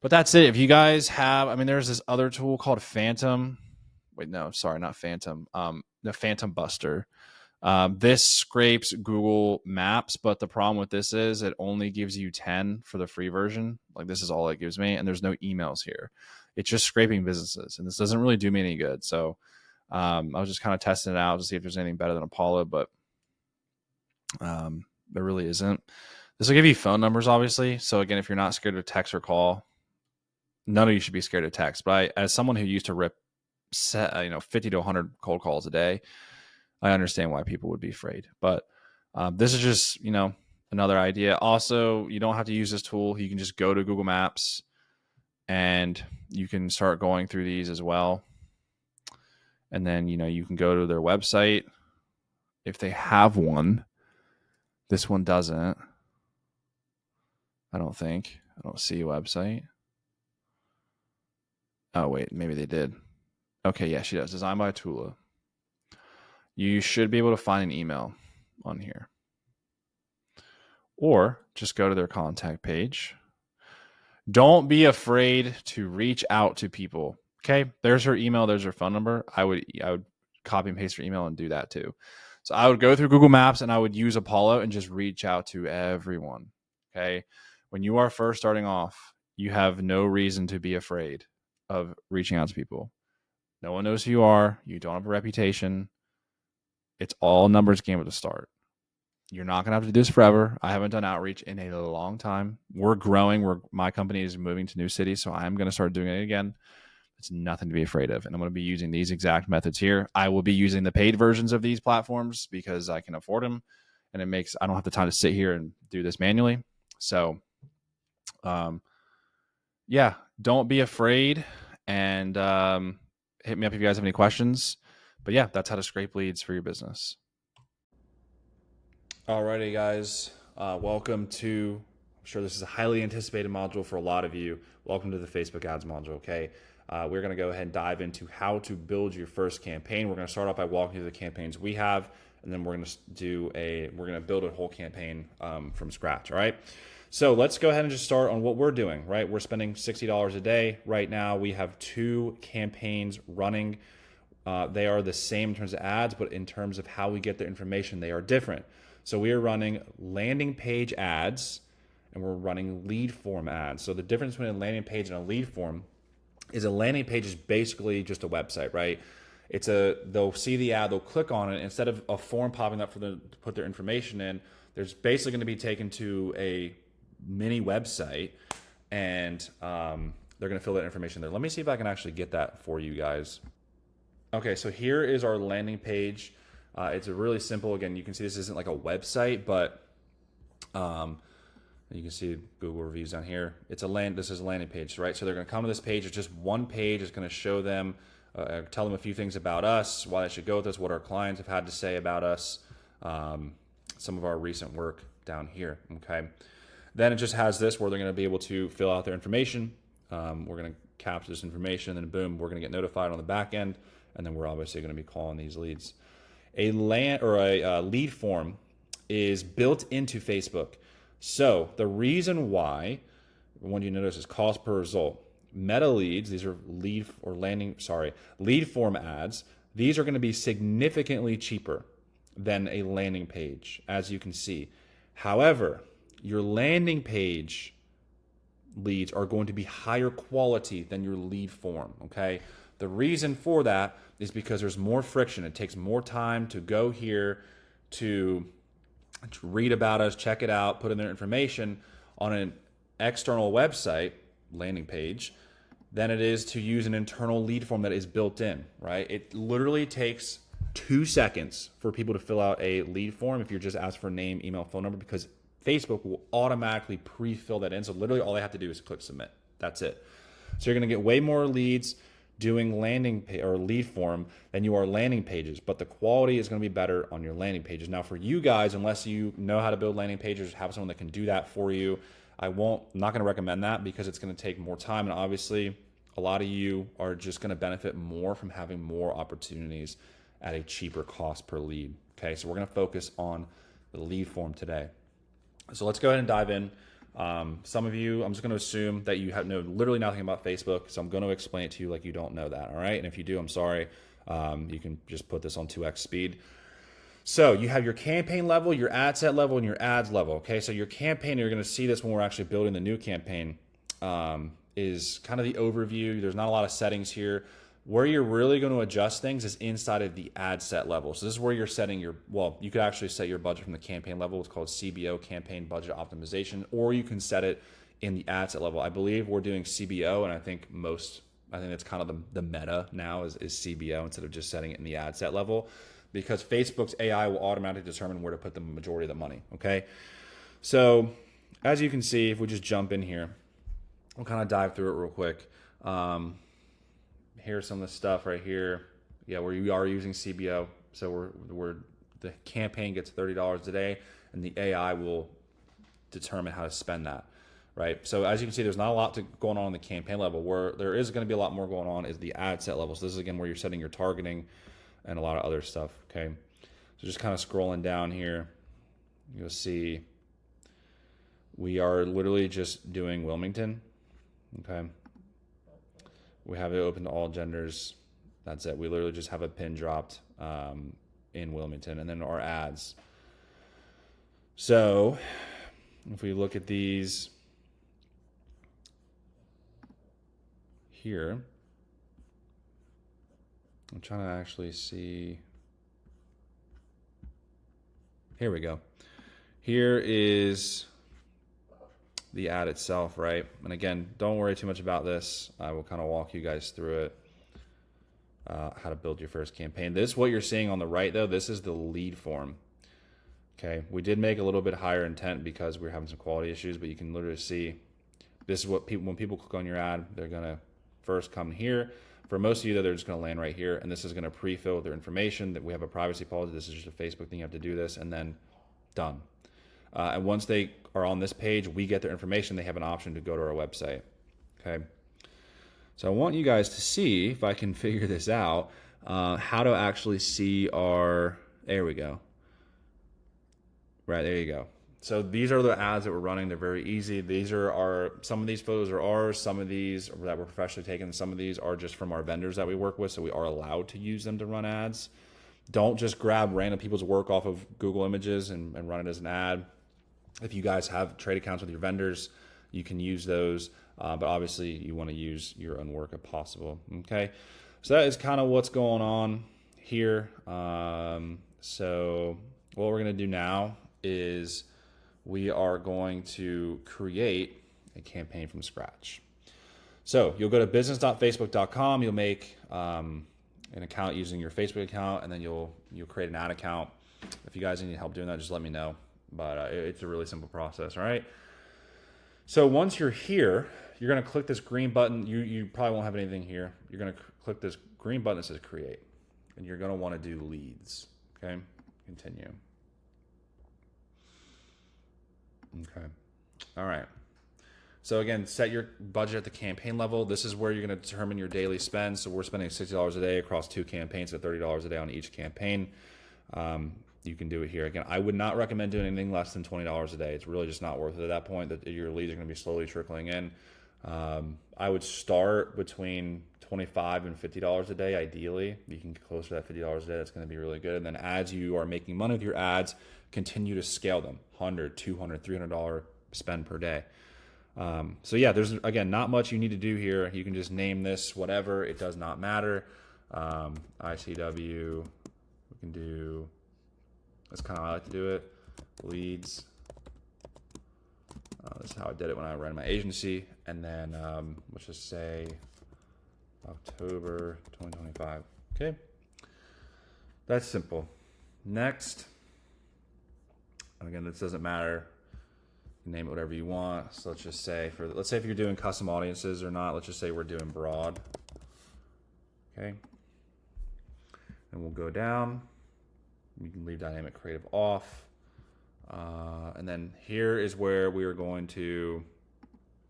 S1: But that's it. If you guys have, there's this other tool called Phantom. Wait, no, sorry, not Phantom. The Phantom Buster. This scrapes Google Maps, but the problem with this is it only gives you 10 for the free version. Like this is all it gives me, and there's no emails here. It's just scraping businesses, and this doesn't really do me any good. So I was just kind of testing it out to see if there's anything better than Apollo, but there really isn't. This will give you phone numbers, obviously. So again, if you're not scared to text or call, none of you should be scared to text. But as someone who used to rip
S3: set, 50 to 100 cold calls a day, I understand why people would be afraid. But this is just, another idea. Also, you don't have to use this tool. You can just go to Google Maps and you can start going through these as well. And then, you can go to their website if they have one. This one doesn't. I don't think. I don't see a website. Oh, wait, maybe they did. Okay, yeah, she does. Designed by Tula. You should be able to find an email on here. Or just go to their contact page. Don't be afraid to reach out to people. Okay, there's her email, there's her phone number. I would copy and paste her email and do that too. So I would go through Google Maps and I would use Apollo and just reach out to everyone. Okay, when you are first starting off, you have no reason to be afraid of reaching out to people. No one knows who you are. You don't have a reputation. It's all numbers game at the start. You're not going to have to do this forever. I haven't done outreach in a long time. We're growing. My company is moving to new cities, so I'm going to start doing it again. It's nothing to be afraid of. And I'm going to be using these exact methods here. I will be using the paid versions of these platforms because I can afford them. And I don't have the time to sit here and do this manually. So, yeah, don't be afraid. And hit me up if you guys have any questions. But yeah, that's how to scrape leads for your business. Alrighty, guys. Welcome to, I'm sure this is a highly anticipated module for a lot of you. Welcome to the Facebook ads module, okay? We're going to go ahead and dive into how to build your first campaign. We're going to start off by walking through the campaigns we have, and then we're going to build a whole campaign from scratch, all right? So let's go ahead and just start on what we're doing, right? We're spending $60 a day. Right now, we have 2 campaigns running. They are the same in terms of ads, but in terms of how we get their information, they are different. So we are running landing page ads and we're running lead form ads. So the difference between a landing page and a lead form is a landing page is basically just a website, right? They'll see the ad, they'll click on it. Instead of a form popping up for them to put their information in, there's basically going to be taken to a mini website and they're going to fill that information there. Let me see if I can actually get that for you guys. Okay, so here is our landing page. It's a really simple, again, you can see this isn't like a website, but you can see Google reviews down here. This is a landing page, right? So they're going to come to this page. It's just one page. It's going to show them, tell them a few things about us, why they should go with us, what our clients have had to say about us, some of our recent work down here, okay? Then it just has this where they're going to be able to fill out their information. We're going to capture this information, and then boom, we're going to get notified on the back end, and then we're obviously going to be calling these leads. A lead form is built into Facebook. So the reason why, when you notice, is cost per result. Meta leads, these are lead form ads. These are going to be significantly cheaper than a landing page, as you can see. However, your landing page leads are going to be higher quality than your lead form, okay? The reason for that is because there's more friction. It takes more time to go here to read about us, check it out, put in their information on an external website landing page than it is to use an internal lead form that is built in, right? It literally takes 2 seconds for people to fill out a lead form if you're just asked for name, email, phone number, because Facebook will automatically pre-fill that in. So literally all they have to do is click submit. That's it. So you're going to get way more leads doing lead form than you are landing pages, but the quality is going to be better on your landing pages. Now for you guys, unless you know how to build landing pages, have someone that can do that for you, I'm not going to recommend that because it's going to take more time. And obviously a lot of you are just going to benefit more from having more opportunities at a cheaper cost per lead. Okay. So we're going to focus on the lead form today. So let's go ahead and dive in. Some of you, I'm just going to assume that you know literally nothing about Facebook. So I'm going to explain it to you like you don't know that. All right. And if you do, I'm sorry. You can just put this on 2x speed. So you have your campaign level, your ad set level, and your ads level. Okay. So your campaign, you're going to see this when we're actually building the new campaign, is kind of the overview. There's not a lot of settings here. Where you're really going to adjust things is inside of the ad set level. So this is where you're setting you could actually set your budget from the campaign level. It's called CBO, campaign budget optimization, or you can set it in the ad set level. I believe we're doing CBO, and I think most
S1: I think that's kind of the meta now is CBO instead of just setting it in the ad set level, because Facebook's AI will automatically determine where to put the majority of the money. Okay. So as you can see, if we just jump in here, we'll kind of dive through it real quick. Here's some of the stuff right here. Yeah, where you are using CBO. So the campaign gets $30 a day, and the AI will determine how to spend that, right? So as you can see, there's not a lot going on in the campaign level. Where there is going to be a lot more going on is the ad set level. So this is again where you're setting your targeting and a lot of other stuff. Okay, so just kind of scrolling down here, you'll see we are literally just doing Wilmington. Okay, we have it open to all genders. That's it. We literally just have a pin dropped in Wilmington, and then our ads. So if we look at these here, I'm trying to actually see. Here we go. Here is the ad itself, right? And again, don't worry too much about this. I will kind of walk you guys through it. How to build your first campaign. This, what you're seeing on the right though, this is the lead form. Okay, we did make a little bit higher intent because we're having some quality issues, but you can literally see this is what people, when people click on your ad, they're gonna first come here. For most of you, though, they're just gonna land right here, and this is gonna pre-fill with their information. That we have a privacy policy. This is just a Facebook thing. You have to do this, and then done. And once they are on this page, we get their information. They have an option to go to our website. Okay. So I want you guys to see if I can figure this out, how to actually see our, there we go. Right, there you go. So these are the ads that we're running. They're very easy. These are some of these photos are ours. Some of these that were professionally taken. Some of these are just from our vendors that we work with. So we are allowed to use them to run ads. Don't just grab random people's work off of Google Images and run it as an ad. If you guys have trade accounts with your vendors, you can use those. But obviously you want to use your own work if possible. Okay. So that is kind of what's going on here. So what we're going to do now is we are going to create a campaign from scratch. So you'll go to business.facebook.com. You'll make an account using your Facebook account, and then you'll create an ad account. If you guys need help doing that, just let me know. But it's a really simple process. All right. So once you're here, you're going to click this green button. You probably won't have anything here. You're going to click this green button that says create, and you're going to want to do leads. Okay. Continue. Okay. All right. So again, set your budget at the campaign level. This is where you're going to determine your daily spend. So we're spending $60 a day across 2 campaigns at $30 a day on each campaign. You can do it here. Again, I would not recommend doing anything less than $20 a day. It's really just not worth it at that point. That your leads are going to be slowly trickling in. I would start between $25 and $50 a day. Ideally, you can get closer to that $50 a day. That's going to be really good. And then as you are making money with your ads, continue to scale them. $100, $200, $300 spend per day. So yeah, there's again not much you need to do here. You can just name this whatever. It does not matter. ICW. We can do. That's kind of how I like to do it. Leads. This is how I did it when I ran my agency. And then let's just say October 2025. Okay. That's simple. Next. Again, this doesn't matter. You name it whatever you want. So let's just say let's say if you're doing custom audiences or not, let's just say we're doing broad. Okay. And we'll go down. You can leave dynamic creative off. And then here is where we are going to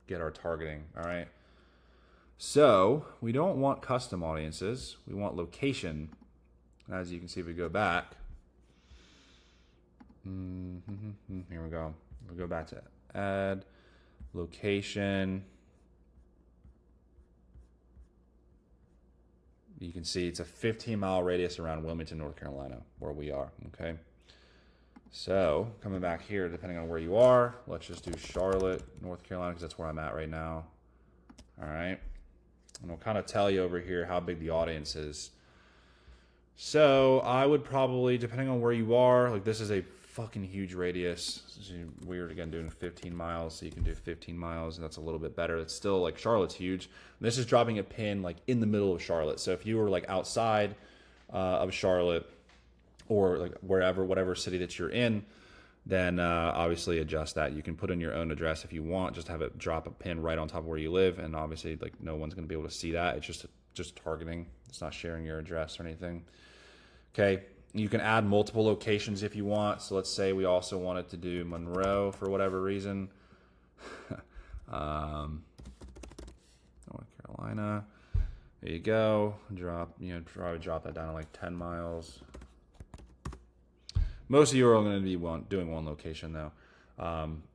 S1: get our targeting. All right. So we don't want custom audiences. We want location. As you can see, if we go back, here we go. We'll go back to add location. You can see it's a 15-mile radius around Wilmington, North Carolina, where we are. Okay. So coming back here, depending on where you are, let's just do Charlotte, North Carolina, because that's where I'm at right now. All right. And I'll kind of tell you over here how big the audience is. So I would probably, depending on where you are, like this is a fucking huge radius. So we were again doing 15 miles, so you can do 15 miles, and that's a little bit better. It's still like Charlotte's huge. And this is dropping a pin like in the middle of Charlotte. So if you were like outside of Charlotte or like wherever, whatever city that you're in, then obviously adjust that. You can put in your own address if you want, just have it drop a pin right on top of where you live, and obviously like no one's going to be able to see that. It's just targeting. It's not sharing your address or anything. Okay, you can add multiple locations if you want. So let's say we also wanted to do Monroe for whatever reason. North Carolina. There you go. Probably drop that down to like 10 miles. Most of you are going to be doing one location though.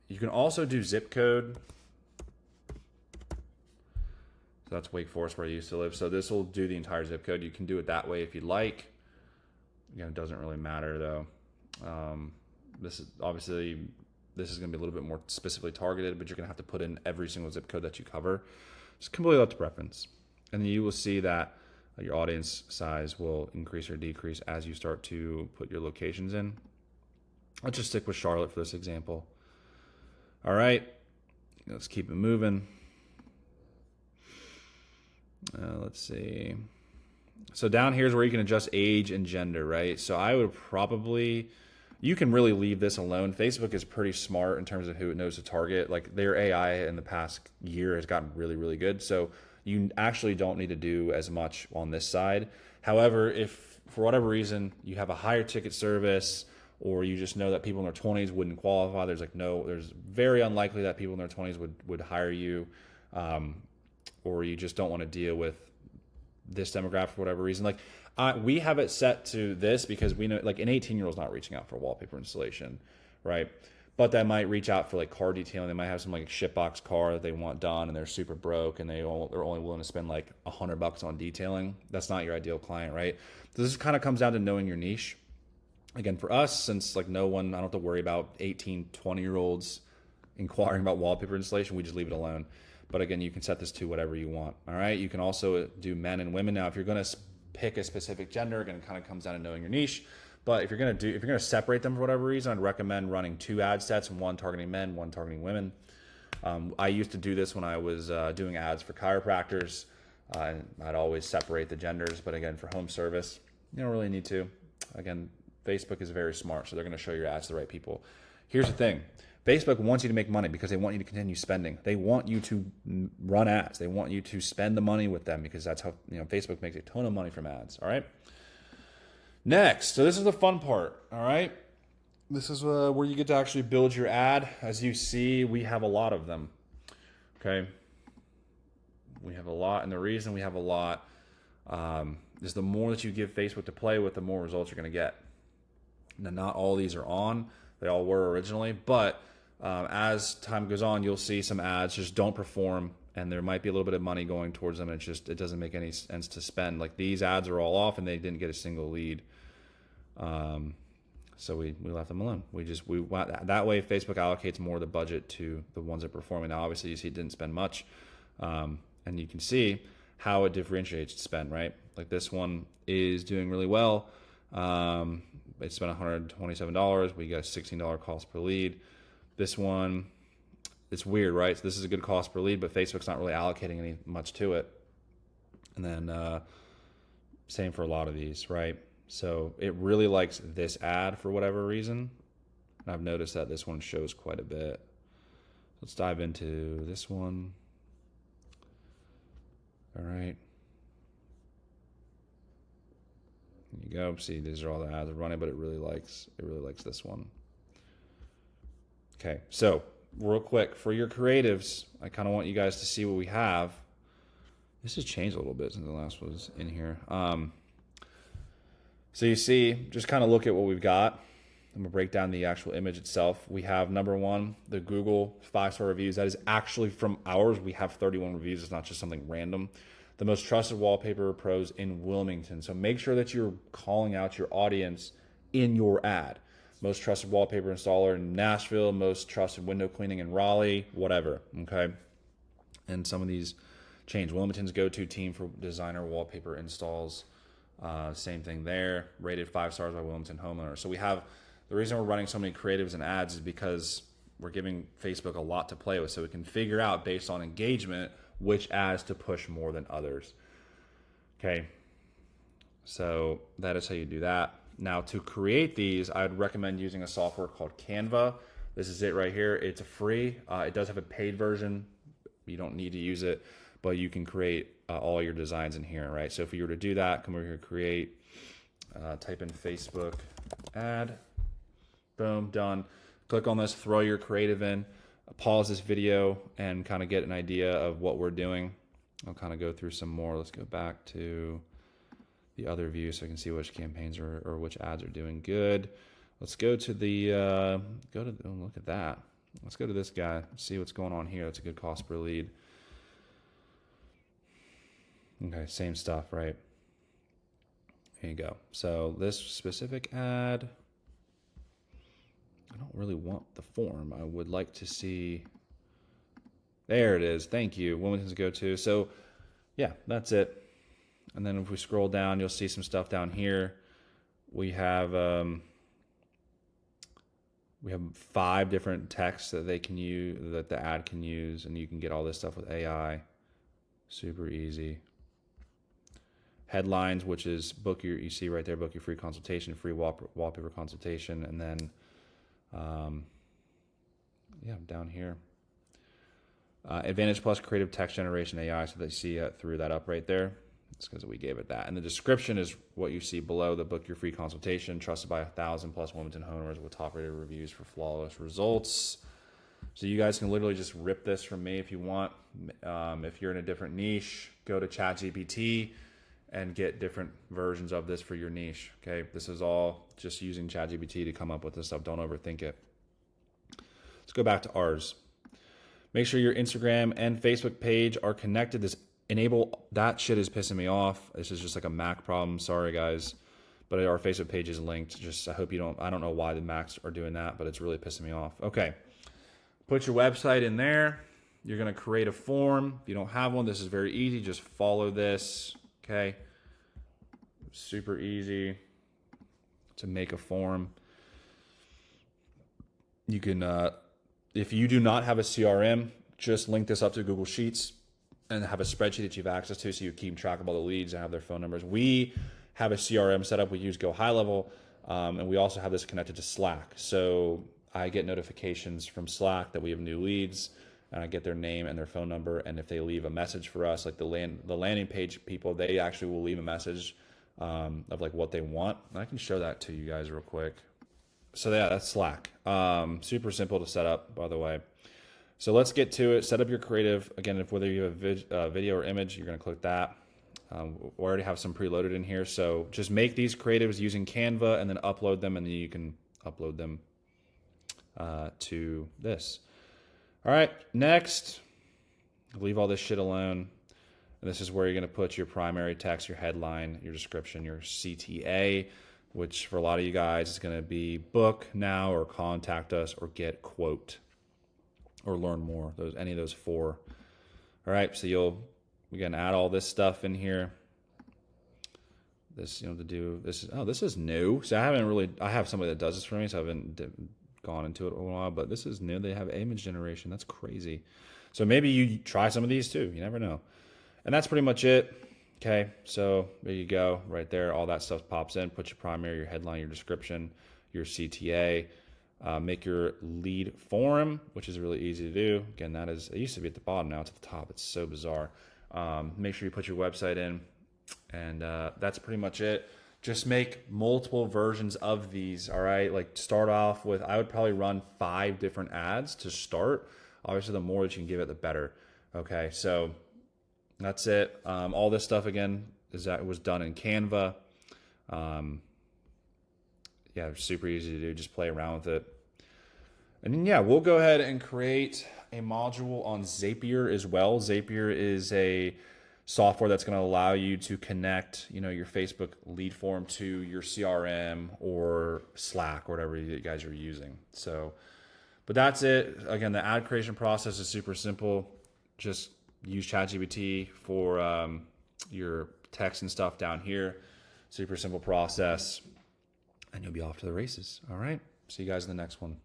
S1: You can also do zip code. So that's Wake Forest where I used to live. So this will do the entire zip code. You can do it that way if you'd like. Again, it doesn't really matter though. This is going to be a little bit more specifically targeted, but you're going to have to put in every single zip code that you cover. It's completely up to preference. And then you will see that your audience size will increase or decrease as you start to put your locations in. Let's just stick with Charlotte for this example. All right, let's keep it moving. Let's see. So down here is where you can adjust age and gender, right? So I would probably, you can really leave this alone. Facebook is pretty smart in terms of who it knows to target. Like their AI in the past year has gotten really, really good. So you actually don't need to do as much on this side. However, if for whatever reason you have a higher ticket service, or you just know that people in their 20s wouldn't qualify, there's very unlikely that people in their 20s would hire you, or you just don't want to deal with this demographic for whatever reason. Like we have it set to this because we know like an 18-year-old's not reaching out for wallpaper installation, right? But that might reach out for like car detailing. They might have some like shitbox car that they want done and they're super broke and they're only willing to spend like $100 on detailing. That's not your ideal client, right? So this kind of comes down to knowing your niche. Again, for us, since like I don't have to worry about 18, 20-year-olds inquiring about wallpaper installation, we just leave it alone. But again, you can set this to whatever you want. All right. You can also do men and women. Now, if you're going to pick a specific gender, again, it kind of comes down to knowing your niche. But if you're going to separate them for whatever reason, I'd recommend running 2 ad sets, one targeting men, one targeting women. I used to do this when I was doing ads for chiropractors. I'd always separate the genders. But again, for home service, you don't really need to. Again, Facebook is very smart, so they're going to show your ads to the right people. Here's the thing. Facebook wants you to make money because they want you to continue spending. They want you to run ads. They want you to spend the money with them because that's how Facebook makes a ton of money from ads. All right. Next, so this is the fun part. All right. This is where you get to actually build your ad. As you see, we have a lot of them. Okay. We have a lot, and the reason we have a lot is the more that you give Facebook to play with, the more results you're going to get. Now, not all these are on. They all were originally, but as time goes on, you'll see some ads just don't perform, and there might be a little bit of money going towards them. It doesn't make any sense to spend. Like these ads are all off, and they didn't get a single lead. So we left them alone. That way Facebook allocates more of the budget to the ones that are performing. Now, obviously, you see it didn't spend much, and you can see how it differentiates spend, right? Like this one is doing really well. It spent $127. We got a $16 cost per lead. This one, it's weird, right? So this is a good cost per lead, but Facebook's not really allocating any much to it. And then same for a lot of these, right? So it really likes this ad for whatever reason. And I've noticed that this one shows quite a bit. Let's dive into this one. All right. There you go. See, these are all the ads running, but it really likes this one. Okay, so real quick for your creatives, I kind of want you guys to see what we have. This has changed a little bit since the last was in here. So you see, just kind of look at what we've got. I'm gonna break down the actual image itself. We have number 1, the Google 5-star reviews. That is actually from ours. We have 31 reviews. It's not just something random. The most trusted wallpaper pros in Wilmington. So make sure that you're calling out your audience in your ad. Most trusted wallpaper installer in Nashville, most trusted window cleaning in Raleigh, whatever, okay? And some of these change. Wilmington's go-to team for designer wallpaper installs. Same thing there. Rated 5 stars by Wilmington homeowners. So we have The reason we're running so many creatives and ads is because we're giving Facebook a lot to play with, so we can figure out based on engagement which ads to push more than others. Okay, so that is how you do that. Now, to create these, I'd recommend using a software called Canva. This is it right here. It's free. It does have a paid version. You don't need to use it, but you can create all your designs in here, right? So if you were to do that, come over here, create, type in Facebook ad, boom, done. Click on this, throw your creative in, pause this video and kind of get an idea of what we're doing. I'll kind of go through some more. Let's go back to the other view so I can see which campaigns or which ads are doing good. Let's go to the, oh, look at that. Let's go to this guy, see what's going on here. That's a good cost per lead. Okay, same stuff, right? Here you go. So this specific ad, I don't really want the form. I would like to see, there it is. Thank you. Wilmington's go-to. So yeah, that's it. And then if we scroll down, you'll see some stuff down here. We have 5 different texts that they can use, that the ad can use, and you can get all this stuff with AI. Super easy. Headlines, which is you see right there, book your free consultation, free wallpaper consultation, and then yeah, down here. Advantage Plus creative text generation AI, so they see threw that up right there. It's because we gave it that. And the description is what you see below, the book your free consultation, trusted by 1,000+ Wilmington homeowners with top-rated reviews for flawless results. So you guys can literally just rip this from me if you want. If you're in a different niche, go to ChatGPT and get different versions of this for your niche. Okay, this is all just using ChatGPT to come up with this stuff. Don't overthink it. Let's go back to ours. Make sure your Instagram and Facebook page are connected. This enable, that shit is pissing me off. This is just like a Mac problem. Sorry guys, but our Facebook page is linked. Just, I hope you don't, I don't know why the Macs are doing that, but it's really pissing me off. Okay. Put your website in there. You're going to create a form. If you don't have one, this is very easy. Just follow this. Okay. Super easy to make a form. You can, if you do not have a CRM, just link this up to Google Sheets and have a spreadsheet that you have access to so you keep track of all the leads and have their phone numbers. We have a CRM set up. We use Go High Level, and we also have this connected to Slack. So I get notifications from Slack that we have new leads, and I get their name and their phone number. And if they leave a message for us, like the landing page people, they actually will leave a message of like what they want. And I can show that to you guys real quick. So yeah, that's Slack. Super simple to set up, by the way. So let's get to it. Set up your creative. Again, if whether you have a video or image, you're going to click that. We already have some preloaded in here. So just make these creatives using Canva and then upload them, and then you can upload them to this. All right, next, leave all this shit alone. And this is where you're going to put your primary text, your headline, your description, your CTA, which for a lot of you guys is going to be book now or contact us or get quote or learn more. Any of those 4. All right, so we're going to add all this stuff in here. This, to do this. This is new. So I have somebody that does this for me, so I haven't gone into it a while, but this is new. They have image generation. That's crazy. So maybe you try some of these too. You never know. And that's pretty much it. Okay, so there you go, right there. All that stuff pops in. Put your primary, your headline, your description, your CTA. Make your lead form, which is really easy to do. Again, it used to be at the bottom, now it's at the top. It's so bizarre. Make sure you put your website in, and that's pretty much it. Just make multiple versions of these, all right? Like start off with, I would probably run 5 different ads to start. Obviously, the more that you can give it, the better. Okay, so that's it. All this stuff, again, was done in Canva. Yeah, super easy to do. Just play around with it. And then, yeah, we'll go ahead and create a module on Zapier as well. Zapier is a software that's going to allow you to connect, your Facebook lead form to your CRM or Slack or whatever you guys are using. So, but that's it. Again, the ad creation process is super simple. Just use ChatGPT for your text and stuff down here. Super simple process, and you'll be off to the races. All right. See you guys in the next one.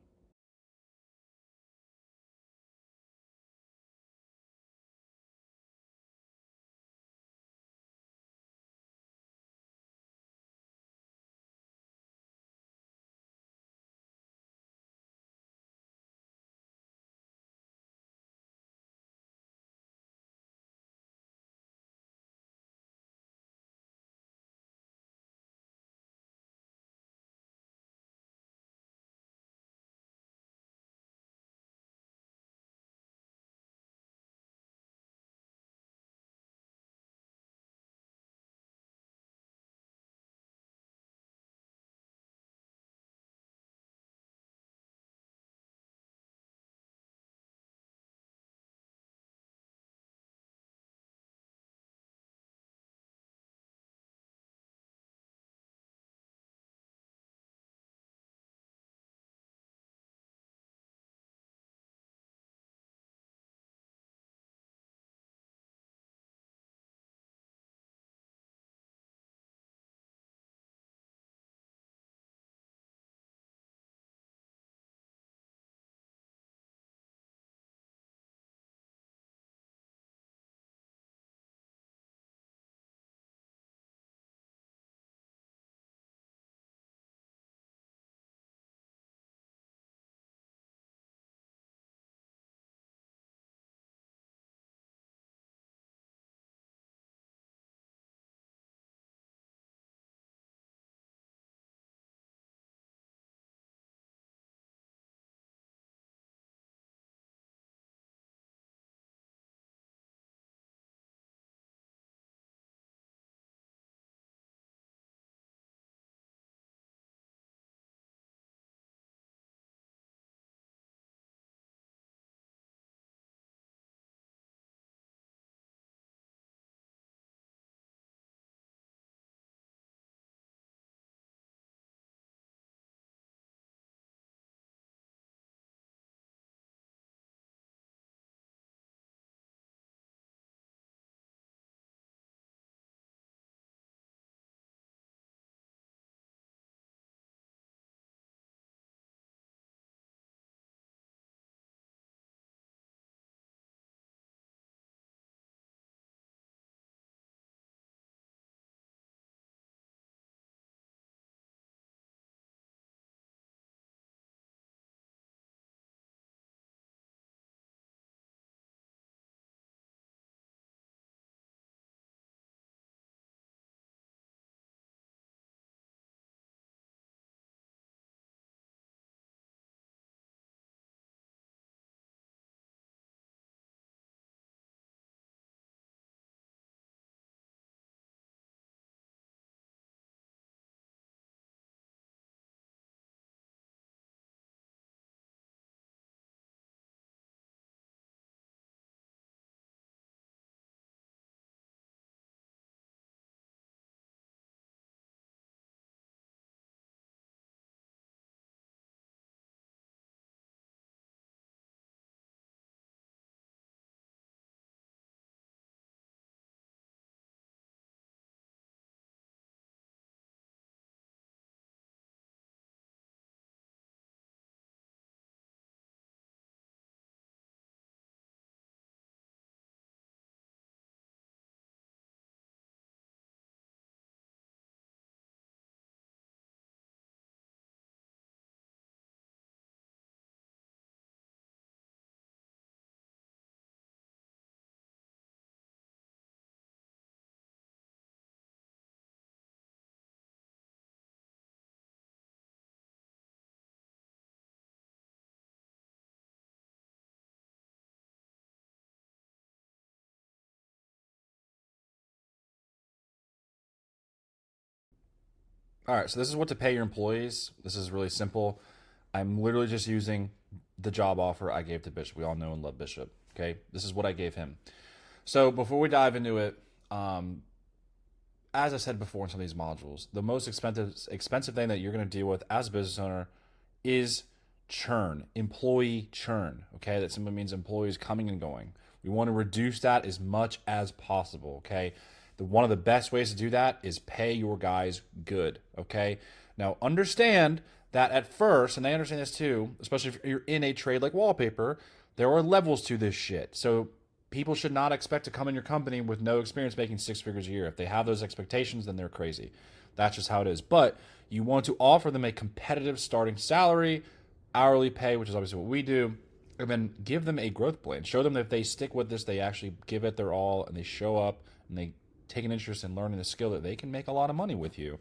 S1: All right, so this is what to pay your employees. This is really simple. I'm literally just using the job offer I gave to Bishop. We all know and love Bishop. Okay, this is what I gave him. So before we dive into it, as I said before in some of these modules, the most expensive thing that you're going to deal with as a business owner is churn, employee churn. Okay, that simply means employees coming and going. We want to reduce that as much as possible. Okay, One of the best ways to do that is pay your guys good, okay? Now, understand that at first, and they understand this too, especially if you're in a trade like wallpaper, there are levels to this shit. So people should not expect to come in your company with no experience making 6 figures a year. If they have those expectations, then they're crazy. That's just how it is. But you want to offer them a competitive starting salary, hourly pay, which is obviously what we do, and then give them a growth plan. Show them that if they stick with this, they actually give it their all, and they show up, and they take an interest in learning the skill, that they can make a lot of money with you.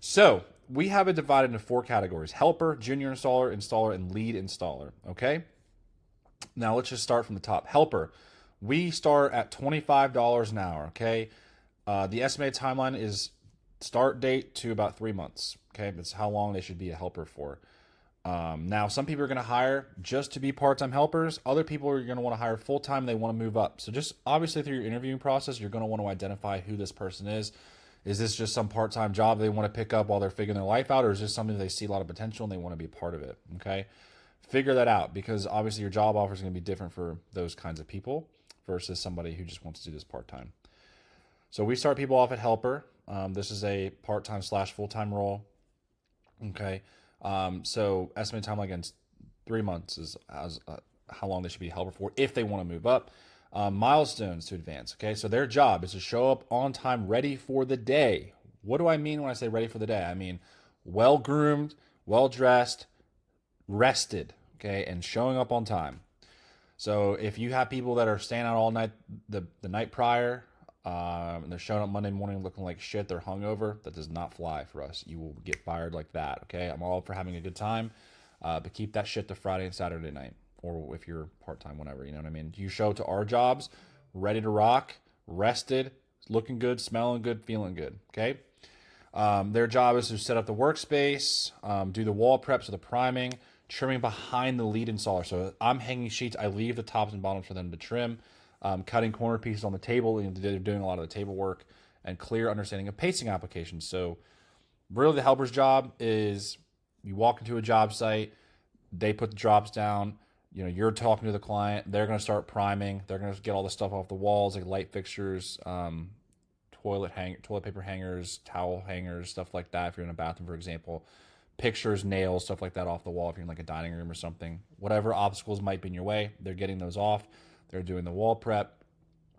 S1: So we have it divided into 4 categories: helper, junior installer, installer, and lead installer. Okay. Now let's just start from the top. Helper, we start at $25 an hour. Okay. The estimated timeline is start date to about 3 months. Okay. That's how long they should be a helper for. Now, some people are going to hire just to be part-time helpers. Other people are going to want to hire full-time. They want to move up. So just obviously through your interviewing process, you're going to want to identify who this person is. Is this just some part-time job they want to pick up while they're figuring their life out, or is this something they see a lot of potential and they want to be a part of it? Okay. Figure that out, because obviously your job offer is going to be different for those kinds of people versus somebody who just wants to do this part-time. So we start people off at helper. This is a part-time / full-time role. Okay. So estimated time, again, 3 months is how long they should be a helper for if they want to move up. Milestones to advance. Okay. So their job is to show up on time, ready for the day. What do I mean when I say ready for the day? I mean, well-groomed, well-dressed, rested, okay, and showing up on time. So if you have people that are staying out all night, the night prior, and they're showing up Monday morning looking like shit, they're hungover, that does not fly for us. You will get fired like that, okay? I'm all for having a good time, but keep that shit to Friday and Saturday night, or if you're part-time, whatever, you know what I mean? You show to our jobs, ready to rock, rested, looking good, smelling good, feeling good, okay? Their job is to set up the workspace, do the wall preps or the priming, trimming behind the lead installer. So I'm hanging sheets, I leave the tops and bottoms for them to trim. Cutting corner pieces on the table, they're doing a lot of the table work, and clear understanding of pacing applications. So really the helper's job is you walk into a job site, they put the drops down, you're talking to the client, they're going to start priming, they're going to get all the stuff off the walls, like light fixtures, toilet paper hangers, towel hangers, stuff like that. If you're in a bathroom, for example, pictures, nails, stuff like that off the wall. If you're in like a dining room or something, whatever obstacles might be in your way, they're getting those off. They're doing the wall prep,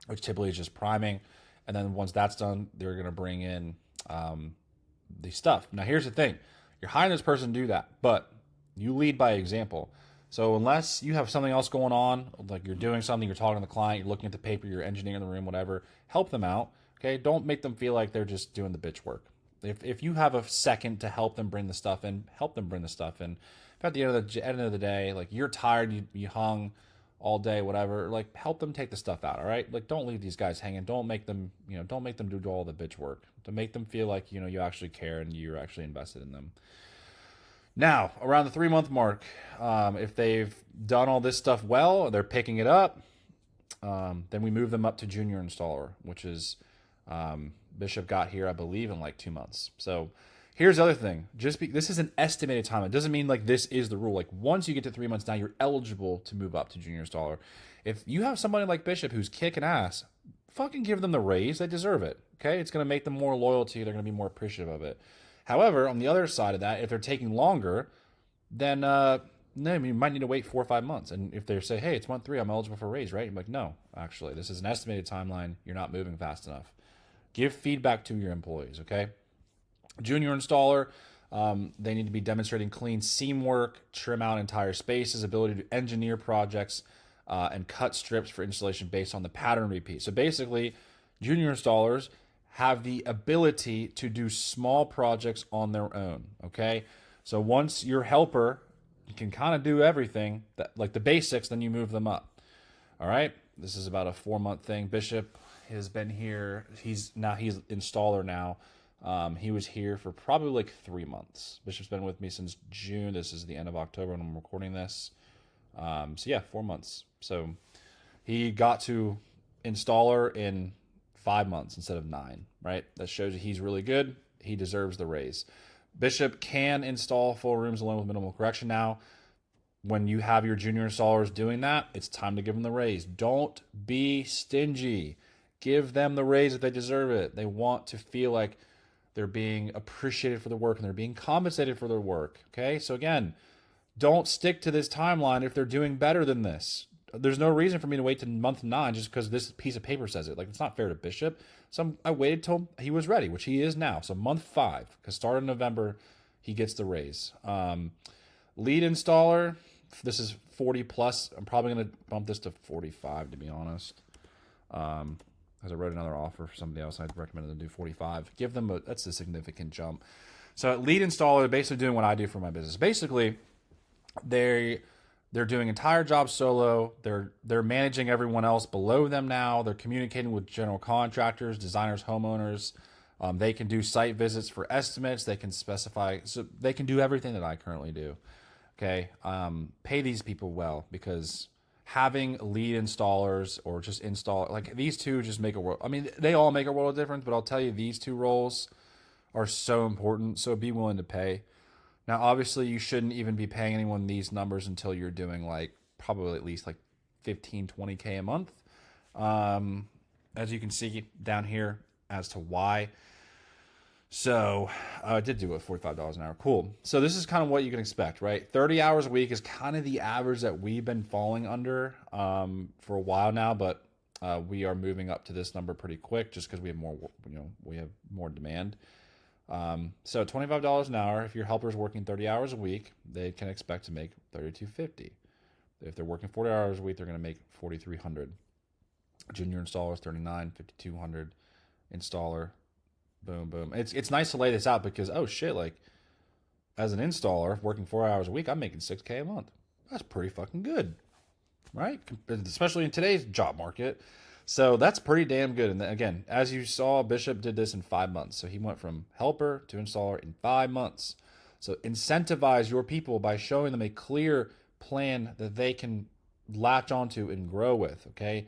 S1: which typically is just priming. And then once that's done, they're going to bring in the stuff. Now, here's the thing. You're hiring this person to do that, but you lead by example. So unless you have something else going on, like you're doing something, you're talking to the client, you're looking at the paper, you're engineering the room, whatever, help them out. Okay, don't make them feel like they're just doing the bitch work. If you have a second to help them bring the stuff in, help them bring the stuff in. If at the end of the day, like you're tired, you hung all day, whatever, like help them take the stuff out. All right, like don't leave these guys hanging. Don't make them do all the bitch work. To make them feel like you actually care and you're actually invested in them. Now, around the 3-month mark, if they've done all this stuff well, they're picking it up, then we move them up to junior installer, which is Bishop got here, I believe, in like 2 months. So here's the other thing. This is an estimated time. It doesn't mean like this is the rule. Like once you get to 3 months now, you're eligible to move up to junior installer. If you have somebody like Bishop who's kicking ass, fucking give them the raise. They deserve it. Okay? It's going to make them more loyal to you. They're going to be more appreciative of it. However, on the other side of that, if they're taking longer, then no, you might need to wait 4 or 5 months. And if they say, hey, it's month 3, I'm eligible for a raise, right? You're like, no, actually, this is an estimated timeline. You're not moving fast enough. Give feedback to your employees, okay? Junior installer, they need to be demonstrating clean seam work, trim out entire spaces, ability to engineer projects, and cut strips for installation based on the pattern repeat. So basically, junior installers have the ability to do small projects on their own, okay? So once your helper can kind of do everything, like the basics, then you move them up, all right? This is about a 4-month thing. Bishop has been here. He's installer now. He was here for probably like 3 months. Bishop's been with me since June. This is the end of October when I'm recording this. So yeah, 4 months. So he got to installer in 5 months instead of 9, right? That shows you he's really good. He deserves the raise. Bishop can install full rooms alone with minimal correction now. When you have your junior installers doing that, it's time to give them the raise. Don't be stingy.
S3: Give them the raise if they deserve it. They want to feel like they're being appreciated for their work and they're being compensated for their work. Okay. So again, don't stick to this timeline if they're doing better than this. There's no reason for me to wait to month 9 just because this piece of paper says it. Like, it's not fair to Bishop. So I waited till he was ready, which he is now. So month 5, because starting November, he gets the raise. Lead installer, this is 40 plus. I'm probably going to bump this to 45, to be honest. As I wrote another offer for somebody else, I'd recommend them to do 45. Give them that's a significant jump. So lead installer, they're basically doing what I do for my business. Basically, they're doing entire jobs solo. They're managing everyone else below them now. They're communicating with general contractors, designers, homeowners. They can do site visits for estimates. They can specify, so they can do everything that I currently do. Okay. Pay these people well, because having lead installers or just install, like, these two just make a world. I mean, they all make a world of difference, but I'll tell you, these 2 roles are so important. So be willing to pay. Now, obviously, you shouldn't even be paying anyone these numbers until you're doing like probably at least like 15, 20K a month. As you can see down here as to why. So I did do it $45 an hour. Cool. So this is kind of what you can expect, right? 30 hours a week is kind of the average that we've been falling under for a while now, but we are moving up to this number pretty quick just because we have more, we have more demand. So $25 an hour. If your helper's working 30 hours a week, they can expect to make $32.50. If they're working 40 hours a week, they're going to make $4,300. Junior installer is $39, $5,200. Installer, boom, boom. It's nice to lay this out because, oh shit, like, as an installer working 4 hours a week, I'm making $6K a month. That's pretty fucking good, right? Especially in today's job market. So that's pretty damn good. And again, as you saw, Bishop did this in 5 months. So he went from helper to installer in 5 months. So incentivize your people by showing them a clear plan that they can latch onto and grow with. Okay.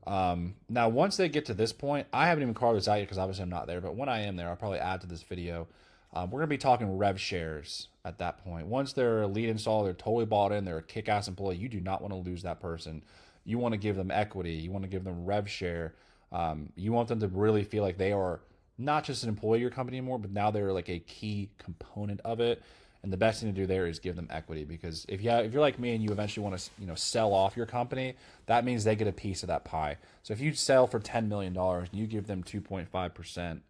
S3: Now, once they get to this point, I haven't even carved this out yet because obviously I'm not there. But when I am there, I'll probably add to this video. We're going to be talking rev shares at that point. Once they're a lead installer, they're totally bought in, they're a kick-ass employee. You do not want to lose that person. You want to give them equity. You want to give them rev share. You want them to really feel like they are not just an employee of your company anymore, but now they're like a key component of it. And the best thing to do there is give them equity, because if you're like me and you eventually want to sell off your company, that means they get a piece of that pie. So if you sell for $10 million and you give them 2.5%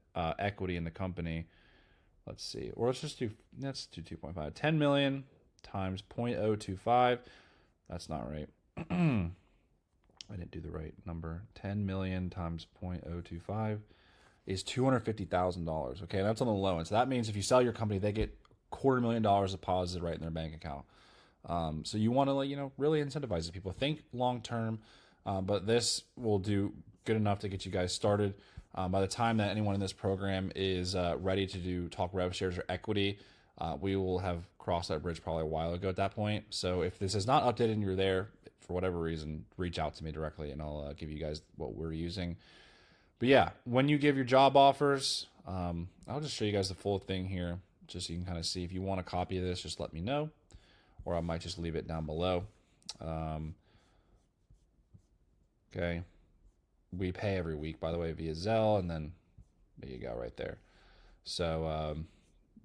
S3: equity in the company, let's see, or let's do 2.5. 10 million times 0.025. That's not right. I didn't do the right number. 10 million times 0.025 is $250,000. Okay, that's on the low end. So that means if you sell your company, they get $250,000 deposited right in their bank account. So you want to really incentivize the people. Think long term, but this will do good enough to get you guys started. By the time that anyone in this program is ready to talk rev shares or equity, we will have crossed that bridge probably a while ago at that point. So if this is not updated and you're there for whatever reason, reach out to me directly and I'll give you guys what we're using. But yeah, when you give your job offers, I'll just show you guys the full thing here, just so you can kind of see. If you want a copy of this, just let me know, or I might just leave it down below. Okay. We pay every week, by the way, via Zelle, and then there you go right there. So,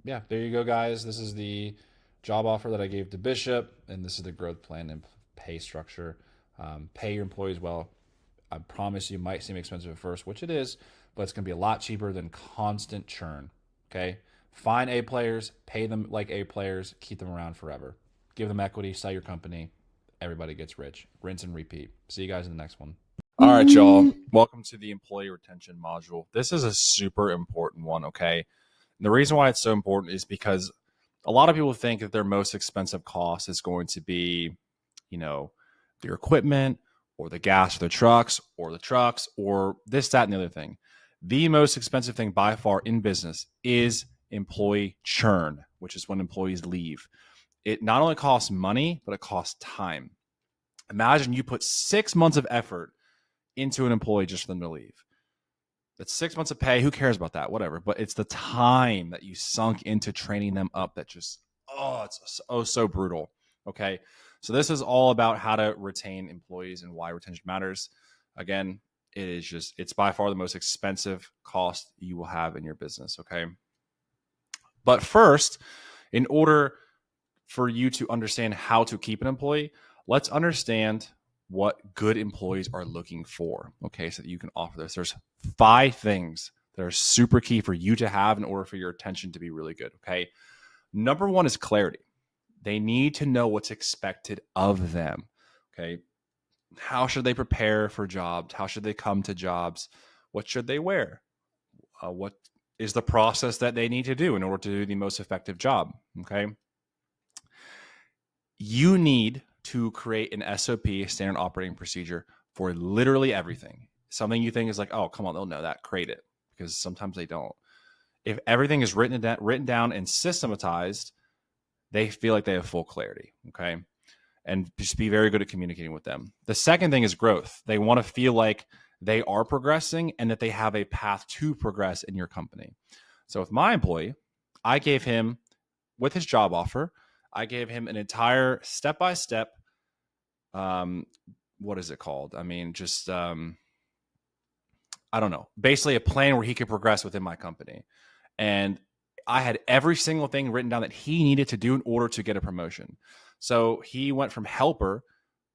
S3: yeah, there you go, guys. This is the job offer that I gave to Bishop, and this is the growth plan and pay structure. Pay your employees well. I promise you might seem expensive at first, which it is, but it's going to be a lot cheaper than constant churn, okay? Find A players, pay them like A players, keep them around forever. Give them equity, sell your company, everybody gets rich. Rinse and repeat. See you guys in the next one. All right, y'all. Welcome to the employee retention module. This is a super important one, okay? And the reason why it's so important is because a lot of people think that their most expensive cost is going to be, their equipment or the gas for the trucks or this, that, and the other thing. The most expensive thing by far in business is employee churn, which is when employees leave. It not only costs money, but it costs time. Imagine you put 6 months of effort into an employee just for them to leave. That's 6 months of pay. Who cares about that? Whatever. But it's the time that you sunk into training them up that just, it's so brutal. Okay. So this is all about how to retain employees and why retention matters. Again, it's by far the most expensive cost you will have in your business. Okay. But first, in order for you to understand how to keep an employee, let's understand what good employees are looking for. Okay. So that you can offer this. There's 5 things that are super key for you to have in order for your attention to be really good. Okay. Number 1 is clarity. They need to know what's expected of them. Okay. How should they prepare for jobs? How should they come to jobs? What should they wear? What is the process that they need to do in order to do the most effective job? Okay. You need to create an SOP, standard operating procedure, for literally everything. Something you think is like, oh, come on, they'll know that. Create it, because sometimes they don't. If everything is written down and systematized, they feel like they have full clarity. Okay. And just be very good at communicating with them. The second thing is growth. They want to feel like they are progressing and that they have a path to progress in your company. So with my employee, I gave him, with his job offer, I gave him an entire step-by-step, what is it called? I mean, just, I don't know, basically a plan where he could progress within my company. And I had every single thing written down that he needed to do in order to get a promotion. So he went from helper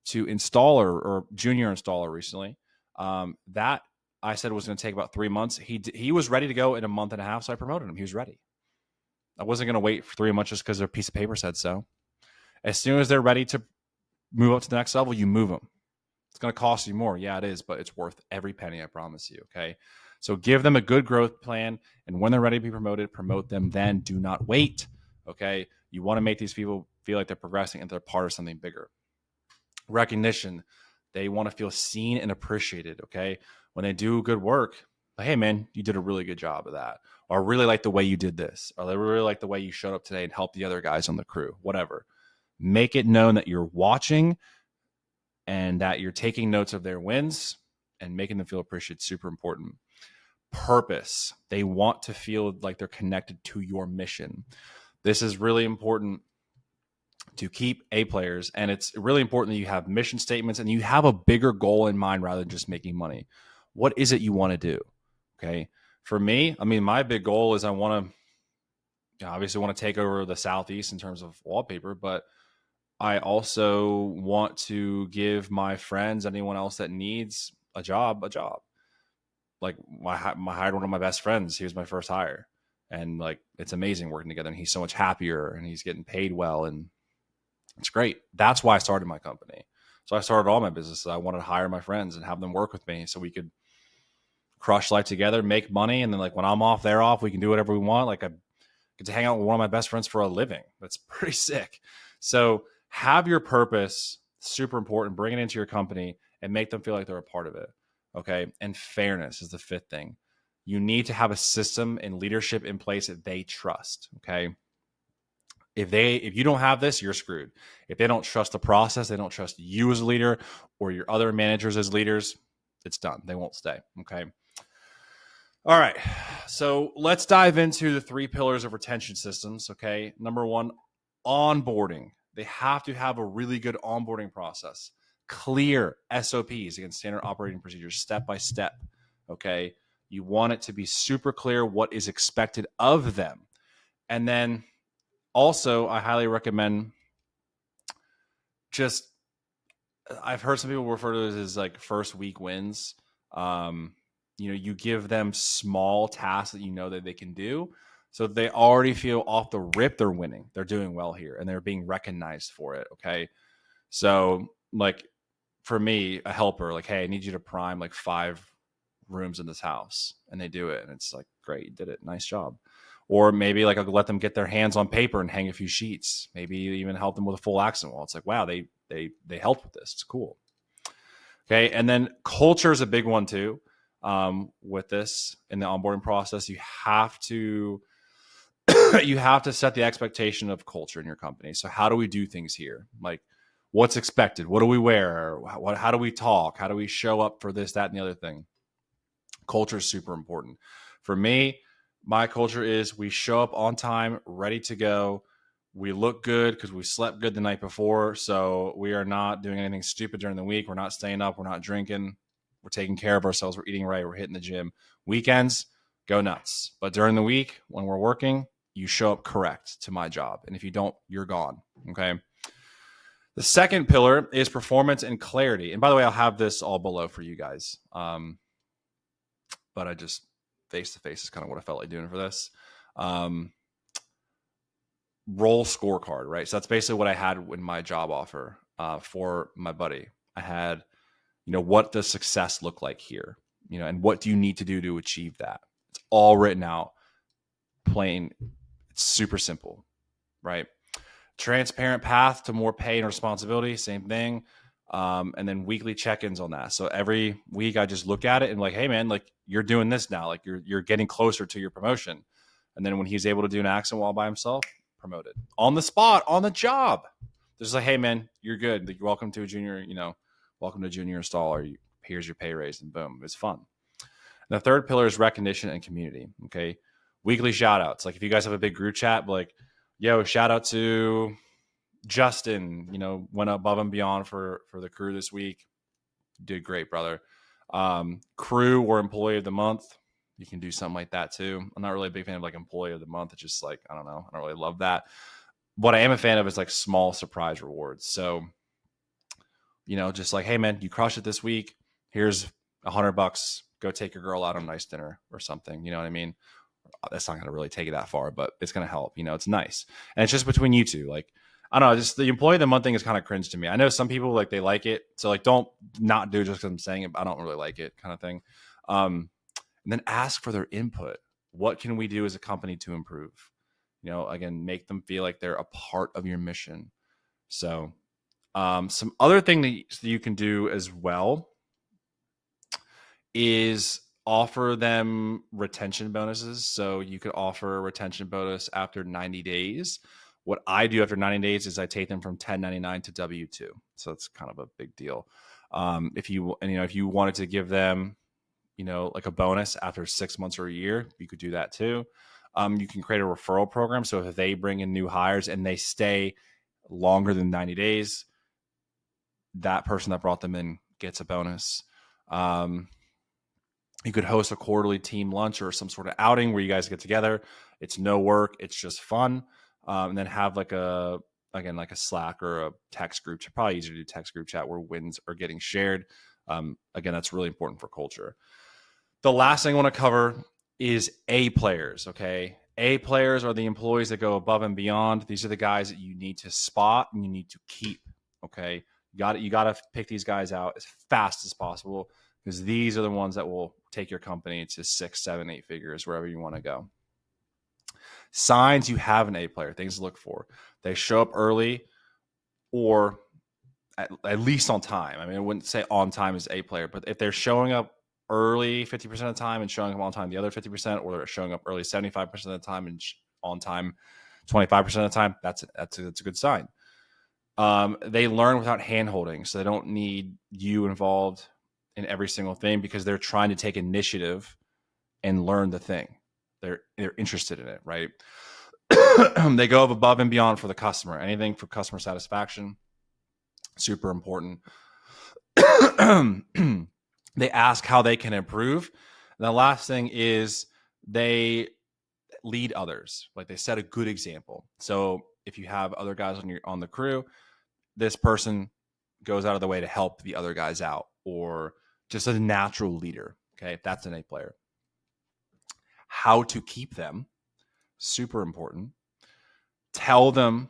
S3: to installer or junior installer recently. That I said was going to take about 3 months. He was ready to go in a month and a half, so I promoted him. He was ready. I wasn't going to wait for 3 months just because their piece of paper said so. As soon as they're ready to move up to the next level, you move them. It's going to cost you more. Yeah, it is, but it's worth every penny, I promise you. Okay. So give them a good growth plan. And when they're ready to be promoted, promote them then. Do not wait. Okay. You want to make these people feel like they're progressing and they're part of something bigger. Recognition. They want to feel seen and appreciated. Okay. When they do good work, like, hey, man, you did a really good job of that. Or I really like the way you did this. Or I really like the way you showed up today and helped the other guys on the crew, whatever. Make it known that you're watching and that you're taking notes of their wins and making them feel appreciated. Super important. Purpose. They want to feel like they're connected to your mission. This is really important to keep A players. And it's really important that you have mission statements and you have a bigger goal in mind rather than just making money. What is it you want to do? Okay. For me, I mean, my big goal is I want to, obviously want to take over the Southeast in terms of wallpaper, but I also want to give my friends, anyone else that needs a job. Like I hired one of my best friends. He was my first hire. And like, it's amazing working together. And he's so much happier and he's getting paid well. And it's great. That's why I started my company. So I started all my businesses. I wanted to hire my friends and have them work with me so we could crush life together, make money. And then like when I'm off, they're off, we can do whatever we want. Like I get to hang out with one of my best friends for a living. That's pretty sick. So have your purpose, super important. Bring it into your company and make them feel like they're a part of it. Okay. And fairness is the 5th thing. You need to have a system and leadership in place that they trust. Okay. If you don't have this, you're screwed. If they don't trust the process, they don't trust you as a leader or your other managers as leaders, it's done. They won't stay. Okay. All right. So let's dive into the 3 pillars of retention systems. Okay. Number 1, onboarding. They have to have a really good onboarding process. Clear SOPs, again, standard operating procedures, step by step. Okay. You want it to be super clear what is expected of them. And then also, I highly recommend I've heard some people refer to it as like first week wins. You give them small tasks that you know that they can do. So they already feel off the rip, they're winning. They're doing well here and they're being recognized for it. Okay. So like for me, a helper, like, hey, I need you to prime like 5 rooms in this house. And they do it. And it's like, great, you did it. Nice job. Or maybe like I'll let them get their hands on paper and hang a few sheets. Maybe even help them with a full accent wall. It's like, wow, they helped with this. It's cool. Okay. And then culture is a big one too. With this in the onboarding process, you have to set the expectation of culture in your company. So how do we do things here? Like what's expected? What do we wear? How do we talk? How do we show up for this, that, and the other thing? Culture is super important. For me, my culture is we show up on time, ready to go. We look good because we slept good the night before. So we are not doing anything stupid during the week. We're not staying up. We're not drinking. we're taking care of ourselves, we're eating right, we're hitting the gym. Weekends, go nuts. But during the week, when we're working, you show up correct to my job. And if you don't, you're gone. Okay. The second pillar is performance and clarity. And by the way, I'll have this all below for you guys. But I just face-to-face is kind of what I felt like doing for this. Role scorecard, right? So that's basically what I had in my job offer for my buddy. I had, what does success look like here? And what do you need to do to achieve that? It's all written out, plain. It's super simple, right? Transparent path to more pay and responsibility, same thing. And then weekly check-ins on that. So every week I just look at it and like, hey man, like you're doing this now, like you're getting closer to your promotion. And then when he's able to do an accent while by himself, promoted on the spot, on the job. There's like, hey man, you're good. Like, you're welcome to a junior, welcome to junior installer. Here's your pay raise, and boom, it's fun. And the third pillar is recognition and community. Okay. Weekly shout outs. Like if you guys have a big group chat, like, yo, shout out to Justin, went above and beyond for the crew this week. Did great, brother. Crew or employee of the month. You can do something like that too. I'm not really a big fan of like employee of the month. It's just like, I don't know. I don't really love that. What I am a fan of is like small surprise rewards. So, just like, hey man, you crushed it this week. Here's $100. Go take your girl out on a nice dinner or something. You know what I mean? That's not going to really take it that far, but it's going to help. It's nice. And it's just between you two. Like, I don't know, just the employee of the month thing is kind of cringe to me. I know some people like they like it. So like, don't not do it just because I'm saying it, but I don't really like it kind of thing. And then ask for their input. What can we do as a company to improve? Again, make them feel like they're a part of your mission. So some other thing that you can do as well is offer them retention bonuses. So you could offer a retention bonus after 90 days. What I do after 90 days is I take them from 1099 to W2. So it's kind of a big deal. If you wanted to give them, like a bonus after 6 months or a year, you could do that too. You can create a referral program. So if they bring in new hires and they stay longer than 90 days, that person that brought them in gets a bonus. You could host a quarterly team lunch or some sort of outing where you guys get together. It's no work. It's just fun. And then have like a Slack or a text group chat. Probably easier to do text group chat where wins are getting shared. Again, that's really important for culture. The last thing I want to cover is A players. Okay. A players are the employees that go above and beyond. These are the guys that you need to spot and you need to keep. Okay. You got to pick these guys out as fast as possible, because these are the ones that will take your company to 6, 7, 8 figures, wherever you want to go. Signs you have an A player, things to look for. They show up early or at least on time. I mean, I wouldn't say on time is A player, but if they're showing up early 50% of the time and showing up on time the other 50%, or they're showing up early 75% of the time and on time 25% of the time, that's a good sign. They learn without hand-holding, so they don't need you involved in every single thing, because they're trying to take initiative and learn the thing. They're interested in it, right? They go above and beyond for the customer. Anything for customer satisfaction, super important. They ask how they can improve. And the last thing is they lead others. Like, they set a good example. So if you have other guys on the crew, this person goes out of the way to help the other guys out, or just a natural leader. Okay, that's an A player. How to keep them, super important. Tell them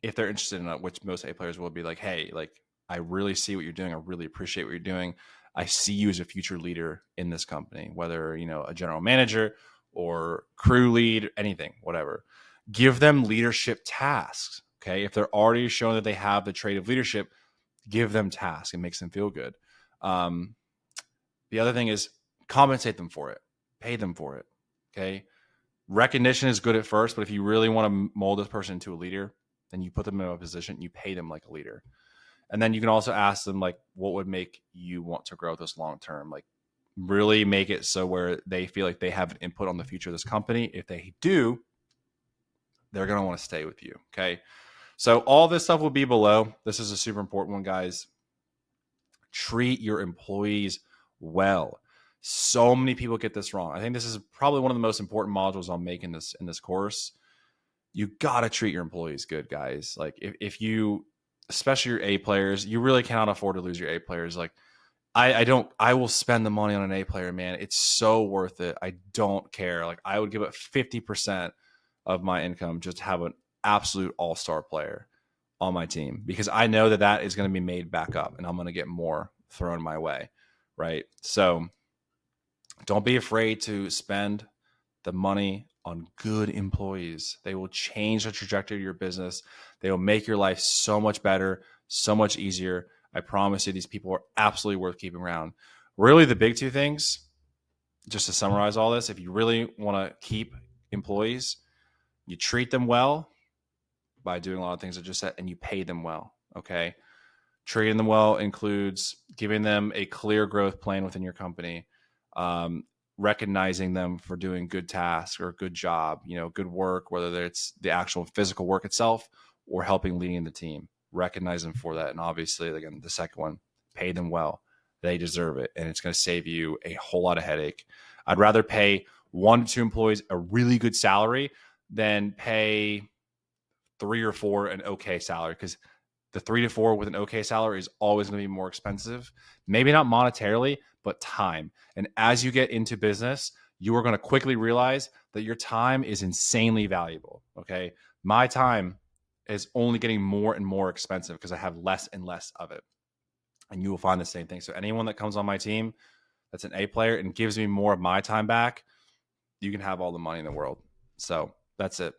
S3: if they're interested in it, which most A players will be like, hey, like, I really see what you're doing. I really appreciate what you're doing. I see you as a future leader in this company, whether, a general manager or crew lead, anything, whatever. Give them leadership tasks. Okay. If they're already showing that they have the trait of leadership, give them tasks. It makes them feel good. The other thing is compensate them for it. Pay them for it. Okay. Recognition is good at first, but if you really want to mold this person into a leader, then you put them in a position, you pay them like a leader. And then you can also ask them, like, what would make you want to grow this long term? Like, really make it so where they feel like they have an input on the future of this company. If they do, they're going to want to stay with you. Okay. So all this stuff will be below. This is a super important one, guys. Treat your employees well. So many people get this wrong. I think this is probably one of the most important modules I'll make in this course. You got to treat your employees good, guys. Like if you, especially your A players, you really cannot afford to lose your A players. Like I will spend the money on an A player, man. It's so worth it. I don't care. Like I would give up 50% of my income just to have an absolute all-star player on my team, because I know that that is going to be made back up and I'm going to get more thrown my way. Right. So don't be afraid to spend the money on good employees. They will change the trajectory of your business. They will make your life so much better, so much easier. I promise you, these people are absolutely worth keeping around. Really, the big two things, just to summarize all this, if you really want to keep employees, you treat them well by doing a lot of things I just said, and you pay them well. Okay. Treating them well includes giving them a clear growth plan within your company, recognizing them for doing good tasks or a good job, good work, whether it's the actual physical work itself or helping leading the team. Recognize them for that. And obviously, again, the second one, pay them well. They deserve it. And it's going to save you a whole lot of headache. I'd rather pay 1 to 2 employees a really good salary than pay 3 or 4 an okay salary, because the 3 to 4 with an okay salary is always going to be more expensive. Maybe not monetarily, but time. And as you get into business, you are going to quickly realize that your time is insanely valuable. Okay. My time is only getting more and more expensive because I have less and less of it. And you will find the same thing. So anyone that comes on my team that's an A player and gives me more of my time back, you can have all the money in the world. So that's it.